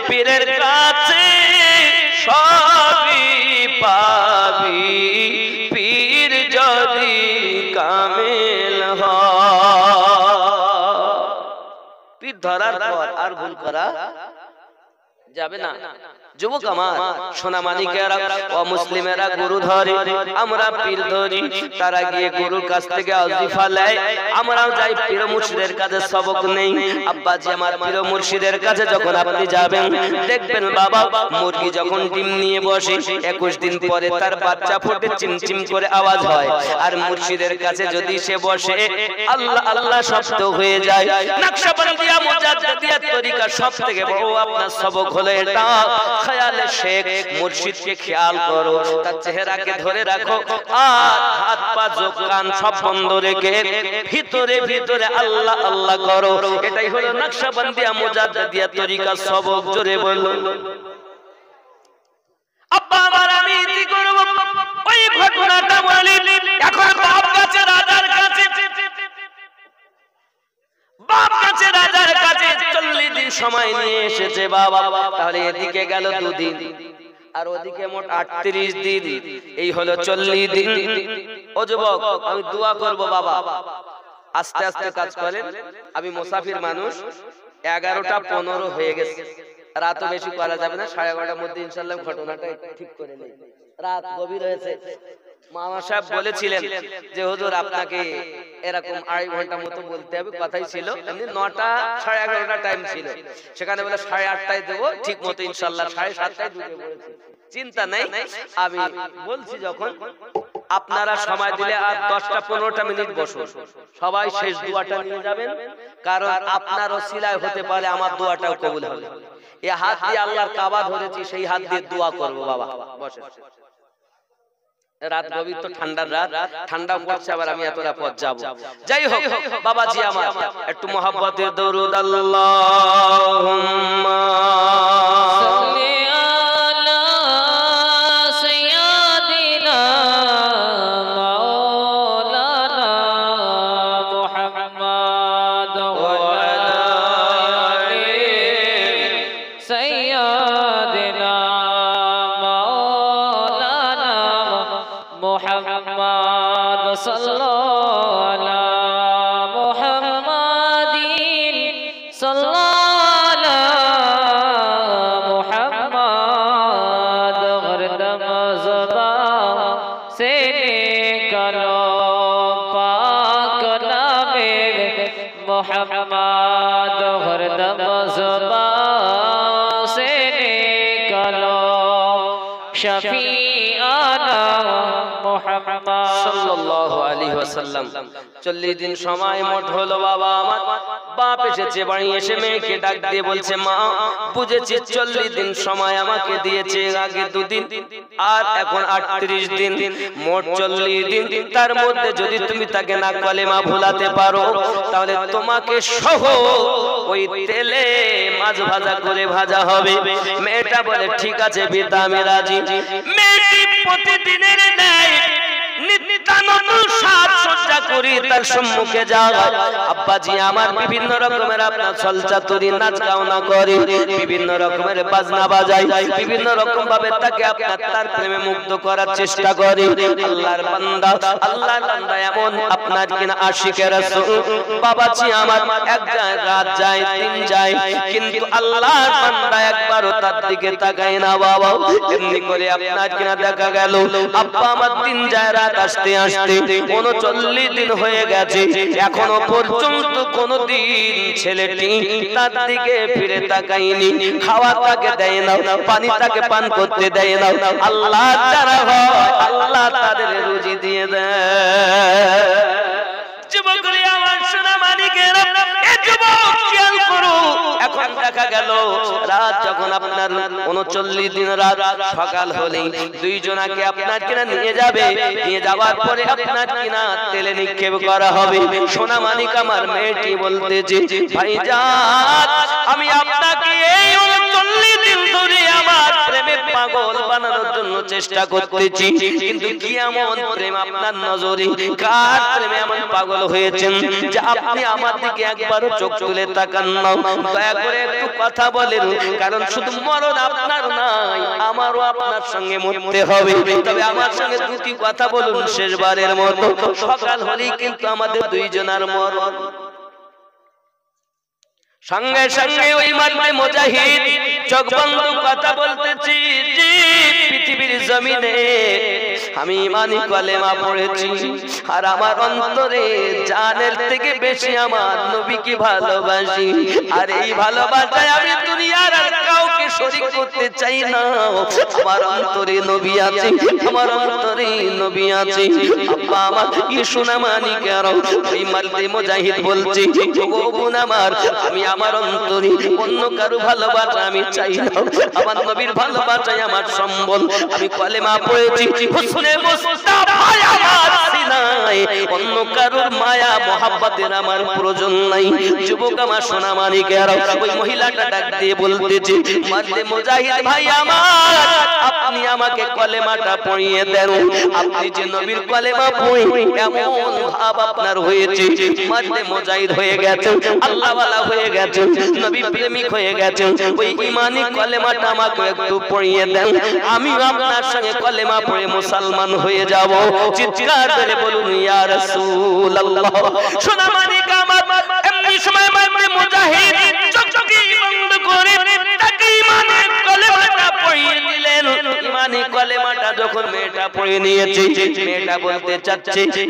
পীরের কাছে সবই পাবি, পীর যদি কামিল হয়। পীর ধরার পর আর ভুল করা যাবে না। যুবক আমার, সোনা মানিকেরা ও মুসলিমেরা গুরু ধরে, আমরা পীর ধরি, তারা গিয়ে গুরুর কাছ থেকে ওয়াজিফা নেয়, আমরাও যাই পীর মুর্শিদের কাছে সবক নেই। আব্বাজি আমার, পীর মুর্শিদের কাছে যখন আপনি যাবেন দেখবেন বাবা মুরগি যখন ডিম নিয়ে বসে 21 দিন পরে তার বাচ্চা ফুটে চিমচিম করে আওয়াজ হয়, আর মুর্শিদের কাছে যদি সে বসে আল্লাহ আল্লাহ শব্দ হয়ে যায়। নকশবন্দিয়া মুজাদ্দিদিয়া তরিকা সবথেকে বড় আপনার সবক হলো এটা। খেয়ালে শেখ মুর্শিদকে খেয়াল করো, তার চেহারাকে ধরে রাখো, আর হাত পা চোখ কান সব বন্ধ রেখে ভিতরে ভিতরে আল্লাহ আল্লাহ করো। এটাই হলো নকশবন্দিয়া মুজাদ্দিদিয়া তরিকা সবক। জোরে বলুন। আব্বা আমার, আমি কি করব ওই ঘটনাটা বলি। এখন বাপ কাছে রাজার কাছে, বাপ কাছে রাজার কাছে 40 দিন সময় নিয়ে এসেছে বাবা, তাহলে এদিকে গেল 2 দিন আর ওদিকে মোট 38 দিন, এই হলো 40 দিন। ও যুবক, আমি দোয়া করব বাবা, আস্তে আস্তে কাজ করেন, আমি মুসাফির মানুষ। 11টা 15 হয়ে গেছে, রাতও বেশি করা যাবে না, 11:30টার মধ্যে ইনশাআল্লাহ ঘটনাটা ঠিক করে নেই। রাত গভীর হয়েছে। মামা সাহেব বলেছিলেন যে হুজুর আপনাকে এরকম 2.5 ঘন্টা মতো বলতে হবে, কথাই ছিল এমনি 9টা 11:30টা টাইম ছিল, সেখানে বলে 8:30টায় দেবো ঠিক মতো ইনশাআল্লাহ 7:30টায় ঢুকে পড়েছি। চিন্তা নাই, আমি বলছি যখন আপনারা সময় দিলে আর 10টা 15টা বসুন, সবাই শেষ দোয়াটা নিয়ে যাবেন, কারণ আপনার ওসিলায় হতে পারে আমার দোয়াটাও কবুল হবে। এই হাত দিয়ে আল্লাহর কাবা ধরেছি, সেই হাত দিয়ে দোয়া করব বাবা। বসেন। রাত গভীর তো, ঠান্ডার রাত, ঠান্ডা পড়ছে, আবার আমি এতটা পথ যাব। যাই হোক বাবাজি আমার, একটু মহব্বতের দরুদ আল্লাহুম্মা সাল্লি আলা সাইয়্যিদিনা মাওলানা মুহাম্মদ ওয়া আলা আলি সাইয়্যিদিনা মুহাম্মদ সাল্লাল্লাহু আলা মুহাম্মাদিন मोहम्मद हरदम ज़ुबान से निकलो शफीआना मोहम्मद সাল্লাল্লাহু আলাইহি ওয়াসাল্লাম। 40 দিন সময় মোট হলো বাবা আমার। বাপ এসেছে বাড়ি, এসে মেয়েকে ডাক দিয়ে বলছে, মা বুঝেছি 40 দিন সময় আমাকে দিয়েছে, আগে 2 দিন আর এখন 38 দিন, মোট 40 দিন। তার মধ্যে যদি তুমি তাকে না কলেমা ভুলাতে পারো তাহলে তোমাকে সহ ওই তেলে মাছ ভাজা করে ভাজা হবে। মেয়েটা বলে ঠিক আছে পিতা আমি রাজি। মেয়েটি প্রতিদিনের ন্যায় নিত্যানন্দ সাজসজ্জা করি তার সম্মুখে যায়। আব্বাজি আমার বিভিন্ন রকমের আপনার চলচাতুরি নাচ গাওনা করে, বিভিন্ন রকমের বাজনা বাজায়, বিভিন্ন রকম ভাবে তাকে আপনার তার প্রেমে মুগ্ধ করার চেষ্টা করে। আল্লাহর বান্দা, আল্লাহর বান্দা এমন আপনার কিনা আশিকের রাসূল বাবাজি আমার এক যায় রাত যায় দিন যায়, কিন্তু আল্লাহর বান্দা একবারও তার দিকে তাকায় না বাবা। এমনি করে আপনার কিনা দেখা গেল আব্বা আমার দিন যায় রাত আসতে আসতে 39 দিন হয়ে গেছে, এখনো পর্যন্ত কোনদিন ছেলেটি তার দিকে ফিরে তাকায়নি। খাওয়া তাকে দেয় না, পানি তাকে পান করতে দেয় না। আল্লাহ যারা হয় আল্লাহ তাদের রুজি দিয়ে দেয়। যুবকরা আমার সোনা মানিকেরা, এ যুবক খেয়াল করো, এখন দেখা গেল রাত যখন আপনার 39 দিন রাত সকাল হলেই দুইজনাকে আপনার কিনা নিয়ে যাবে, নিয়ে যাওয়ার পরে আপনার কিনা তেলে নিক্ষেপ করা হবে। সোনা মানিক আমার মেয়েটি বলতেছে, ভাইজান আমি আপনাকে এই 39 দিন ধরে আমার প্রেমে পাগল বানানোর জন্য চেষ্টা করতেছি, কিন্তু কি এমন প্রেম আপনার নজরে, কার প্রেমে এমন পাগল হয়েছেন যে আপনি আমার দিকে একবারও চোখ তুলে তাকান না? দয়া করে একটু কথা বলেন, কারণ শুধু মরণ আপনার নাই, আমারও আপনার সঙ্গে মরতে হবে। তবে আমার সঙ্গে দুটি কথা বলুন শেষবারের মতো, সকাল হলেই কিন্তু আমাদের দুইজনের মরণ। সঙ্গে সঙ্গে ওই মারতে মুজাহিদ চোখ বন্ধ কথা বলতেছি, যে পৃথিবীর জমিনে আমি ইমানি কালেমা পড়েছি আর আমার অন্তরে জানের থেকে বেশি আমার নবীকে ভালোবাসি, আর এই ভালোবাসায় আমি দুনিয়ার আর কাউকে শরীক করতে চাই না। আমার অন্তরে নবী আছে, আমার অন্তরে নবী আছে। আব্বা আমার কি সোনা মানিকের, ওই মারতে মুজাহিদ বলছে, ওগো বোন আমার, আমি আমার অন্তরে অন্য কারো ভালোবাসা আমি চাই না, আমার নবীর ভালোবাসাই আমার সম্বল। আমি কলেমা পড়েছি, হুসনে মুস্তাফা আমার সিনায়, অন্য কারোর মায়া মোহাব্বতের আমার প্রয়োজন নাই। যুবক আমার সোনা মানিকেরা, ওই মহিলাটা ডাক দিয়ে বলতেছে, মারতে মুজাহিদ ভাই আমার, আপনি আমাকে কলেমাটা পড়িয়ে দেন। আপনি যে নবীর কলেমা পড়ে এমন ভাব আপনার হয়েছে, মারতে মুজাহিদ হয়ে গেছে, আল্লাহ ওয়ালা হয়ে গেছে, নবী প্রেমিক হয়ে গেছে, ওই ইমানি কলেমাটা আমাকে একটু পড়িয়ে দেন, আমি আপনার সঙ্গে কলেমা পড়ে মুসলমান হয়ে যাব। চিৎকার করে বলুন ইয়া রাসূলুল্লাহ। সোনা মানিক আমার এমনি সময় মারতে মুজাহিদ চকচকি বন্ধ করে তাকে ইমানি কলেমাটা পড়িয়ে নিলেন। ইমানি কলেমাটা যখন মেয়েটা পড়ে নিয়েছে,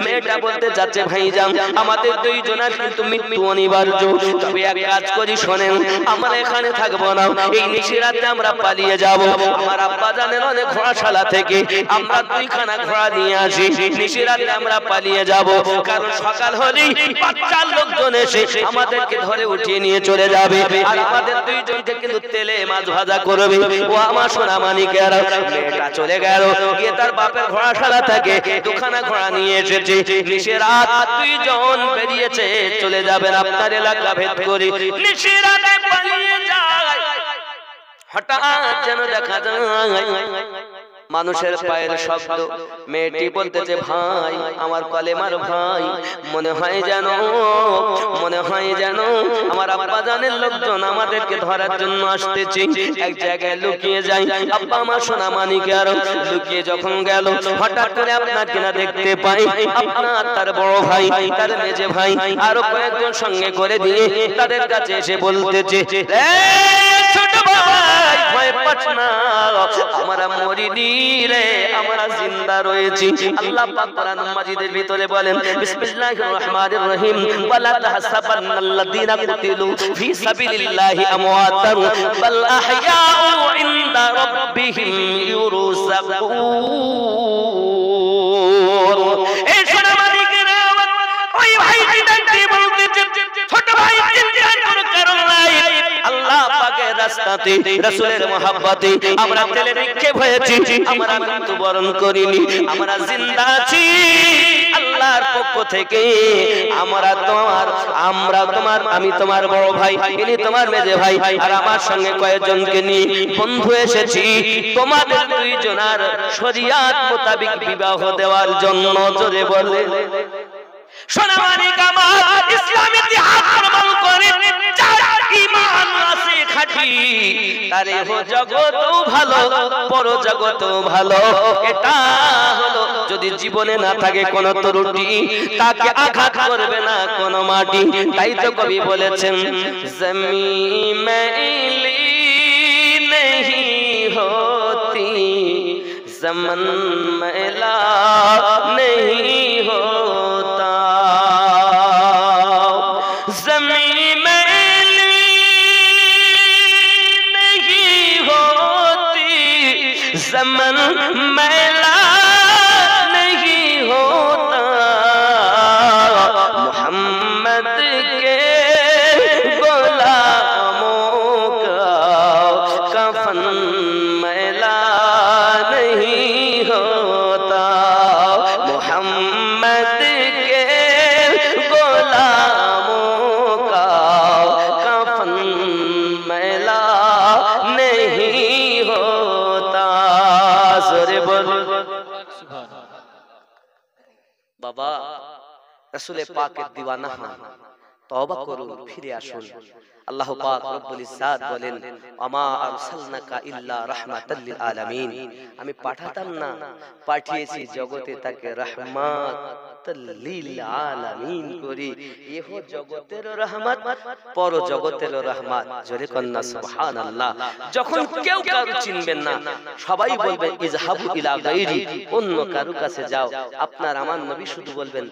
মেয়েটা বলতে চাচ্ছে ভাইজান আমাদের দুইজনের কিন্তু মৃত্যু অনিবার্য, তবে এক কাজ করি শোনেন, আমরা এখানে থাকবো না, এই নিশিরাতে আমরা পালিয়ে যাব। আমার আব্বা জানেন অনেক ঘোড়াশালা থেকে আমরা 2খানা ঘোড়া নিয়ে আসি, নিশিরাতে আমরা পালিয়ে যাব, কারণ সকাল হলেই বাচ্চার লোকজন এসে আমাদেরকে ধরে উঠিয়ে নিয়ে চলে যাবে, আর আমাদের দুইজনকে কিন্তু তেলে মাছ ভাজা করবে। ও আমার সোনা মানিকেরা, মেয়েটা চলে গেল, গিয়ে তার বাপের ঘোড়াশালা থেকে 2খানা ঘোড়া নিয়ে এসেছে। নিশিরাত দুইজন বেরিয়েছে, চলে যাবেন আপনার এলাকা ভেদ করে, নিশিরাতে পালিয়ে যায়। হঠাৎ যেন দেখা যায় মানুষের পায়ের শব্দ। মেয়েটি বলতেছে, ভাই আমার কলেমার ভাই, মনে হয় যেন আমার আব্বা জানের লোকজন আমাদেরকে ধরার জন্য আসতেছে, এক জায়গায় লুকিয়ে যাই। আব্বা আমার সোনা মানিকের লুকিয়ে যখন গেল, হঠাৎ করে আপনার কিনা দেখতে পাই আপনার তার বড় ভাই, তার মেজে ভাই আরো কয়েকজন সঙ্গে করে দিয়ে তাদের কাছে এসে বলতেছে, ছোট ভাই ভয় বাঁচনা আমরা মরিনি রে, আমরা জিন্দা রয়েছি। আল্লাহ পাক কোরআন মাজিদের ভিতরে বলেন বিসমিল্লাহির রহমানির রহিম ওয়ালা তাহসাবান্নাল্লাযীনা কুতিলু ফি সাবিলিল্লাহি আমওয়াতান বাল আহইয়াউ ইনদা রাব্বিহিম ইউরযাকুন। এই সোনামানিকেরা ওই ভাইটি ডাকতে বলতেছে ছোট ভাই চিন্তার কোনো কারণ নাই, আল্লাহ পাকের রাস্তাতে রাসূলের মহব্বতে আমরা তেলে নিক্ষেপ হয়েছি, আমরা মৃত্যুবরণ করিনি, আমরা জিন্দা আছি। আল্লাহর পক্ষ থেকে আমরা তোমার আমি তোমার বড় ভাই, ইনি তোমার মেজে ভাই, আর আমার সঙ্গে কয়েকজনকে নিয়ে বন্ধু এসেছি তোমাদের দুইজনের শরীয়ত মোতাবেক বিবাহ দেওয়ার জন্য। জোরে বলে সোনামানিক আমার ইসলাম ইতিহাস প্রমাণ করে যার ঈমান আছে খাঁটি তার ইহ জগতও ভালো পর জগতও ভালো। এটা হলো যদি জীবনে না থাকে কোন ত্রুটি তাকে আঘাত করবে না কোন মাটি। তাই তো কবি বলেছেন জমিন মেলি नहीं होती ज़मन मैला नहीं होता, ज़मीन मैली नहीं होती ज़मन मैला नहीं होता, मोहम्मद के गुलामों का कफन मैला नहीं होता, मोहम्मद के गुलामों का कफन मैला नहीं होता। जोरे बोल बाबा रसूले पाकेर दीवाना हन, तौबा করুন, ফিরে আসুন। আল্লাহ পাক রব্বুল ইজ্জাত বলেন আমা আরসালনাকা ইল্লা রাহমাতাল লিল আলামিন, আমি পাঠাতাম না, পাঠিয়েছি জগতে তাকে রাহমাতাল লিল আলামিন করে। ইহ জগতের রহমত পর জগতের রহমত। জোরে কন্না সুবহানাল্লাহ। যখন কেউ কারো চিনবেন না সবাই বলবেন ইজহাবু ইলা গায়রি, অন্য কারো কাছে যাও। আপনার আমার নবী শুধু বলবেন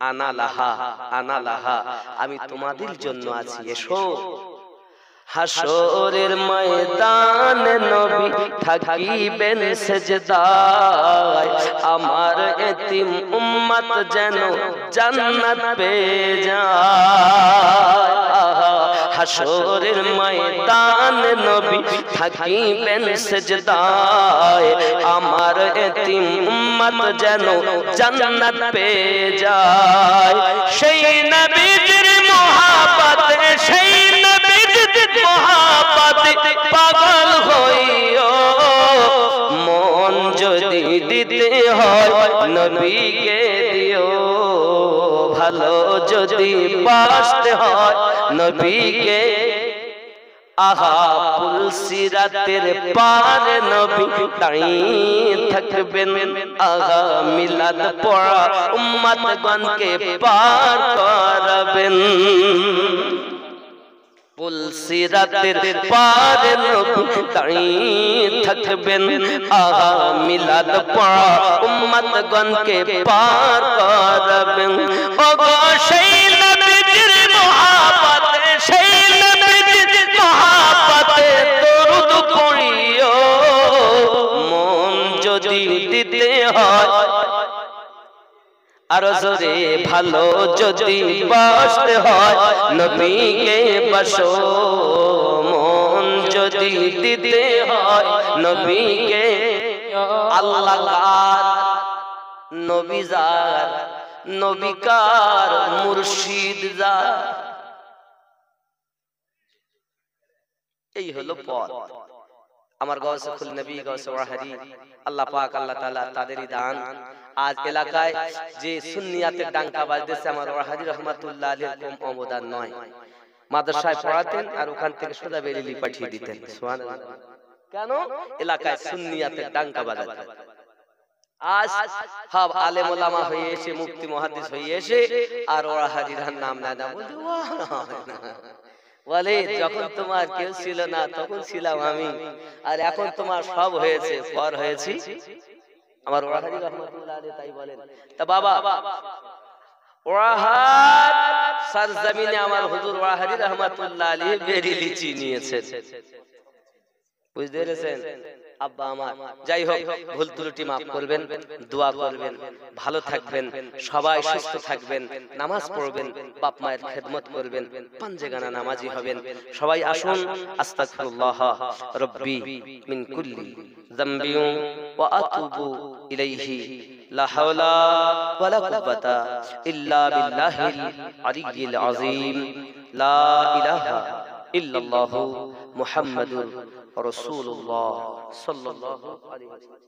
আনা লাহা আনা লাহা, আমি তোমাদের জন্য আছি, এসো। হাসরের ময়দানে নবী থাকিবেন সেজদায়, আমার এতিম উম্মত যেন জান্নাত পেয়ে যায়। হাসরের ময়দানে নবী থাকিবেন সেজদায়, আমার এতিম উম্মত যেন জান্নাত পেয়ে যায়। সেই নবীর মহব্বতে সেই নবীর মহব্বতে পাগল হইও, মন যদি দিতে হয় নবীকে দিও, ভালো যদি বাসতে হয় নবীকে। আহা পুলসিরাতের পার নবী দাঁড়িয়ে থাকবেন, আহা মিলাদ পড়া উম্মতগণকে পার করাবেন। পুলসিরাতের পার নবী দাঁড়িয়ে থাকবেন, আহা মিলাদ পড়া উম্মতগণকে পার করাবেন। ওগো সেই নবীর মহব্বতে সেই নবীর মহব্বতে দরুদ পড়িও, মন যদি দিতে হয় আর জোরে ভালো যদি বাসতে হয় নবীকে বাসো, মন যদি দিতে হয় নবীকে। আল্লাহ কার নবী যার, নবী কার মুর্শিদ যার, এই হলো পথ। আমার গাউসুল নবী গাউসে ওয়াহাদি আল্লাহ পাক আল্লাহ তাআলা তাদেরই দান। আজ এলাকায় যে সুন্নিয়াতের ডাঙ্কা বাজতেছে আমার ওয়াহাদি রাহমাতুল্লাহ আলাইহি কম অবদান নয়। মাদ্রাসায় পড়াতেন আর ওখান থেকে সোজা বেরিলি পাঠিয়ে দিতেন। সুবহানাল্লাহ। কেন? এলাকায় সুন্নিয়াতের ডাঙ্কা বাজাতেন। আজ সব আলেম ওলামা হয়ে এসে মুফতি মুহাদ্দিস হয়ে এসে আর ওয়াহাদির নাম না বলতে বলে যখন তোমার কেউ ছিল না তখন ছিলাম আমি, আর এখন তোমার সব হয়েছে, পর হয়েছি আমার ওয়াহাদি রহমাতুল্লাহ আলাইহি তাই বলেন। তা বাবা ওয়াহাদ সরজমিনে আমার হুজুর ওয়াহাদি রহমাতুল্লাহ আলাইহি বেরি লিচি নিয়েছেন, বুঝতে পেরেছেন আব্বা আমার। যাই হোক, ভুল ত্রুটি মাফ করবেন, দোয়া করবেন, ভালো থাকবেন, সবাই সুস্থ থাকবেন, নামাজ পড়বেন, বাপ মায়ের খেদমত করবেন, পাঞ্জেগানা নামাজি হবেন। সবাই আসুন, আস্তাগফিরুল্লাহ রাব্বি মিন কুল্লি যামবি ওয়া আতুবু ইলাইহি লা হাওলা ওয়ালা কুওয়াতা ইল্লা বিল্লাহিল আলিয়্যিল আযীম লা ইলাহা ইল্লাল্লাহু মুহাম্মাদুর রাসূলুল্লাহ সাল্লাল্লাহু আলাইহি ওয়াসাল্লাম।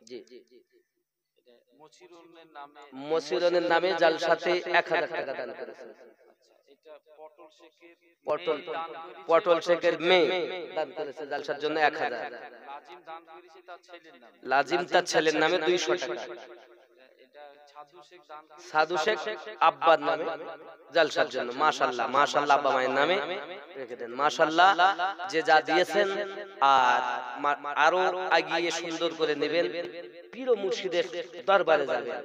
জি মসিরনের নামে জালসাতে 1000 টাকা দান করেছেন। পটল শেখের মেয়ে দান করেছে জালসার জন্য 1000। লাজিম তার ছেলের নামে 200 টাকা। সাধু শেখ আব্বার নামে জালসার জন্য, মাশাআল্লাহ মাশাআল্লাহ, আব্বা মায়ের নামে রেখে দেন, মাশাআল্লাহ। যে যা দিয়েছেন আর আরো এগিয়ে সুন্দর করে নেবেন, পীর ও মুর্শিদের দরবারে যাবেন।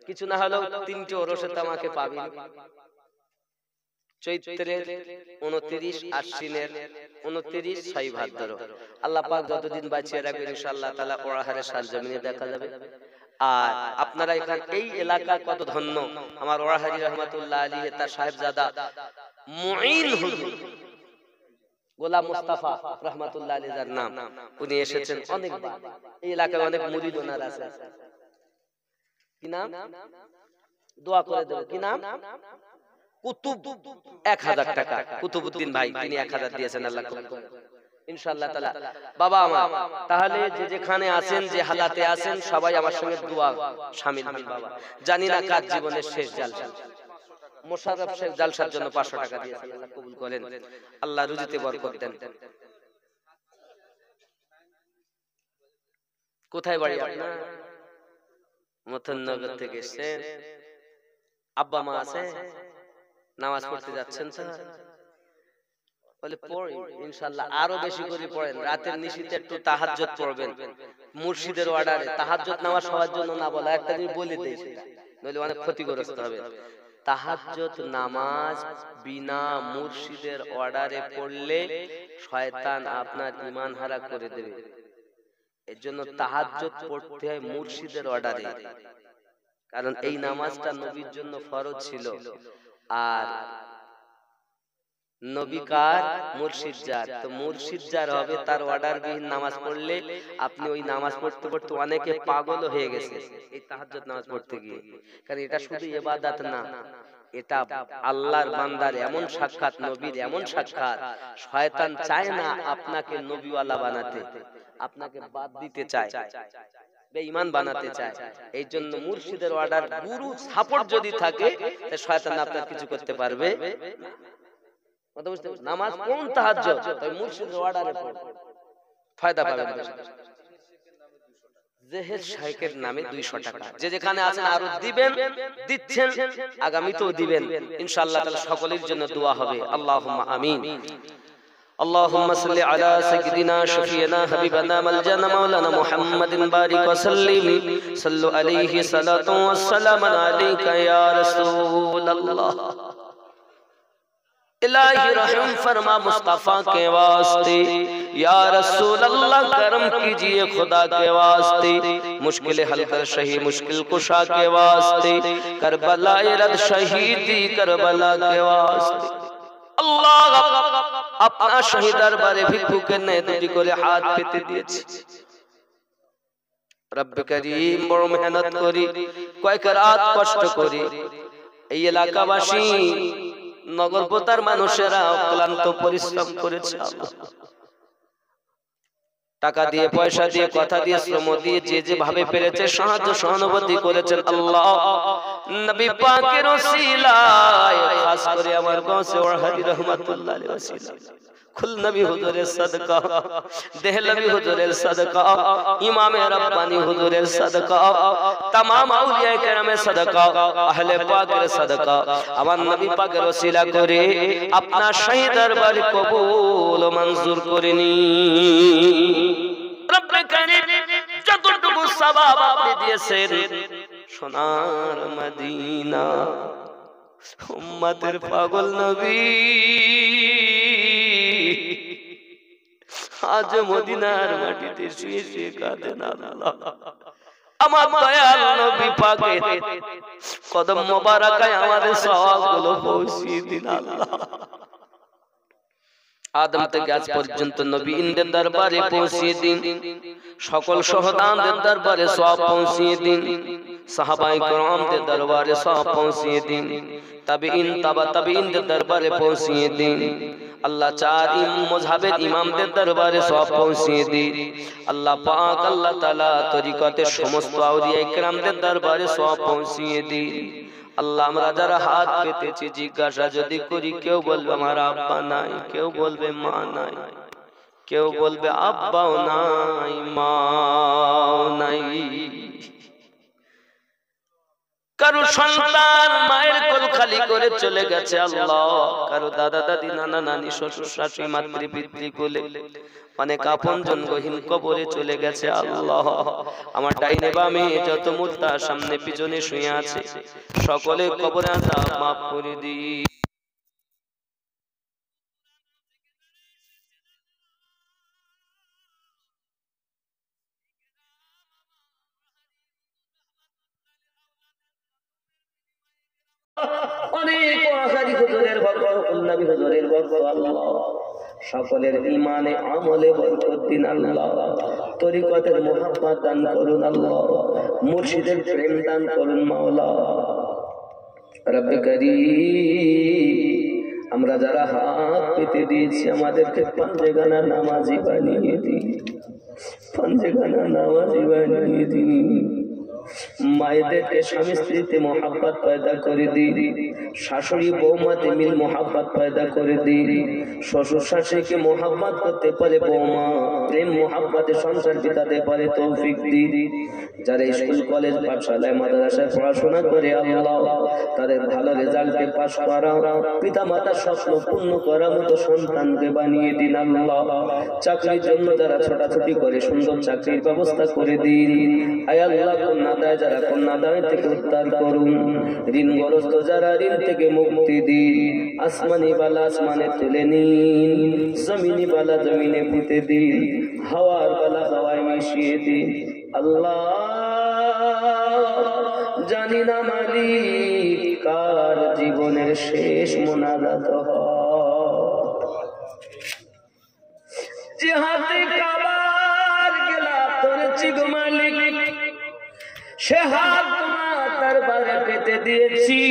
কিছু না হলেও 3টি ওরসে তামাকে পাবেন। চৈত্রের 29, আশ্বিনের 29, 6 ভাদ্র। আল্লাহ পাক যতদিন বাঁচিয়ে রাখবেন ইনশাআল্লাহ তাআলা ওয়াহারের সরজমিনে দেখা যাবে। আর আপনারা এখানে এই এলাকা কত ধন্য, আমার ওয়াহাদি রহমাতুল্লাহ আলাইহি তার সাহেবজাদা মুঈন হুজুর গোলাম মুস্তাফা রহমাতুল্লাহ আলাইহি যার নাম, উনি এসেছেন অনেকবার। এই এলাকায় অনেক মুরিদ ওনার আছে। কি নাম? দোয়া করে দেব। কি নাম? কুতুব। 1000 টাকা কুতুবউদ্দিন ভাই, তিনি 1000 দিয়েছেন। আল্লাহ ইনশাআল্লাহ তাআলা। বাবা আমার, তাহলে যে যেখানে আছেন, যে হালাতে আছেন, সবাই আমার সঙ্গে দোয়া শামিল হন বাবা। জানি না কার জীবনের শেষ জালসা। মোশাররফ শেখ জালসার জন্য 500 টাকা দিয়েছেন, আল্লাহ কবুল করেন, আল্লাহ রুজিতে বরকত দেন। কোথায় বাড়ি আপনার? মথননগর থেকে এসেছেন। আব্বা মা আছে? নামাজ পড়তে যাচ্ছেন তো? বলে পড়ি ইনশাআল্লাহ, আরো বেশি করে পড়েন। রাতের নিশিতে একটু তাহাজ্জুদ পড়বেন, মুর্শিদের অর্ডারে। তাহাজ্জুদ নামাজ সবার জন্য না বলা, একটা জিনিস বলে দেই, সেটা নইলে অনেক ক্ষতিগ্রস্ত হবে। তাহাজ্জুদ নামাজ বিনা মুর্শিদের অর্ডারে পড়লে শয়তান আপনার ঈমান হারা করে দেবে। এর জন্য তাহাজ্জুদ পড়তে হয় মুর্শিদের অর্ডারে, কারণ এই নামাজটা নবীর জন্য ফরজ ছিল। আর নবী কার? মুর্শিদ যার। তো মুর্শিদ যার হবে, তার অর্ডার বিহীন নামাজ পড়লে আপনি ওই নামাজ পড়তে পড়তে অনেকে পাগল হয়ে গেছে এই তাহাজ্জুদ নামাজ পড়তে গিয়ে। কারণ এটা শুধু ইবাদত না, এটা আল্লাহর বান্দার এমন সাক্ষাৎ, নবীর এমন সাক্ষাৎ। শয়তান চায় না আপনাকে নবীওয়ালা বানাতে, আপনাকে বাদ দিতে চায়, বেঈমান বানাতে চায়। এই জন্য মুর্শিদের অর্ডার, গুরু সাপোর্ট যদি থাকে, তাহলে শয়তান আপনার কিছু করতে পারবে না। নামাজ কোন তাহাজ্জুদ, তাই মুর্শিদের অর্ডারে পড়ো, ফায়দা পাবেন। জেহের শাইখের নামে 200 টাকা। যে যেখানে আছেন আরো দিবেন, দিচ্ছেন, আগামীতেও দিবেন ইনশাআল্লাহ তাআলা। সকলের জন্য দোয়া হবে, আল্লাহুম্মা আমিন। اللهم صل على سيدنا شفيعنا حبيبنا ملجأنا مولانا محمد بارك وسلم صلوا عليه صلاة والسلام عليك يا رسول الله। इलाही रहम फरमा मुस्तफा के वास्ते, या रसूल अल्लाह करम कीजिए खुदा के वास्ते। मुश्किल हल कर शही मुश्किल कुशा के वास्ते, करबला रद शहीदी करबला के वास्ते। अल्लाह अपना शहीद दरबारे भिक्षुके ने দুটি করে হাত পেতে দিয়েছে। রব্ব করিম বড় মেহনত করি, কয়েক রাত কষ্ট করি, এই এলাকাবাসী নগরপতার মানুষেরা ক্লান্ত পরিশ্রম করেছে। টাকা দিয়ে, পয়সা দিয়ে, কথা দিয়ে, শ্রম দিয়ে, যে যেভাবে পেরেছে সাহায্য সহানুভূতি করেছেন। আল্লাহ নবী পাকের ওসিলায়, খাস করে আমার গাউসে ওয়াহাদি রহমাতুল্লাহ আলাইহি ওসিলা খুল নবী হুজুরের সাদকা, দেহলভী হুজুরের সাদকা, ইমামে রব্বানি হুজুরের সাদকা, तमाम আউলিয়া কেরামের সাদকা, আহলে পাকের সাদকা, আমার নবী পাকের ওসিলা করে আপনার শাহী দরবার কবুল ও মঞ্জুর করে নিন। রব্বে কারীম যতটুকু সওয়াব আপনি দিয়েছেন সোনার মদিনা উম্মতের পাগল নবী আজ মদিনার মাটিতে শুয়ে শুয়ে কাঁদেন আল্লাহ, আমার দয়াল নবী পাকের কদম মোবারকায় আমাদের সওয়াবগুলো পৌঁছিয়ে দিন আল্লাহ। আদম থেকে আজ পর্যন্ত নবীদের দরবারে পৌঁছিয়ে দিন, সকল শহীদদের দরবারে সওয়াব পৌঁছিয়ে দিন, সাহাবায়ে কেরামদের দরবারে সওয়াব পৌঁছিয়ে দিন, তাবিঈন তাবা তাবিঈনদের দরবারে পৌঁছিয়ে দিন আল্লাহ। চার মাযহাবের ইমামদের দরবারে সওয়াব পৌঁছিয়ে দিন আল্লাহ পাক। আল্লাহ তাআলা তরিকতের সমস্ত আউলিয়া কেরামদের দরবারে সওয়াব পৌঁছিয়ে দিন আল্লাহ। আমরা যারা হাত পেতেছি জিজ্ঞাসা যদি করি, কেউ বলবে আমার আব্বা নাই, কেউ বলবে মা নাই, কেউ বলবে আব্বাও নাই মাও নাই, কারো সন্তান মায়ের কোল খালি করে চলে গেছে আল্লাহ, কারো দাদা দাদি নানা নানি শ্বশুর শাশুড়ি মাতৃ পিতৃ কোলে অনেক আপনজন গহীন কবরে চলে গেছে আল্লাহ। আমার ডাইনে বামে যত মুর্দা সামনে পিছনে শুয়ে আছে সকলে কবরে আযাব মাফ করে দিন। অনেক ওয়াহাবি হুজুরের বরকত, নবী হুজুরের বরকত আল্লাহ, সকলের ঈমানে আমলে বরকত দিন আল্লাহ, তরিকতের মুহাব্বত দান করুন আল্লাহ, মুর্শিদের প্রেম দান করুন মাওলা। রব্বে কারীম আমরা যারা হাত পেতে দিয়েছি আমাদেরকে পাঞ্জেগানা নামাজি বানিয়ে দিন, পাঞ্জেগানা নামাজি বানিয়ে দিন। মায়েদেরকে স্বামী স্ত্রীতে মোহাব্বত পয়দা করে দিন, শাশুড়ি বৌমাতে মিল মোহাব্বত পয়দা করে দিন, শ্বশুর শাশুড়িকে মোহাব্বত করতে পারে বৌমা, প্রেম মোহাব্বতে সংসার বিতাতে পারে তৌফিক দিন। যারা স্কুল কলেজ পাঠশালায় মাদ্রাসায় পড়াশোনা করে আল্লাহ তাদের ভালো রেজাল্টে পাস করা, পিতা মাতার স্বপ্ন পূর্ণ করার মতো সন্তানকে বানিয়ে দিন আল্লাহ। চাকরির জন্য যারা ছোটাছুটি করে সুন্দর চাকরির ব্যবস্থা করে দিন আয় আল্লাহ। কন্যাদায় যারা কন্যাদায় থেকে উদ্ধার করুন, ঋণগ্রস্ত যারা ঋণ থেকে মুক্তি দিন, আসমানি বালা আসমানে তুলে নিন, জমিনি বালা জমিনে পুঁতে দিন, হাওয়ার বালা হাওয়ায় মিশিয়ে দিন আল্লাহ। জানি না মালিক কার জীবনের শেষ মোনাজাত যে হাতে কাবার গেলা ধরেছি গো মালিক, সে হাত তোমার দরবারে পেতে দিয়েছি।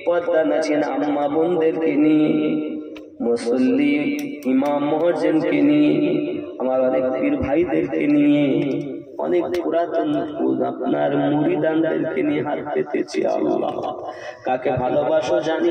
পর্দা নাচিন আম্মা বোনদেরকে নিয়ে, মুসল্লি ইমাম মুয়াজ্জিনকে নিয়ে, আমার অনেক পীর ভাইদেরকে নিয়ে, অনেক পুরাতন আপনার মুরিদানদেরকে নিয়ে হাত পেতেছি আল্লাহ। কাকে ভালোবাসো জানি